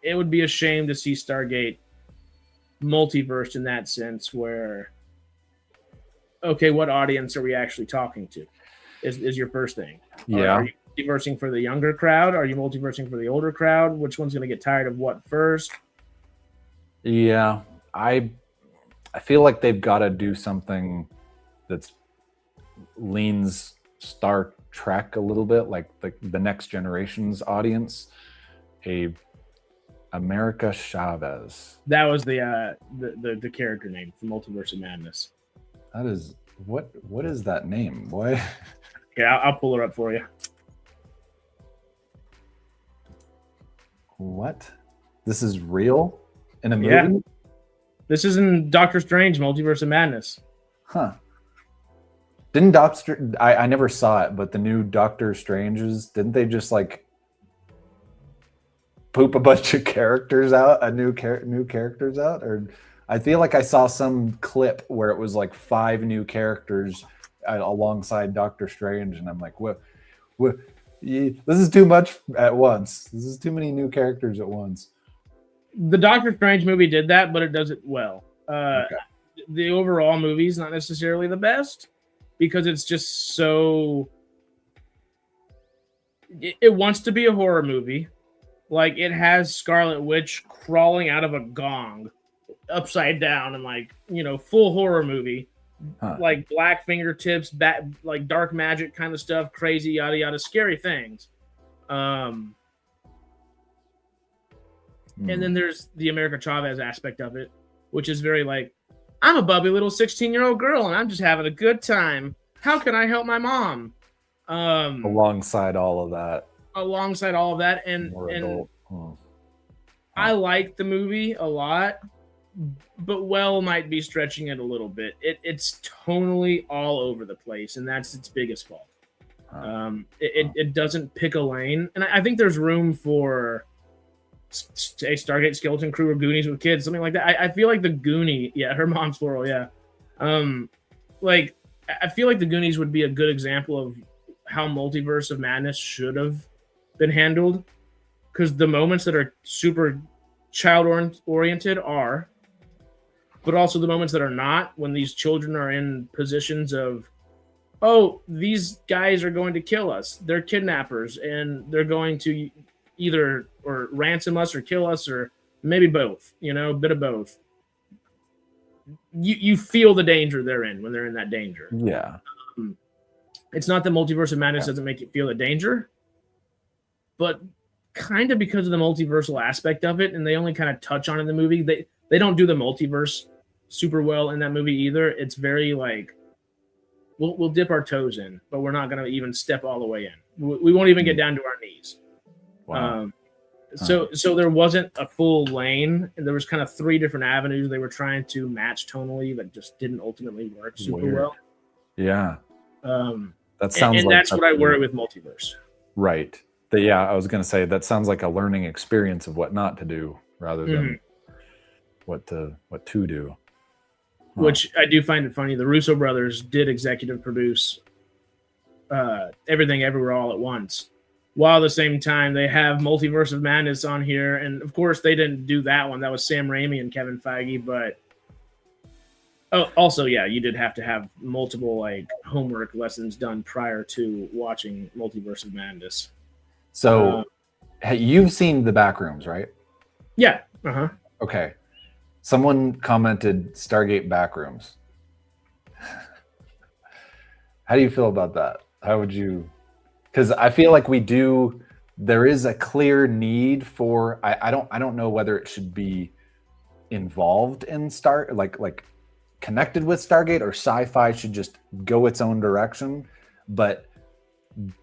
It would be a shame to see Stargate multiverse in that sense, where okay, what audience are we actually talking to? Is your first thing? Yeah. Are you multiversing for the younger crowd? Are you multiversing for the older crowd? Which one's going to get tired of what first? Yeah, I feel like they've got to do something that's leans Star Trek a little bit, like the next generation's audience. America Chavez. That was the character name for Multiverse of Madness. That is what is that name? What? Yeah, I'll pull her up for you. What? This is real in a movie? Yeah. This is in Doctor Strange Multiverse of Madness. Huh. Didn't Doctor I never saw it, but the new Doctor Stranges, didn't they just like poop a bunch of characters out, new characters out? Or I feel like I saw some clip where it was like 5 new characters alongside Doctor Strange, and I'm like, what? This is too much at once. This is too many new characters at once. The Doctor Strange movie did that, but it does it well. Okay. the overall movie is not necessarily the best because it's just so. It wants to be a horror movie. Like, it has Scarlet Witch crawling out of a gong upside down and, like, full horror movie. Like black fingertips, like dark magic kind of stuff, crazy, yada, yada, scary things. And then there's the America Chavez aspect of it, which is very like, I'm a bubbly little 16-year-old girl and I'm just having a good time. How can I help my mom? Alongside all of that. And I like the movie a lot, but might be stretching it a little bit. It's tonally all over the place, and that's its biggest fault. It doesn't pick a lane, and I think there's room for a Stargate Skeleton Crew or Goonies with kids, something like that. I feel like the Goonie, her mom's plural, like I feel like the Goonies would be a good example of how Multiverse of Madness should have been handled, because the moments that are super child oriented are, but also the moments that are not, when these children are in positions of, oh, these guys are going to kill us. They're kidnappers, and they're going to either or ransom us or kill us, or maybe both, a bit of both. You feel the danger they're in when they're in that danger. Yeah. It's not that Multiverse of Madness doesn't make you feel the danger, but kind of because of the multiversal aspect of it, and they only kind of touch on it in the movie. They don't do the multiverse super well in that movie either. It's very like, we'll dip our toes in, but we're not going to even step all the way in. We won't even get down to our knees. Wow. So there wasn't a full lane, and there was kind of 3 different avenues they were trying to match tonally that just didn't ultimately work super well. Yeah. That sounds and that's what I worry with Multiverse. Right. I was going to say that sounds like a learning experience of what not to do rather than what to do. Which I do find it funny. The Russo brothers did executive produce Everything Everywhere All at Once, while at the same time they have Multiverse of Madness on here. And of course they didn't do that one. That was Sam Raimi and Kevin Feige. But also, you did have to have multiple like homework lessons done prior to watching Multiverse of Madness. So you've seen the Backrooms, right? Yeah. Okay. Someone commented Stargate Backrooms. How do you feel about that? How would you? Because I feel like there is a clear need for. I don't know whether it should be involved in like connected with Stargate, or sci-fi should just go its own direction. But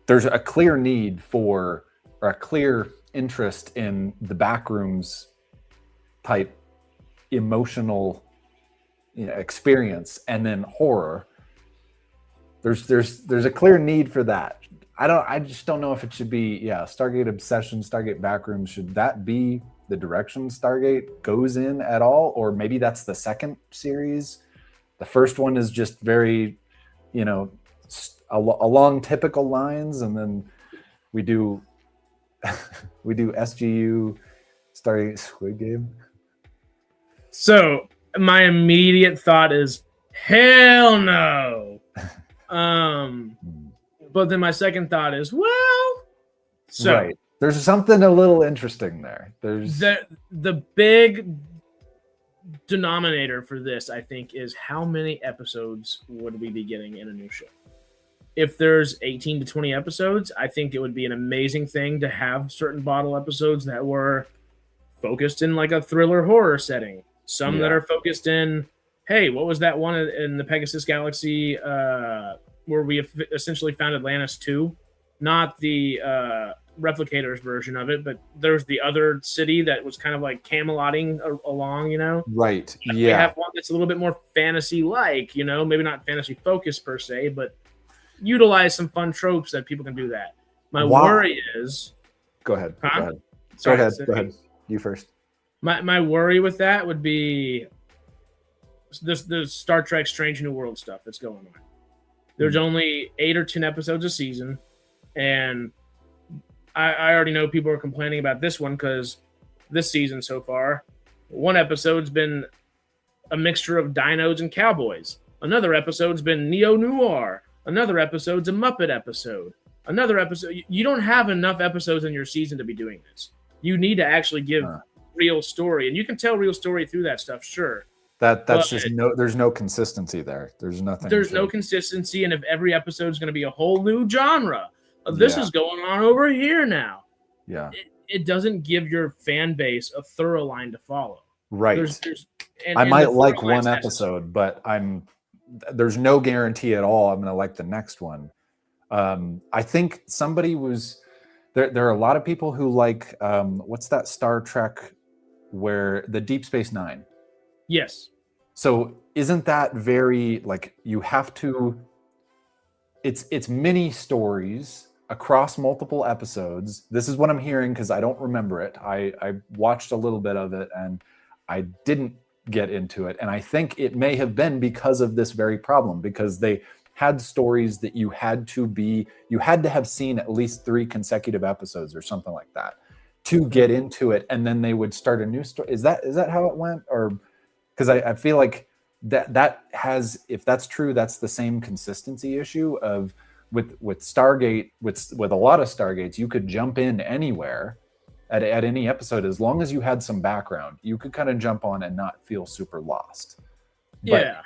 there's a clear need for, or a clear interest in the Backrooms type emotional experience, and then horror. There's a clear need for that. I just don't know if it should be Stargate Obsession, Stargate Backrooms. Should that be the direction Stargate goes in at all? Or maybe that's the second series. The first one is just very along typical lines, and then we do SGU Stargate Squid Game. So my immediate thought is hell no. But then my second thought is, right. There's something a little interesting there. There's the big denominator for this, I think, is how many episodes would we be getting in a new show? If there's 18 to 20 episodes, I think it would be an amazing thing to have certain bottle episodes that were focused in like a thriller horror setting. Some that are focused in, hey, what was that one in the Pegasus Galaxy where we essentially found Atlantis 2? Not the Replicators version of it, but there's the other city that was kind of like Camelotting along, Right, yeah. We have one that's a little bit more fantasy-like, maybe not fantasy-focused per se, but utilize some fun tropes that people can do that. My worry is... Go ahead. Huh? Go ahead. You first. My worry with that would be the Star Trek Strange New World stuff that's going on. There's only 8 or 10 episodes a season, and I already know people are complaining about this one because this season so far, one episode's been a mixture of dinos and cowboys. Another episode's been neo-noir. Another episode's a Muppet episode. Another episode. You don't have enough episodes in your season to be doing this. You need to actually give real story, and you can tell real story through that stuff, sure. That's just there's no consistency there. There's nothing. There's no consistency, and if every episode is going to be a whole new genre, this is going on over here now. Yeah. It doesn't give your fan base a thorough line to follow. Right. I might like one episode, but there's no guarantee at all I'm going to like the next one. I think somebody was there. There are a lot of people who like what's that Star Trek where the Deep Space Nine? Yes. So isn't that very like you have to? It's mini stories across multiple episodes. This is what I'm hearing because I don't remember it. I watched a little bit of it and I didn't get into it. And I think it may have been because of this very problem, because they had stories that you had to have seen at least 3 consecutive episodes or something like that to get into it. And then they would start a new story. Is that how it went? Or because I feel like that has, if that's true, that's the same consistency issue of with Stargate, with a lot of Stargates, you could jump in anywhere at any episode as long as you had some background. You could kind of jump on and not feel super lost. Yeah. But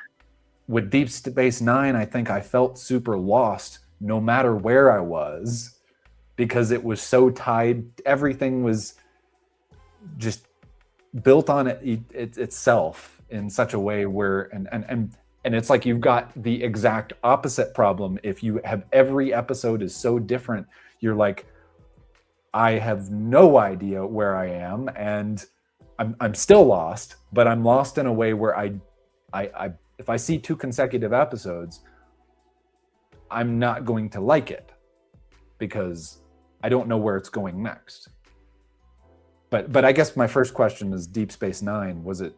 with Deep Space Nine, I think I felt super lost no matter where I was because it was so tied. Everything was just built on itself in such a way where and it's like you've got the exact opposite problem. If you have every episode is so different, you're like, I have no idea where I am, and I'm still lost, but I'm lost in a way where I if I see 2 consecutive episodes, I'm not going to like it because I don't know where it's going next. But I guess my first question is Deep Space Nine. Do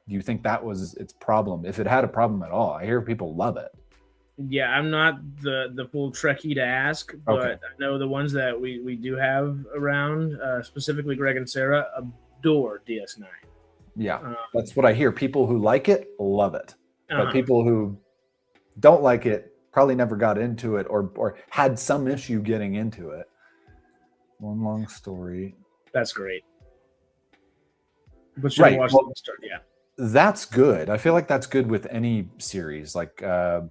you think that was its problem? If it had a problem at all, I hear people love it. Yeah, I'm not the full Trekkie to ask, but Okay. I know the ones that we do have around, specifically Greg and Sarah, adore DS9. Yeah, that's what I hear. People who like it love it, but Uh-huh. people who don't like it probably never got into it or had some issue getting into it. One long story. That's great. But you Right, watch well- the start, yeah. That's good. I feel like that's good with any series. Like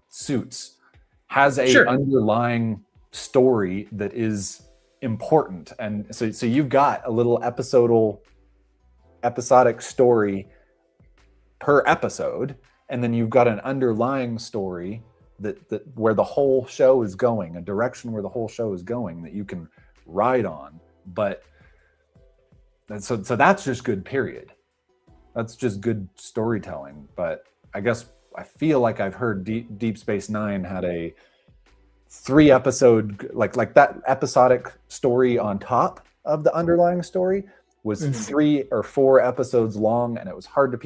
Suits has a Sure. underlying story that is important, and so you've got a little episodic story per episode, and then you've got an underlying story that where the whole show is going, a direction where the whole show is going that you can ride on. But so that's just good, period. That's just good storytelling. But I guess I feel like I've heard Deep Space Nine had a 3 episode, like that episodic story on top of the underlying story was 3 or 4 episodes long, and it was hard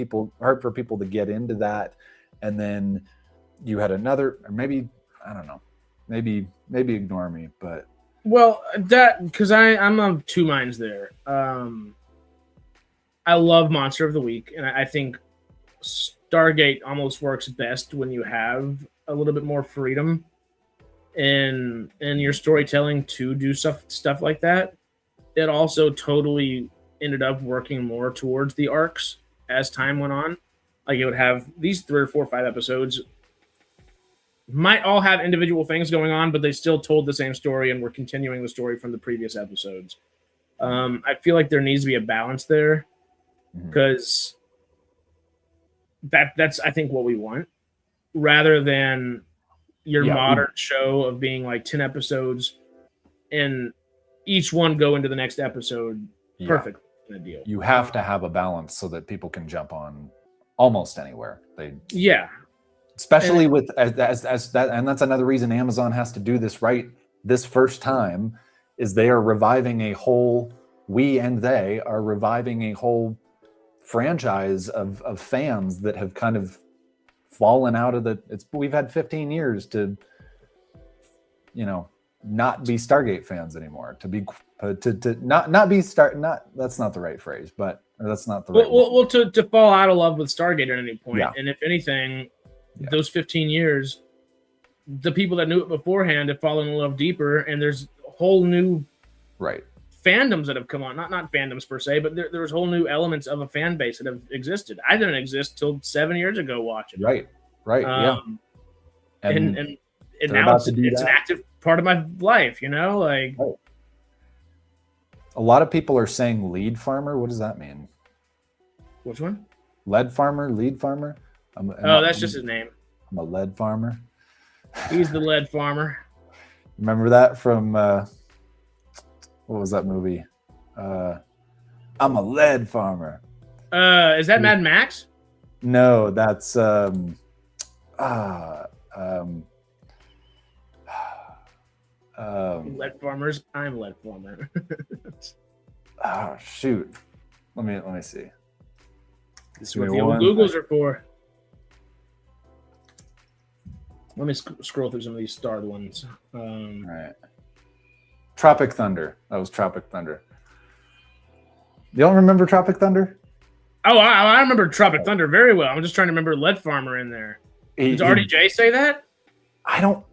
for people to get into that. And then you had another, or maybe, I don't know, maybe ignore me, but Well, that because I'm of 2 minds there. I love Monster of the Week, and I think Stargate almost works best when you have a little bit more freedom in your storytelling to do stuff like that. It also totally ended up working more towards the arcs as time went on. Like it would have these 3 or 4 or 5 episodes might all have individual things going on, but they still told the same story and were continuing the story from the previous episodes. I feel like there needs to be a balance there because that's I think what we want, rather than your modern show of being like 10 episodes and each one go into the next episode perfect in a deal. You have to have a balance so that people can jump on almost anywhere. Especially with as that, and that's another reason Amazon has to do this right this first time, is they are reviving a whole they are reviving a whole franchise of fans that have kind of fallen out of we've had 15 years to not be Stargate fans anymore. To be to not be that's not the right phrase, but that's not the right. Well, to fall out of love with Stargate at any point, Yeah. and if anything, those 15 years, the people that knew it beforehand have fallen in love deeper, and there's whole new fandoms that have come on. Not fandoms per se, but there was whole new elements of a fan base that have existed. I didn't exist till 7 years ago watching. Right. Yeah. And now it's an active part of my life, like. Oh. A lot of people are saying lead farmer. What does that mean? Which one? Lead farmer, lead farmer. That's just his name. I'm a lead farmer. He's the lead farmer. Remember that from what was that movie? I'm a lead farmer. Is that Mad Max? No, that's lead farmers. I'm lead farmer. Oh shoot! Let me see. This is what the old Googles are for. Let me scroll through some of these starred ones. Right. Tropic Thunder. That was Tropic Thunder. You don't remember Tropic Thunder? Oh, I remember Tropic Thunder very well. I'm just trying to remember Lead Farmer in there. Did RDJ say that? I don't.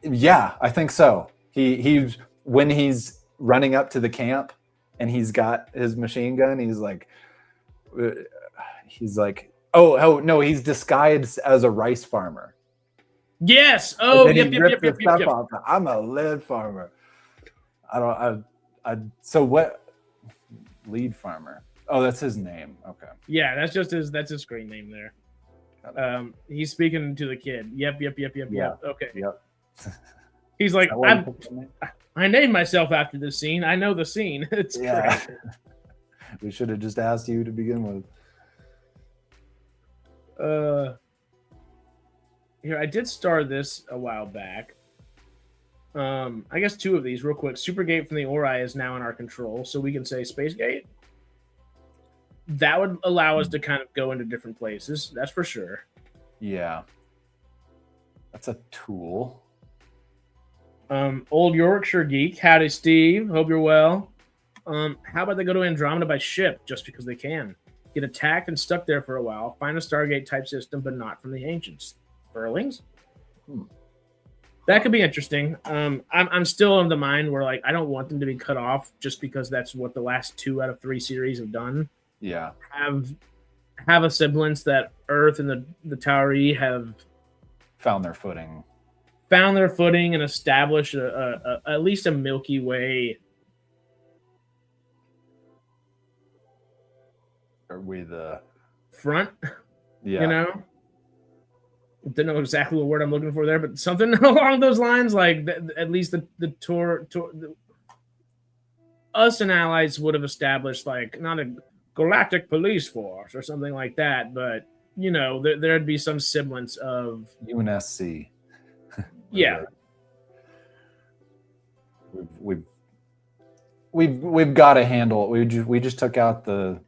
Yeah, I think so. He's when he's running up to the camp and he's got his machine gun. He's like, oh no, he's disguised as a rice farmer. Yes. Oh, yep. I'm a lead farmer. So what? Lead farmer. Oh, that's his name. Okay. Yeah, that's his screen name there. He's speaking to the kid. Yep. Okay. Yep. He's like, I named myself after this scene. I know the scene. It's great. We should have just asked you to begin with. Here, I did star this a while back. I guess two of these real quick. Supergate from the Ori is now in our control, so we can say Spacegate. That would allow us to kind of go into different places. That's for sure. Yeah. That's a tool. Old Yorkshire Geek. Howdy, Steve. Hope you're well. How about they go to Andromeda by ship just because they can? Get attacked and stuck there for a while. Find a Stargate type system, but not from the ancients. Furlings? That could be interesting. I'm still of the mind where I don't want them to be cut off just because that's what the last 2 out of 3 series have done. Yeah. Have a semblance that Earth and the Tauri have found their footing and established at least a Milky Way. Are we the front? Yeah. Didn't know exactly what word I'm looking for there, but something along those lines. At least the tour us and allies would have established not a galactic police force or something like that, but there'd be some semblance of UNSC. Yeah. We've got to handle it. We just took out the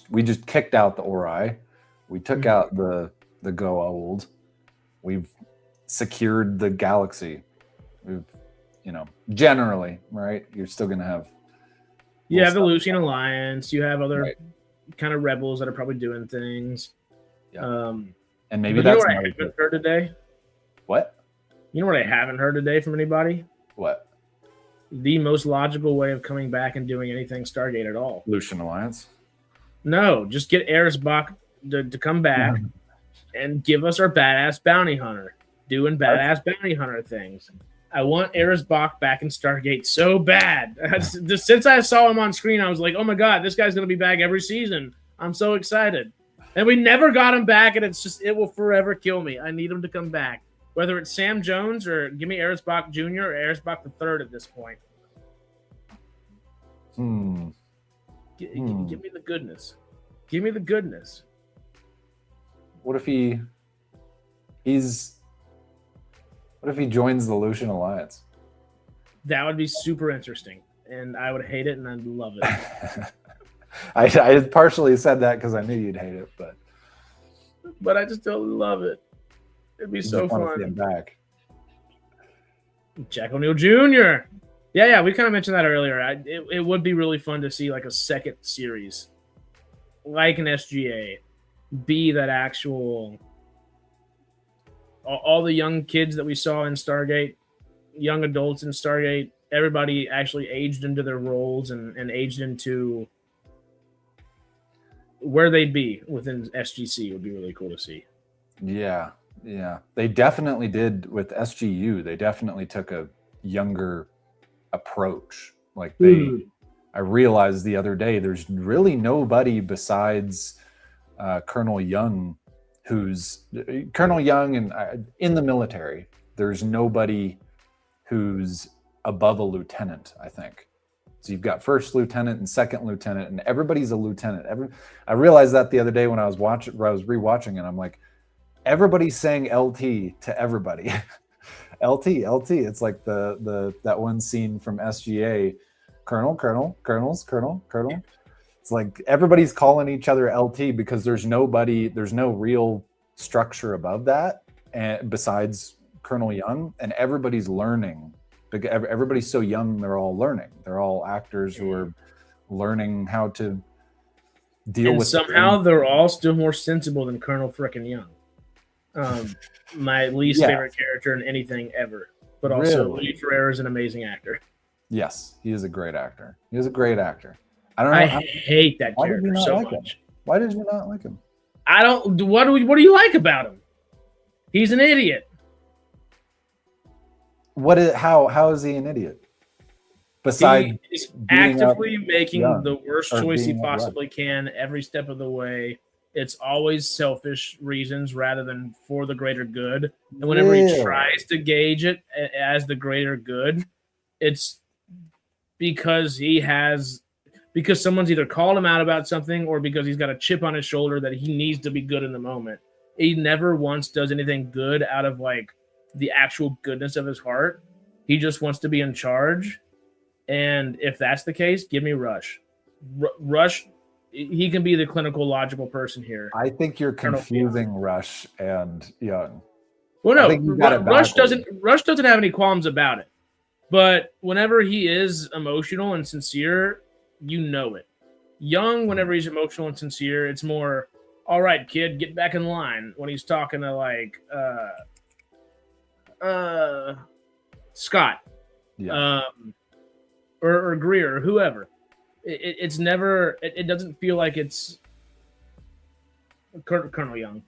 we just kicked out the Ori. We took out the Go Old. We've secured the galaxy. We've generally, right? You're still gonna have you have the Lucian Alliance, you have other kind of rebels that are probably doing things. Yeah. And maybe that's what I haven't heard today. What? You know what I haven't heard today from anybody? What? The most logical way of coming back and doing anything Stargate at all. Lucian Alliance? No, just get Erisbach to come back and give us our badass bounty hunter doing badass bounty hunter things. I want Erisbach back in Stargate so bad. Since I saw him on screen, I was like, oh my God, this guy's going to be back every season. I'm so excited. And we never got him back, and it will forever kill me. I need him to come back. Whether it's Sam Jones or give me Erisbach Jr. or Erisbach III at this point. Give me the goodness. Give me the goodness. What if he joins the Lucian Alliance? That would be super interesting, and I would hate it, and I'd love it. I partially said that because I knew you'd hate it, but I just don't love it. It'd be so fun. Back. Jack O'Neill Jr. Yeah, we kind of mentioned that earlier. It would be really fun to see like a second series, like an SGA, be that actual all the young kids that we saw in Stargate, young adults in Stargate, everybody actually aged into their roles and aged into where they'd be within SGC would be really cool to see. Yeah. They definitely did with SGU. They definitely took a younger approach. Like I realized the other day, there's really nobody besides Colonel Young, who's Colonel Young and in the military. There's nobody who's above a lieutenant, I think. So you've got first lieutenant and second lieutenant, and everybody's a lieutenant. I realized that the other day when I was rewatching it. I'm like, everybody's saying LT to everybody. LT. It's like the that one scene from SGA, Colonel. It's like everybody's calling each other LT because there's no real structure above that, and besides Colonel Young, and everybody's learning. Everybody's so young, they're all learning. They're all actors who are learning how to deal with. Somehow they're all still more sensible than Colonel frickin' Young. My least favorite character in anything ever, but also Lee Ferrer is an amazing actor. Yes, he is a great actor. I don't know. I hate that character so much. Why did you not like him? I don't. What do you like about him? He's an idiot. How is he an idiot? Besides, he's actively making the worst choice he possibly can every step of the way. It's always selfish reasons rather than for the greater good. And whenever he tries to gauge it as the greater good, it's because because someone's either called him out about something or because he's got a chip on his shoulder that he needs to be good in the moment. He never once does anything good out of like the actual goodness of his heart. He just wants to be in charge. And if that's the case, give me Rush. Rush, he can be the clinical logical person here. I think you're confusing Rush and Young. Well, no, Rush doesn't have any qualms about it. But whenever he is emotional and sincere, you know it. Young, whenever he's emotional and sincere, it's more, all right, kid, get back in line. When he's talking to like Scott, or Greer, or whoever. It's never. It doesn't feel like it's Colonel Young.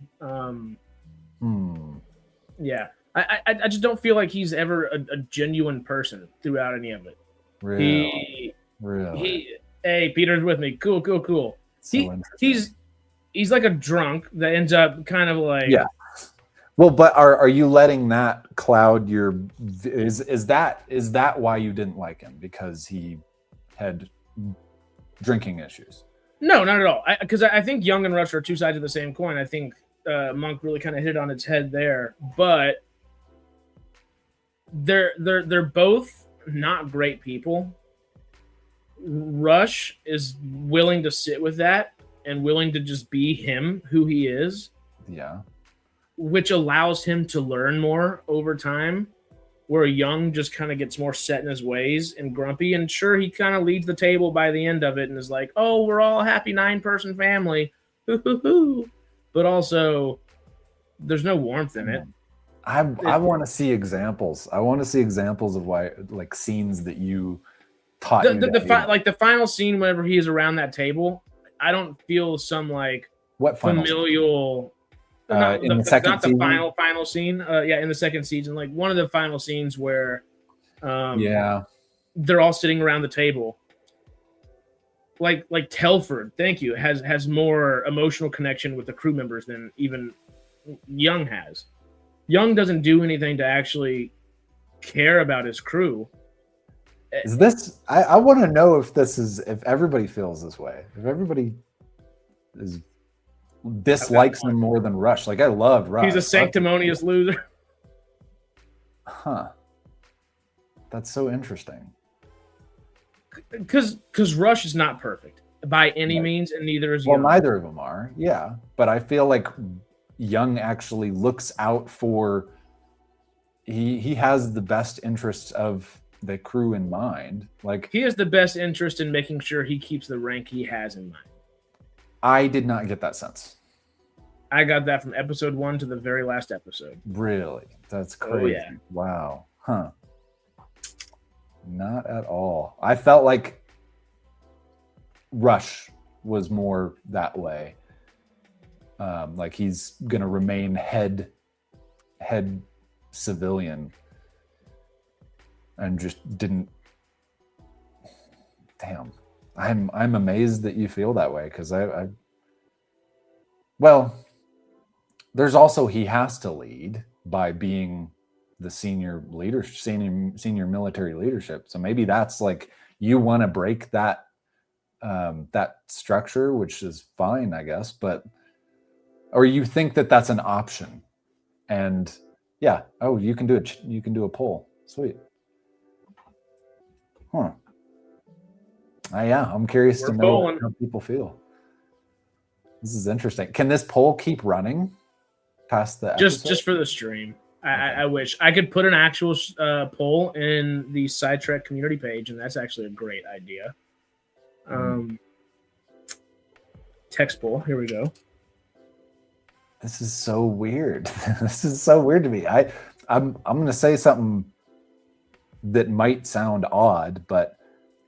Yeah, I just don't feel like he's ever a genuine person throughout any of it. Really? Hey, Peter's with me. Cool. He's like a drunk that ends up kind of like Well, but are you letting that cloud your? Is that why you didn't like him, because he had drinking issues? No, not at all. Because I think Young and Rush are two sides of the same coin. I think Monk really kind of hit it on its head there, but they're both not great people. Rush is willing to sit with that and willing to just be him, who he is. Yeah. Which allows him to learn more over time, where Young just kind of gets more set in his ways and grumpy. And sure, he kind of leads the table by the end of it and is like, oh, we're all a happy 9-person family. But also, there's no warmth in it. I want to see examples. I want to see examples of why, like, scenes that you taught like the final scene whenever he is around that table. I don't feel some like familial. Not the final scene. In the second season, like one of the final scenes where, they're all sitting around the table. Like Telford, thank you, has more emotional connection with the crew members than even Young has. Young doesn't do anything to actually care about his crew. Is this? I want to know if everybody feels this way. If everybody dislikes him more than Rush. Like, I loved Rush. He's a sanctimonious loser. Huh. That's so interesting. Because Rush is not perfect by any means, and neither is Young. Well, neither of them are. Yeah, but I feel like Young actually looks out for he has the best interests of the crew in mind. Like, he has the best interest in making sure he keeps the rank he has in mind. I did not get that sense. I got that from episode 1 to the very last episode. Really? That's crazy. Oh, yeah. Wow. Huh. Not at all. I felt like Rush was more that way. Like he's gonna remain head civilian, and just didn't. Damn, I'm amazed that you feel that way, because I well, there's also, he has to lead by being the senior military leadership. So maybe that's like, you want to break that that structure, which is fine, I guess, but or you think that that's an option. And yeah, oh, you can do it. You can do a poll. Sweet. Huh. Yeah, I'm curious to know how people feel. This is interesting. Can this poll keep running past the episode? Just for the stream? I wish I could put an actual poll in the SciTrek community page, and that's actually a great idea. Text poll. Here we go. This is so weird. This is so weird to me. I'm going to say something that might sound odd, but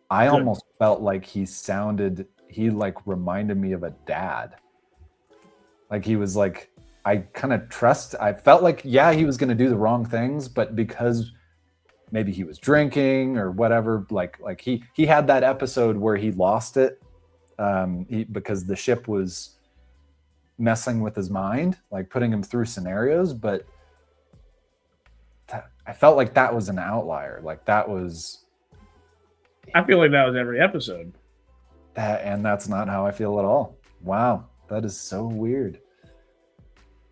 I almost felt like he like reminded me of a dad. Like he was like, I felt like, yeah, he was going to do the wrong things, but because maybe he was drinking or whatever, like he had that episode where he lost it because the ship was messing with his mind, like putting him through scenarios. But I felt like that was an outlier. Like that was. I feel like that was every episode. And that's not how I feel at all. Wow, that is so weird.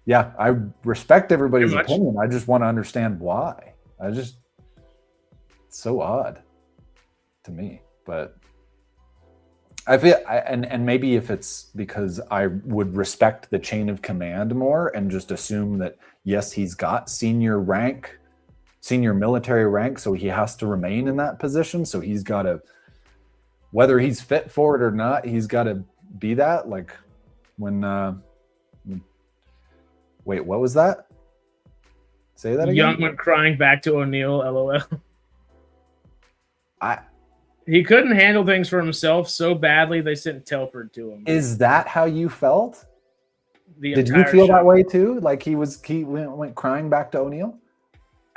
Yeah, I respect everybody's opinion. I just want to understand why. It's so odd to me. But I feel, and maybe if it's because I would respect the chain of command more and just assume that, yes, he's got senior military rank, so he has to remain in that position. So he's got to, whether he's fit for it or not, he's got to be that. Like wait, what was that? Say that again. Young went crying back to O'Neill, LOL. He couldn't handle things for himself so badly they sent Telford to him. Is that how you felt? Did you feel that way too? Like he went crying back to O'Neill?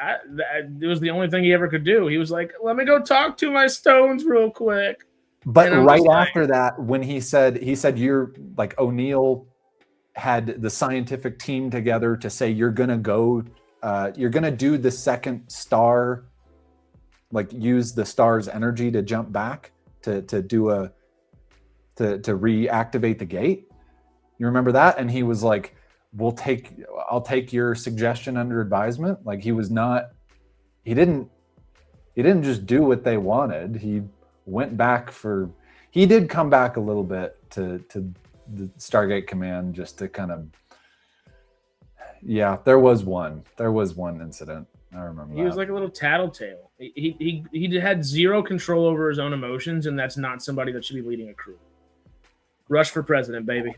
It was the only thing he ever could do. He was like, "Let me go talk to my stones real quick." But right after that, when he said you're like, O'Neill had the scientific team together to say you're gonna do the second star, like use the star's energy to jump back to reactivate the gate. You remember that? And he was like, I'll take your suggestion under advisement. Like he didn't just do what they wanted. He went back he did come back a little bit to the Stargate Command just to kind of, yeah, there was one incident. I remember he was like a little tattletale. He had zero control over his own emotions, and that's not somebody that should be leading a crew. Rush for president, baby.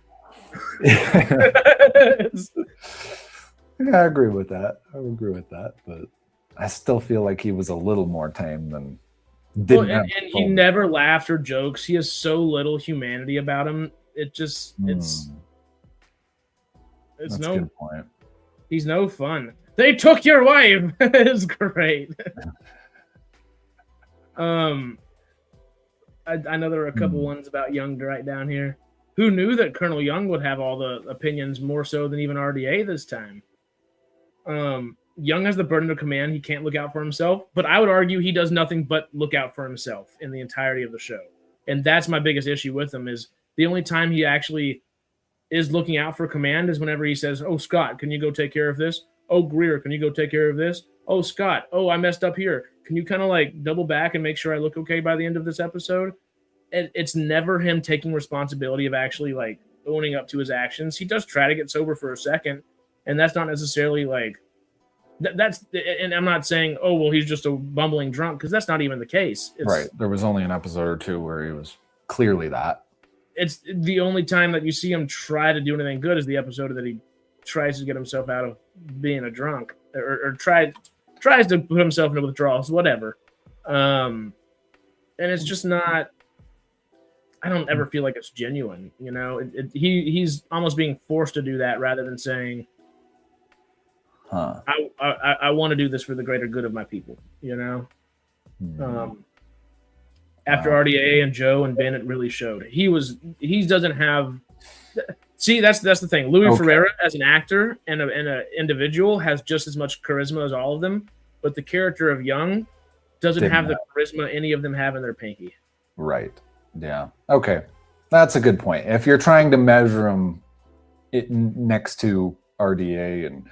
Yeah, I agree with that. But I still feel like he was a little more tame than. And he never laughed or jokes. He has so little humanity about him. It's That's a good point. He's no fun. They took your wife. It's great. I know there were a couple ones about Young right down here. Who knew that Colonel Young would have all the opinions more so than even RDA this time? Young has the burden of command. He can't look out for himself, but I would argue he does nothing but look out for himself in the entirety of the show. And that's my biggest issue with him, is the only time he actually is looking out for command is whenever he says, "Oh, Scott, can you go take care of this? Oh, Greer, can you go take care of this? Oh, Scott, oh, I messed up here. Can you kind of like double back and make sure I look okay by the end of this episode?" And it's never him taking responsibility of actually like owning up to his actions. He does try to get sober for a second, and that's not necessarily like That's, and I'm not saying, oh, well, he's just a bumbling drunk, because that's not even the case. Right. There was only an episode or two where he was clearly that. It's the only time that you see him try to do anything good is the episode that he tries to get himself out of being a drunk, or tries to put himself into withdrawals, whatever. And it's just not. I don't ever feel like it's genuine. You know, he's almost being forced to do that rather than saying, I want to do this for the greater good of my people. You know. After RDA and Joe and Bennett really showed, he doesn't have. See, that's the thing. Louis Ferreira as an actor and an individual has just as much charisma as all of them, but the character of Young doesn't have the charisma any of them have in their pinky. Right. Yeah. Okay. That's a good point. If you're trying to measure him next to RDA, and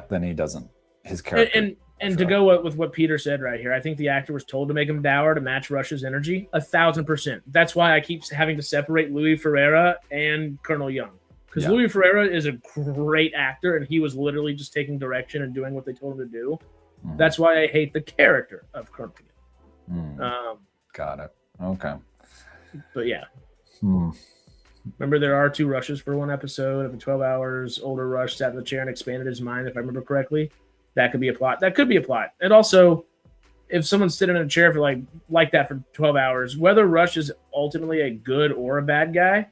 then he doesn't. His character. And to go with what Peter said right here, I think the actor was told to make him dour to match Rush's energy 1,000%. That's why I keep having to separate Louis Ferreira and Colonel Young. Because Louis Ferreira is a great actor, and he was literally just taking direction and doing what they told him to do. That's why I hate the character of Colonel Young. Got it. Okay. But yeah. Remember, there are 2 Rushes for one episode. Of 12 hours, older Rush sat in the chair and expanded his mind, if I remember correctly. That could be a plot. That could be a plot. And also, if someone's sitting in a chair for like that for 12 hours, whether Rush is ultimately a good or a bad guy,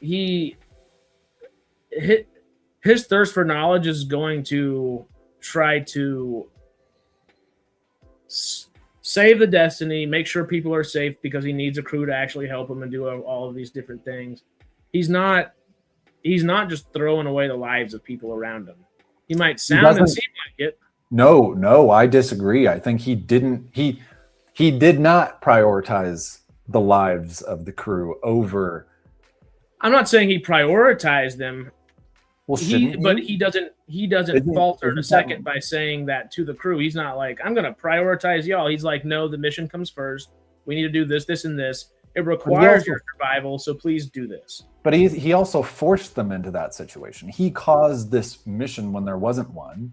his thirst for knowledge is going to try to save the Destiny, make sure people are safe because he needs a crew to actually help him and do all of these different things. He's not just throwing away the lives of people around him. He might sound and seem like it. No, I disagree. I think he didn't. He did not prioritize the lives of the crew over. I'm not saying he prioritized them. Well, but he doesn't falter in a second by saying that to the crew. He's not like, I'm going to prioritize y'all. He's like, no, the mission comes first. We need to do this, this, and this. It requires your survival, so please do this. But he also forced them into that situation. He caused this mission when there wasn't one.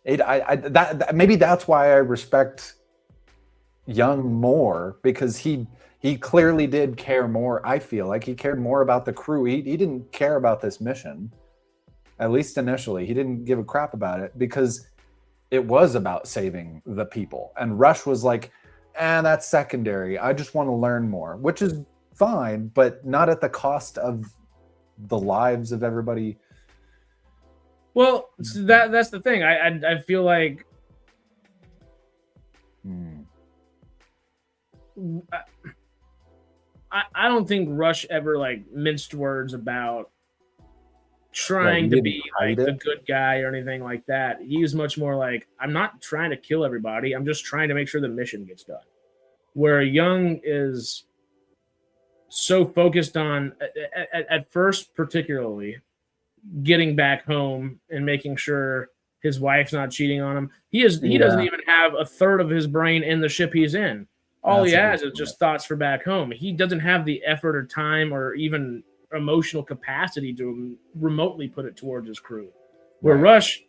Maybe that's why I respect Young more, because he clearly did care more. I feel like he cared more about the crew. He didn't care about this mission, at least initially. He didn't give a crap about it because it was about saving the people. And Rush was like, that's secondary. I just want to learn more, which is fine, but not at the cost of the lives of everybody. Well, that's the thing. I feel like I don't think Rush ever minced words about trying to be the good guy or anything like that. He was much more like, I'm not trying to kill everybody. I'm just trying to make sure the mission gets done. Where Young is so focused on, at first particularly, getting back home and making sure his wife's not cheating on him. He doesn't even have a third of his brain in the ship he's in. All he has is just thoughts for back home. He doesn't have the effort or time or even emotional capacity to remotely put it towards his crew. Where Rush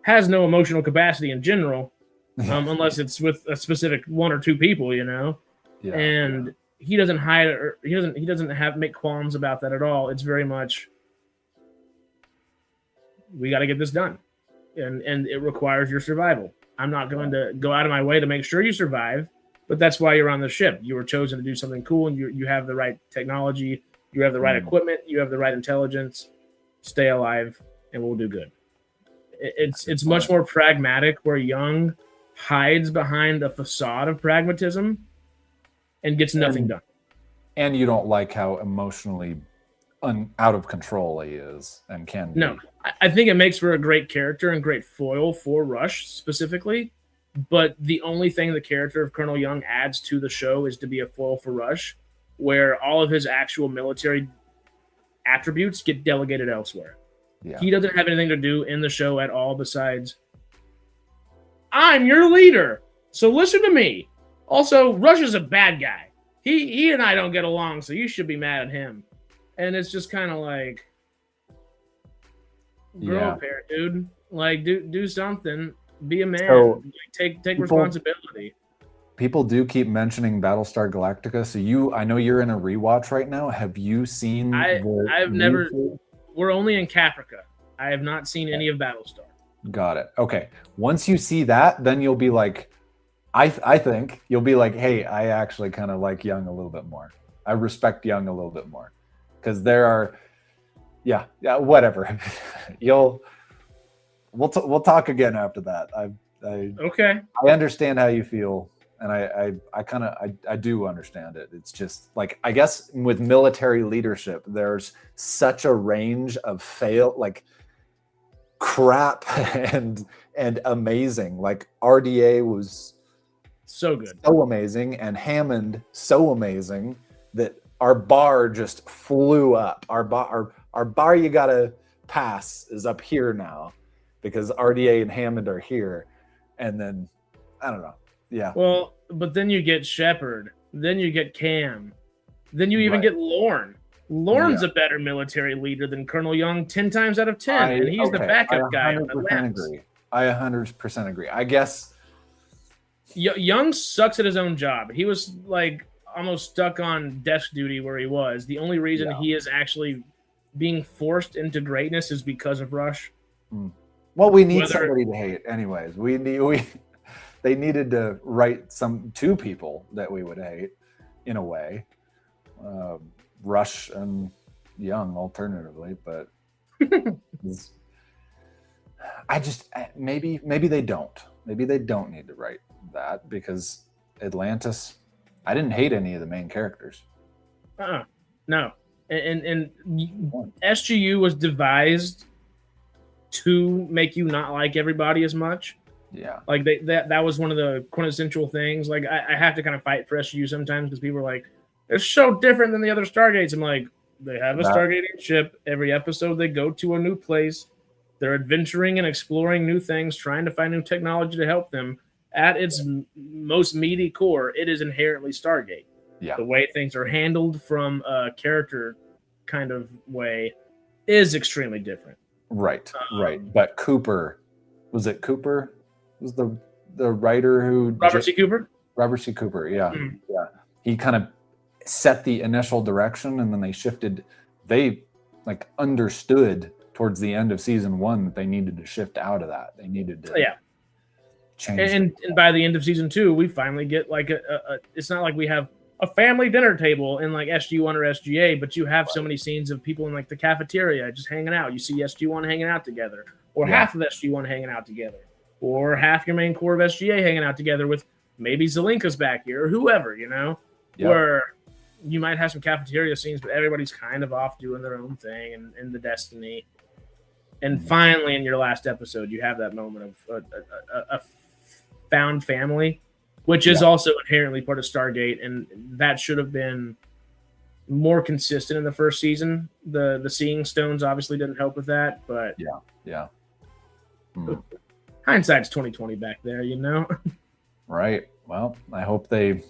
has no emotional capacity in general, unless it's with a specific 1 or 2 people, and he doesn't hide or he doesn't make qualms about that at all. It's very much, we got to get this done, and it requires your survival. I'm not going to go out of my way to make sure you survive, but that's why you're on the ship. You were chosen to do something cool, and you have the right technology, you have the right equipment, you have the right intelligence. Stay alive, and we'll do good. It's much more pragmatic, where Young hides behind a facade of pragmatism and gets nothing done. And you don't like how emotionally out of control he is and can be. No, I think it makes for a great character and great foil for Rush specifically. But the only thing the character of Colonel Young adds to the show is to be a foil for Rush, where all of his actual military attributes get delegated elsewhere. Yeah. He doesn't have anything to do in the show at all besides, I'm your leader, so listen to me. Also, Rush is a bad guy. He and I don't get along, so you should be mad at him. And it's just kind of like, grow up here, dude. Like, do something. Be a man. So, like, take responsibility. People do keep mentioning Battlestar Galactica. So I know you're in a rewatch right now. Have you seen? I've never. We're only in Caprica. I have not seen any of Battlestar. Got it. Okay. Once you see that, then you'll be like, I think you'll be like, hey, I actually kind of like Young a little bit more. I respect Young a little bit more, because there are, yeah, whatever. We'll talk again after that. Okay. I understand how you feel. And I do understand it. It's just like, I guess with military leadership, there's such a range of crap and amazing. Like RDA was so good, so amazing, and Hammond so amazing that our bar just flew up. Our bar you gotta pass is up here now, because RDA and Hammond are here, and then I don't know. Yeah. Well, but then you get Shepard, then you get Cam, then you even get Lorne. Lorne's a better military leader than Colonel Young 10 times out of 10, and he's the backup guy. I 100% agree. I guess Young sucks at his own job. He was like almost stuck on desk duty where he was. The only reason he is actually being forced into greatness is because of Rush. Well, we need somebody to hate, anyways. They needed to write two people that we would hate, in a way, Rush and Young, alternatively. But maybe they don't. Maybe they don't need to write that, because Atlantis, I didn't hate any of the main characters. No, and SGU was devised to make you not like everybody as much. Yeah, like that was one of the quintessential things. Like I have to kind of fight for SGU sometimes, because people are like, it's so different than the other Stargates. I'm like, they have a Stargating ship. Every episode they go to a new place. They're adventuring and exploring new things, trying to find new technology to help them. At its most meaty core, it is inherently Stargate. Yeah, the way things are handled from a character kind of way is extremely different. Right. But Cooper, was it Cooper? Was the writer who Robert C. Cooper? Robert C. Cooper, yeah. Yeah. He kind of set the initial direction, and then they shifted. They understood towards the end of season 1 that they needed to shift out of that. They needed to change. And by the end of season 2, we finally get like a it's not like we have a family dinner table in like SG1 or SGA, but you have so many scenes of people in like the cafeteria just hanging out. You see SG1 hanging out together, or half of SG1 hanging out together, or half your main core of SGA hanging out together with maybe Zelenka's back here or whoever, where you might have some cafeteria scenes, but everybody's kind of off doing their own thing and the destiny. And finally, in your last episode, you have that moment of a found family, which is also inherently part of Stargate, and that should have been more consistent in the first season. The Seeing Stones obviously didn't help with that, but hindsight's 20/20 back there, Right. Well, I hope they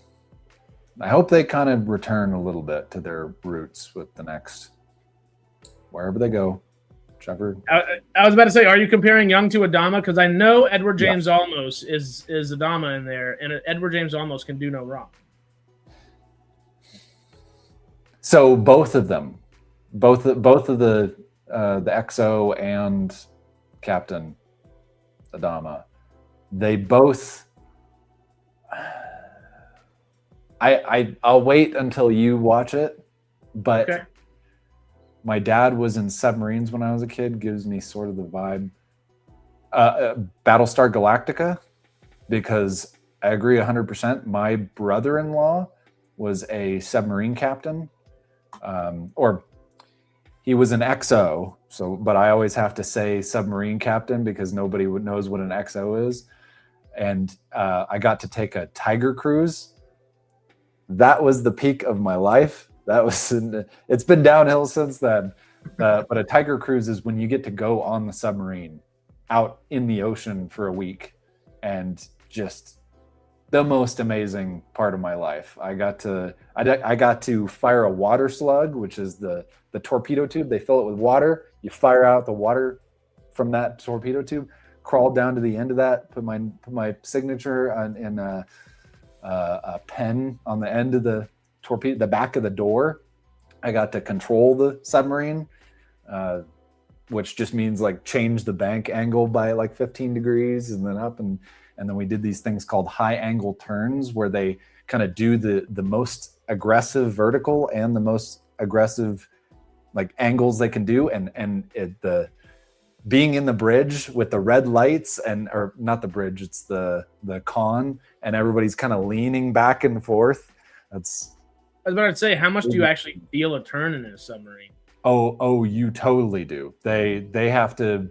kind of return a little bit to their roots with the next, wherever they go. Trevor. I was about to say, are you comparing Young to Adama? Because I know Edward James Olmos is Adama in there, and Edward James Olmos can do no wrong. So both of them, both of the XO and Captain Adama, they both. I'll wait until you watch it, but. Okay. My dad was in submarines when I was a kid. Gives me sort of the vibe. Battlestar Galactica, because I agree 100%. My brother-in-law was a submarine captain, or he was an XO. But I always have to say submarine captain because nobody knows what an XO is. And I got to take a Tiger cruise. That was the peak of my life. It's been downhill since then. But a Tiger cruise is when you get to go on the submarine out in the ocean for a week, and just the most amazing part of my life. I got to fire a water slug, which is the torpedo tube. They fill it with water. You fire out the water from that torpedo tube, crawled down to the end of that, put my signature in a pen on the end of the torpedo, the back of the door. I got to control the submarine, which just means like change the bank angle by like 15 degrees and then up. And then we did these things called high angle turns where they kind of do the most aggressive vertical and the most aggressive like angles they can do. And the being in the bridge with the red lights or not the bridge, it's the con, and everybody's kind of leaning back and forth. I was about to say, how much do you actually feel a turn in a submarine? Oh, you totally do. They have to.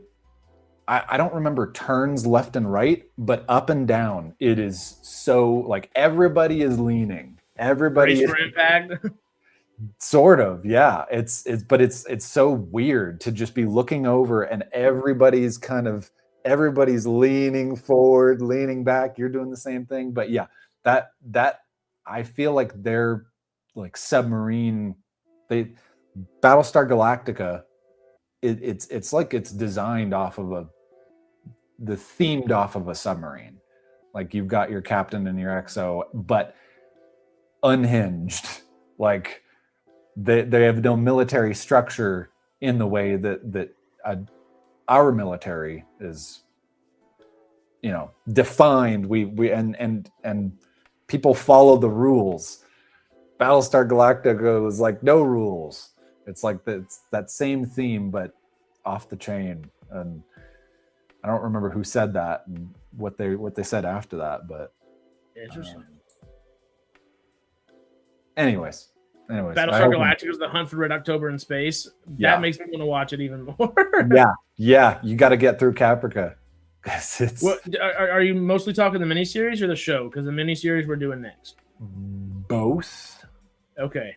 I don't remember turns left and right, but up and down, it is so like everybody is leaning. Everybody Brace for impact. Sort of, yeah. It's so weird to just be looking over and everybody's leaning forward, leaning back. You're doing the same thing, but yeah, that I feel like they're like submarine. Battlestar Galactica. It's like it's designed off of themed off of a submarine. Like you've got your captain and your XO, but unhinged. Like they have no military structure in the way that our military is, defined. We and people follow the rules. Battlestar Galactica was like no rules. It's like that same theme, but off the chain. And I don't remember who said that and what they said after that, but interesting. Anyways, Battlestar Galactica is the hunt for Red October in space. That makes me want to watch it even more. yeah. You got to get through Caprica. Are you mostly talking the miniseries or the show? Because the miniseries we're doing next. Both. Okay.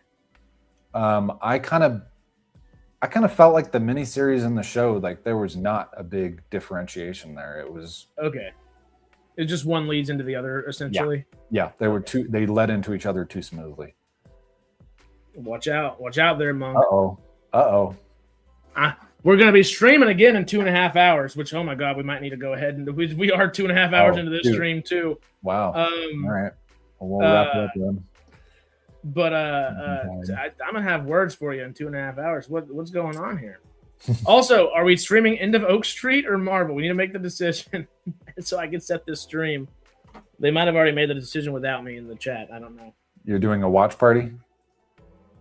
I kind of felt like the miniseries and the show, like there was not a big differentiation there. It was okay. It just one leads into the other, essentially. Yeah. They were they led into each other too smoothly. Watch out there, Monk. Uh-oh. We're gonna be streaming again in 2.5 hours. Which, oh my god, we might need to go ahead and we are 2.5 hours into this stream too. Wow. All right. We'll wrap it up then. But I'm gonna have words for you in 2.5 hours. What's going on here? Also, are we streaming End of Oak Street or Marvel? We need to make the decision so I can set this stream. They might have already made the decision without me in the chat. I don't know. You're doing a watch party?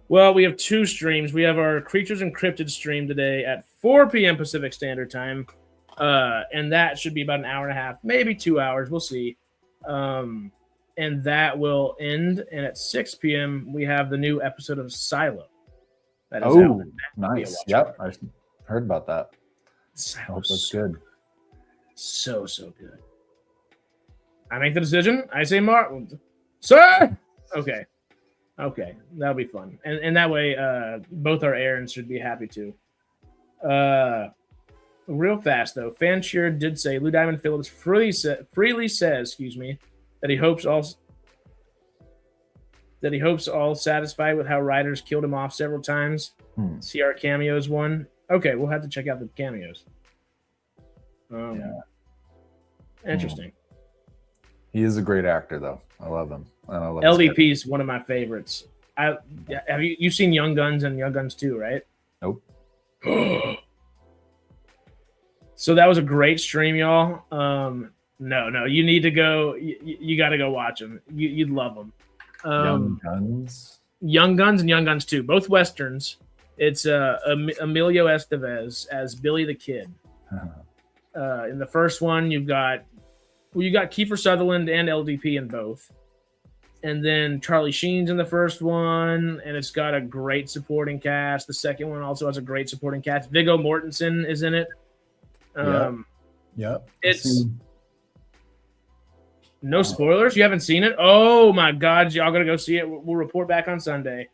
Well, we have two streams. We have our Creatures Encrypted stream today at 4 p.m. Pacific Standard Time, and that should be about an hour and a half, maybe 2 hours. We'll see. And that will end. And at 6 p.m., we have the new episode of Silo. That is nice. Yep, I heard about that. Silo's I hope that's good. So good. I make the decision. I say, Martin, sir. Okay, that'll be fun, and that way, both our errands should be happy to. Real fast though, Fancheer did say Lou Diamond Phillips freely says, that he hopes all satisfied with how writers killed him off several times. See our cameos one. Okay, we'll have to check out the cameos. Interesting. He is a great actor, though. I love him. And I love LDP is one of my favorites. Have you've seen Young Guns and Young Guns 2, right? Nope. So that was a great stream, y'all. No, you need to go. You got to go watch them. You'd love them. Young Guns and Young Guns 2, both westerns. It's Emilio Estevez as Billy the Kid. In the first one, you got Kiefer Sutherland and LDP in both. And then Charlie Sheen's in the first one, and it's got a great supporting cast. The second one also has a great supporting cast. Viggo Mortensen is in it. Yep. It's no spoilers. You haven't seen it? Oh my God, y'all gotta go see it. We'll report back on Sunday.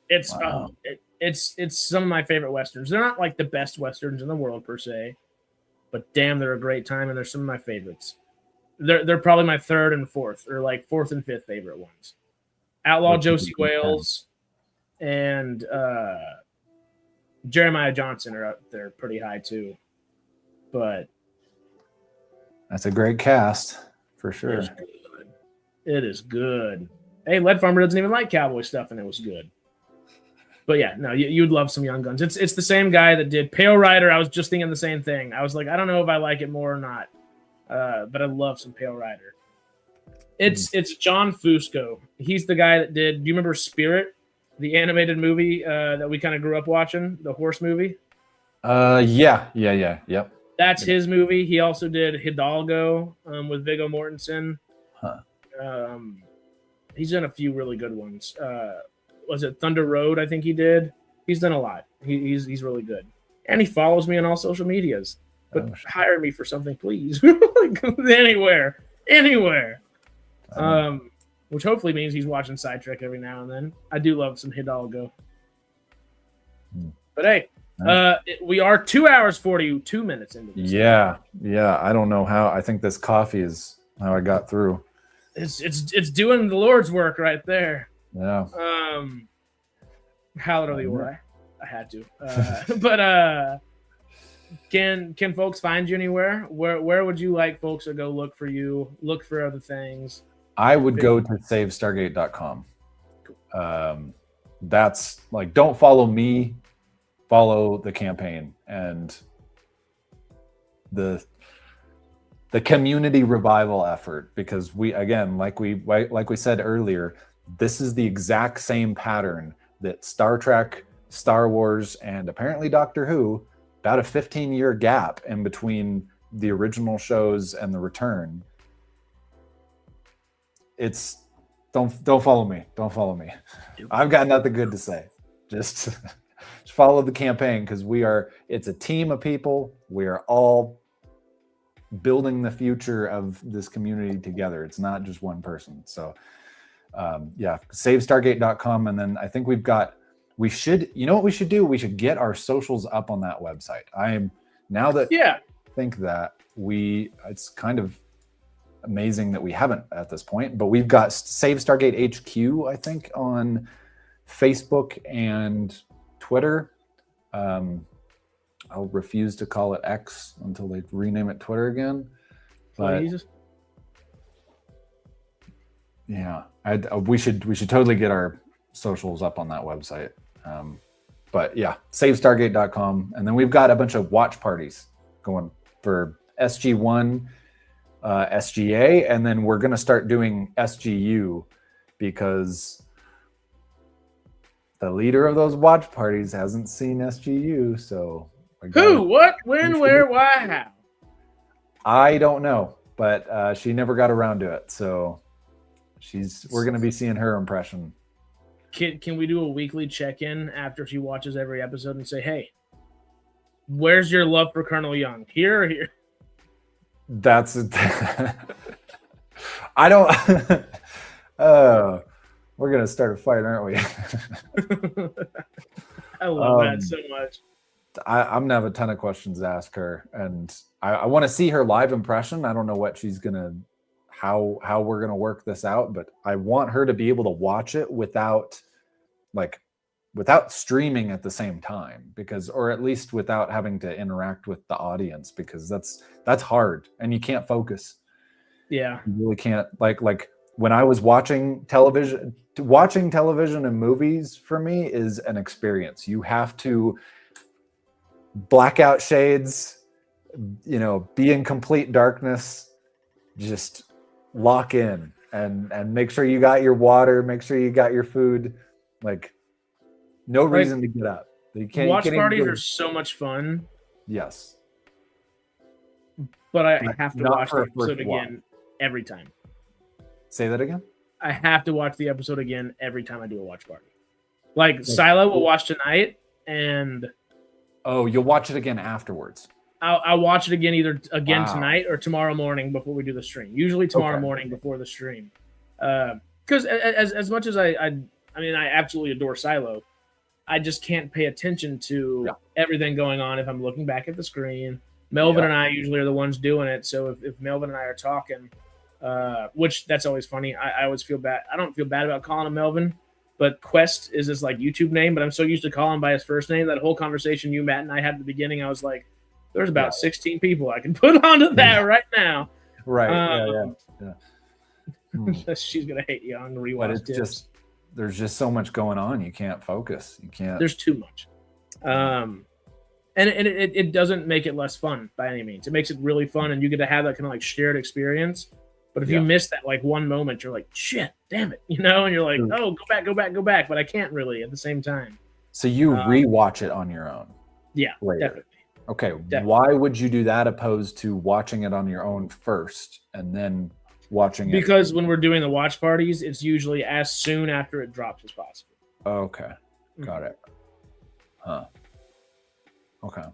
It's some of my favorite westerns. They're not like the best westerns in the world per se, but damn, they're a great time, and they're some of my favorites. They're probably my third and fourth, or like fourth and fifth favorite ones. Outlaw Josie Wales and Jeremiah Johnson are up there pretty high too. But that's a great cast for sure. it's good. It is good. Hey, Lead Farmer doesn't even like cowboy stuff, and it was good. But yeah, no, you'd love some Young Guns. It's the same guy that did Pale Rider. I was just thinking the same thing. I was like, I don't know if I like it more or not, but I love some Pale Rider. It's John Fusco. He's the guy that did. Do you remember Spirit, the animated movie that we kind of grew up watching, the horse movie? Yep. That's his movie. He also did Hidalgo with Viggo Mortensen. Huh. He's done a few really good ones. Was it Thunder Road? I think he did. He's done a lot. He's really good, and he follows me on all social medias. But hire me for something, please. anywhere. Which hopefully means he's watching SciTrek every now and then. I do love some Hidalgo. But hey, we are 2 hours 42 minutes into this. Yeah. I don't know how. I think this coffee is how I got through. It's doing the Lord's work right there. Yeah. Hallelujah, or I had to. But can folks find you anywhere? Where would you like folks to go look for you? Look for other things. I would go to savestargate.com. That's like, don't follow me, follow the campaign and the community revival effort, because we, again, like we said earlier, this is the exact same pattern that Star Trek, Star Wars, and apparently Doctor Who, about a 15-year gap in between the original shows and the return. It's don't follow me. Don't follow me. I've got nothing good to say. Just follow the campaign, because it's a team of people. We are all building the future of this community together. It's not just one person. So savestargate.com. And then I think you know what we should do? We should get our socials up on that website. Think that it's kind of amazing that we haven't at this point, but we've got Save Stargate HQ, I think, on Facebook and Twitter. I'll refuse to call it X until they rename it Twitter again. But yeah, we should totally get our socials up on that website. But yeah, savestargate.com. And then we've got a bunch of watch parties going for SG1, SGA, and then we're going to start doing SGU, because the leader of those watch parties hasn't seen SGU. So who, what, when, where, why, how? I don't know, but she never got around to it. So we're going to be seeing her impression. Can we do a weekly check-in after she watches every episode and say, hey, where's your love for Colonel Young? Here or here? I don't. We're going to start a fight, aren't we? I love that so much. I'm going to have a ton of questions to ask her, and I want to see her live impression. I don't know what she's going to, how we're going to work this out, but I want her to be able to watch it without streaming at the same time, or at least without having to interact with the audience, because that's hard and you can't focus. Yeah. You really can't. Like when I was watching television and movies, for me, is an experience. You have to black out shades, be in complete darkness, just lock in and make sure you got your water, make sure you got your food. Like, no reason to get up. Watch parties are so much fun. Yes. But I have to watch the episode again every time. Say that again? I have to watch the episode again every time I do a watch party. Like Silo will watch tonight, and you'll watch it again afterwards. I'll watch it again tonight or tomorrow morning before we do the stream. Usually tomorrow morning before the stream. Because as much as I absolutely adore Silo, I just can't pay attention to everything going on if I'm looking back at the screen. Melvin and I usually are the ones doing it. So if Melvin and I are talking, which that's always funny. I always feel bad. I don't feel bad about calling him Melvin, but Quest is his like YouTube name, but I'm so used to calling him by his first name. That whole conversation you, Matt, and I had at the beginning, I was like, there's about 16 people I can put onto that right now. Right. She's gonna hate you on But rewatch. it's just there's just so much going on. You can't focus. You can't. There's too much. And it doesn't make it less fun by any means. It makes it really fun, and you get to have that kind of like shared experience. But if you miss that like one moment, you're like, shit, damn it, you know, and you're like, oh, go back, but I can't really at the same time. So you rewatch it on your own. Yeah, later. definitely. Okay, Definitely. Why would you do that opposed to watching it on your own first and then watching it? Because when we're doing the watch parties, it's usually as soon after it drops as possible. Okay, got it. Huh. Okay.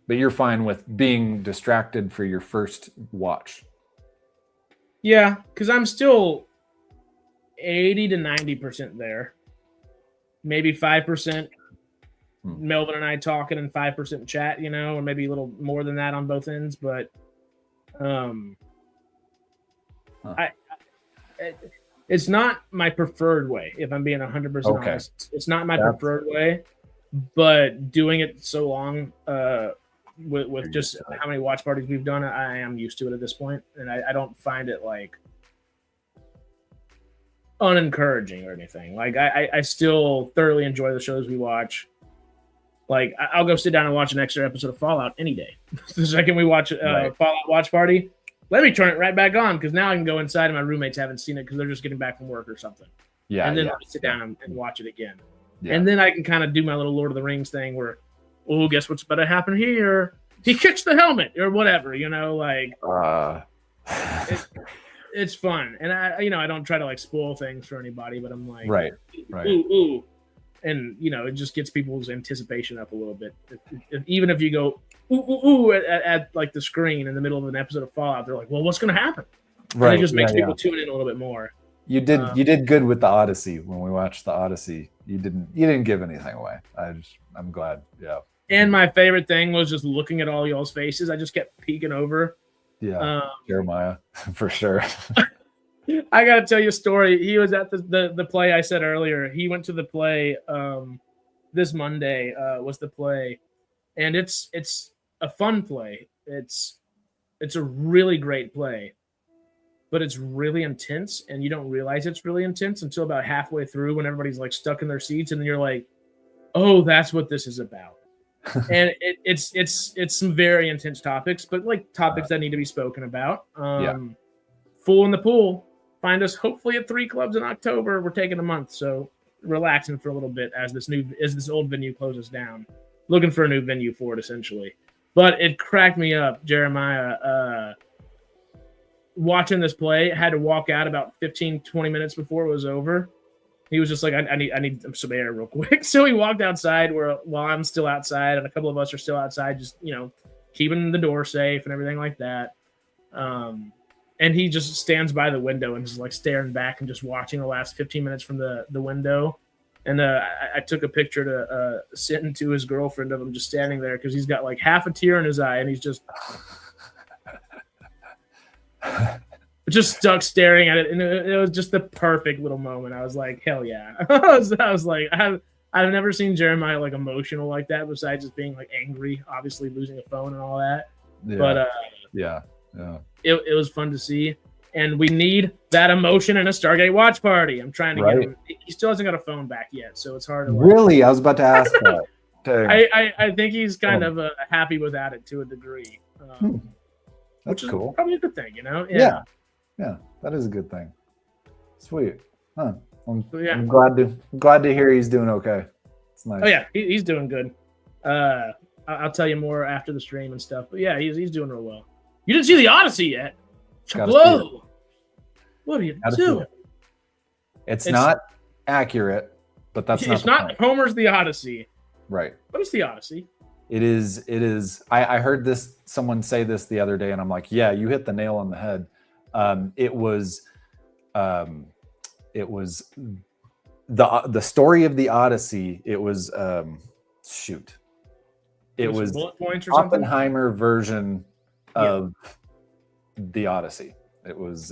But you're fine with being distracted for your first watch. Yeah, because I'm still 80 to 90% there. Maybe 5% Melvin and I talking and 5% chat, you know, or maybe a little more than that on both ends. But it's not my preferred way, if I'm being 100% honest. It's not my preferred way, but doing it so long with just how many watch parties we've done, I am used to it at this point, and I don't find it like unencouraging or anything. Like I still thoroughly enjoy the shows we watch. Like I'll go sit down and watch an extra episode of Fallout any day. The second we watch Fallout watch party, let me turn it right back on because now I can go inside and my roommates haven't seen it because they're just getting back from work or something. Yeah, and then I'll sit down and watch it again. Yeah. And then I can kind of do my little Lord of the Rings thing where, oh, guess what's about to happen here? He kicks the helmet or whatever, you know, like it's fun. And I don't try to like spoil things for anybody, but I'm like, right. Ooh. And, you know, it just gets people's anticipation up a little bit. Even if you go, ooh, at like the screen in the middle of an episode of Fallout, they're like, well, what's going to happen? Right. And it just makes people tune in a little bit more. You did good with the Odyssey. When we watched the Odyssey, you didn't give anything away. I'm glad. Yeah. And my favorite thing was just looking at all y'all's faces. I just kept peeking over. Yeah. Jeremiah, for sure. I got to tell you a story. He was at the play I said earlier. He went to the play this Monday was the play. And it's a fun play. It's a really great play. But it's really intense, and you don't realize it's really intense until about halfway through when everybody's like stuck in their seats, and then you're like, "Oh, that's what this is about." And it's some very intense topics, but like topics that need to be spoken about. Full in the Pool. Find us hopefully at 3 clubs in October. We're taking a month, so relaxing for a little bit as this old venue closes down. Looking for a new venue for it essentially, but it cracked me up, Jeremiah. Watching this play, had to walk out about 15-20 minutes before it was over. He was just like, I need some air real quick. So he walked outside while I'm still outside and a couple of us are still outside, just, you know, keeping the door safe and everything like that. And he just stands by the window and just like staring back and just watching the last 15 minutes from the window. And I took a picture to send to his girlfriend of him just standing there because he's got like half a tear in his eye and he's just stuck staring at it, and it was just the perfect little moment. I was like, hell yeah. I was like, I've never seen Jeremiah like emotional like that besides just being like angry, obviously losing a phone and all that. Yeah. But it was fun to see, and we need that emotion in a Stargate watch party. I'm trying to get him. He still hasn't got a phone back yet, so it's hard to really. I was about to ask that. I think he's kind of happy without it to a degree. That's which cool. Is probably a good thing, you know? Yeah, that is a good thing. Sweet. Huh. I'm glad to hear he's doing okay. It's nice. Oh yeah, he's doing good. I'll tell you more after the stream and stuff. But yeah, he's doing real well. You didn't see the Odyssey yet. Whoa. What are you doing? It's not accurate, but it's not Homer's The Odyssey. Right. What is The Odyssey? It is. I heard someone say this the other day, and I'm like, yeah, you hit the nail on the head. It was the story of the Odyssey. It was It was bullet points or something? Oppenheimer version of the Odyssey. It was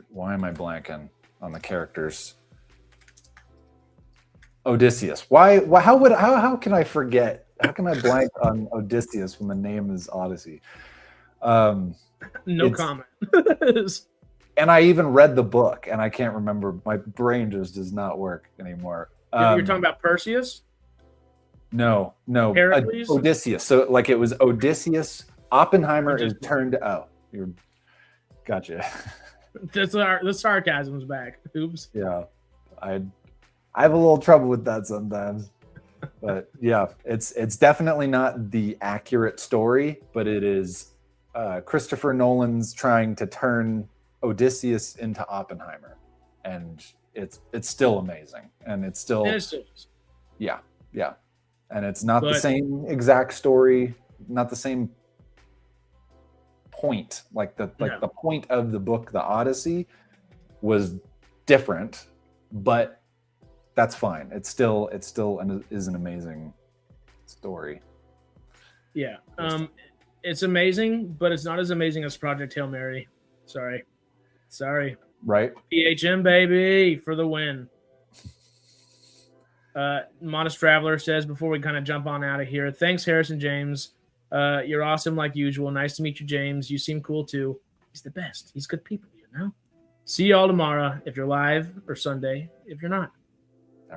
why am I blanking on the characters. Odysseus. Why how can I forget? How can I blank on Odysseus when the name is Odyssey? No comment. And I even read the book, and I can't remember. My brain just does not work anymore. You're talking about Perseus? No. Heracles? Odysseus. So like it was Odysseus. Oppenheimer is turned out. Gotcha. The sarcasm's back. Oops. Yeah, I have a little trouble with that sometimes. But yeah, it's definitely not the accurate story, but it is Christopher Nolan's trying to turn Odysseus into Oppenheimer, and it's still amazing, and it's still yeah, and it's not the same exact story, not the same point. Like the point of the book, The Odyssey, was different, but that's fine. It's still is an amazing story. Yeah, it's amazing, but it's not as amazing as Project Hail Mary. Sorry. Right. PHM baby for the win. Modest Traveler says before we kind of jump on out of here, thanks Harrison James. You're awesome like usual. Nice to meet you, James. You seem cool too. He's the best. He's good people, you know. See y'all tomorrow if you're live, or Sunday if you're not.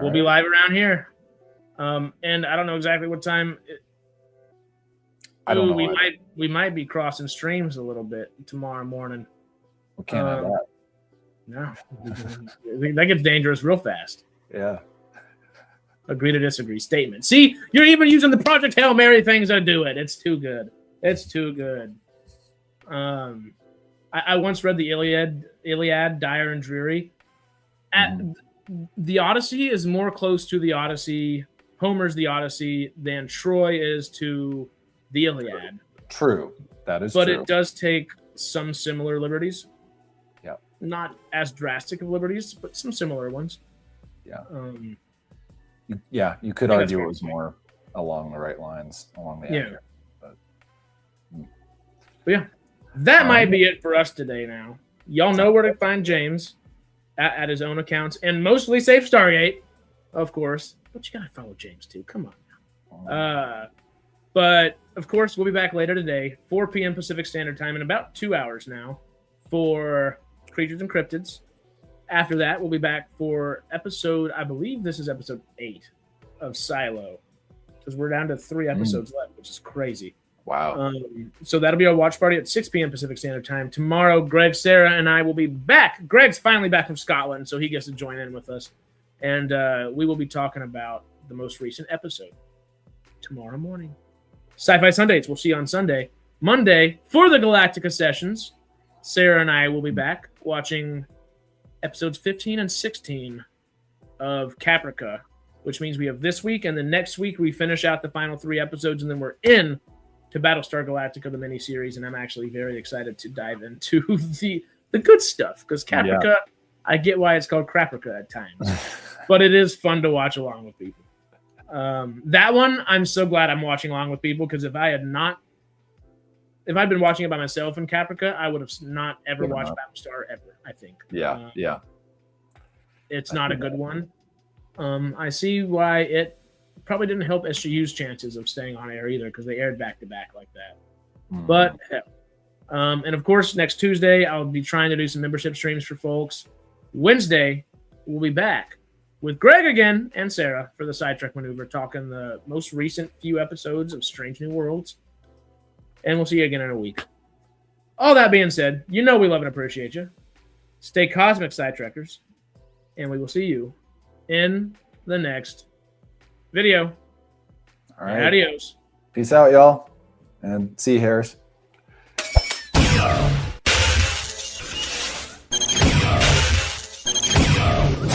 We'll be live around here. And I don't know exactly what time. I don't know. We might be crossing streams a little bit tomorrow morning. We can't have that. No, that gets dangerous real fast. Yeah. Agree to disagree statement. See, you're even using the Project Hail Mary things to do it. It's too good. I once read the Iliad, dire and dreary. The Odyssey is more close to the Odyssey, Homer's The Odyssey, than Troy is to the Iliad. True. That is but true. It does take some similar liberties. Yeah. Not as drastic of liberties, but some similar ones. Yeah. You could argue it was more along the right lines, along the accurate. But yeah. That might be it for us today now. Y'all know where to find James at his own accounts, and mostly Safe Stargate, of course. But you gotta follow James too. Come on now. But of course, we'll be back later today, 4 p.m. Pacific Standard Time, in about 2 hours now, for Creatures and Cryptids. After that, we'll be back for I believe this is episode 8 of Silo, because we're down to 3 episodes left, which is crazy. Wow. So that'll be our watch party at 6 p.m. Pacific Standard Time. Tomorrow, Greg, Sarah, and I will be back. Greg's finally back from Scotland, so he gets to join in with us. And we will be talking about the most recent episode tomorrow morning. Sci-Fi Sundays, we'll see you on Sunday. Monday, for the Galactica sessions, Sarah and I will be back watching episodes 15 and 16 of Caprica, which means we have this week, and then next week we finish out the final 3 episodes, and then we're in to Battlestar Galactica, the miniseries, and I'm actually very excited to dive into the good stuff, because Caprica, I get why it's called Craprica at times, but it is fun to watch along with people. That one, I'm so glad I'm watching along with people, because if I'd been watching it by myself in Caprica, I would have not ever watched Battlestar ever, I think. Yeah. It's not a good one. I see why it probably didn't help SGU's chances of staying on air either, because they aired back-to-back like that. But, and of course, next Tuesday, I'll be trying to do some membership streams for folks. Wednesday, we'll be back with Greg again and Sarah for the SciTrek Maneuver, talking the most recent few episodes of Strange New Worlds. And we'll see you again in a week. All that being said, you know we love and appreciate you. Stay cosmic, SciTrekkers. And we will see you in the next video. All right. Adios. Peace out, y'all. And see you, Harris.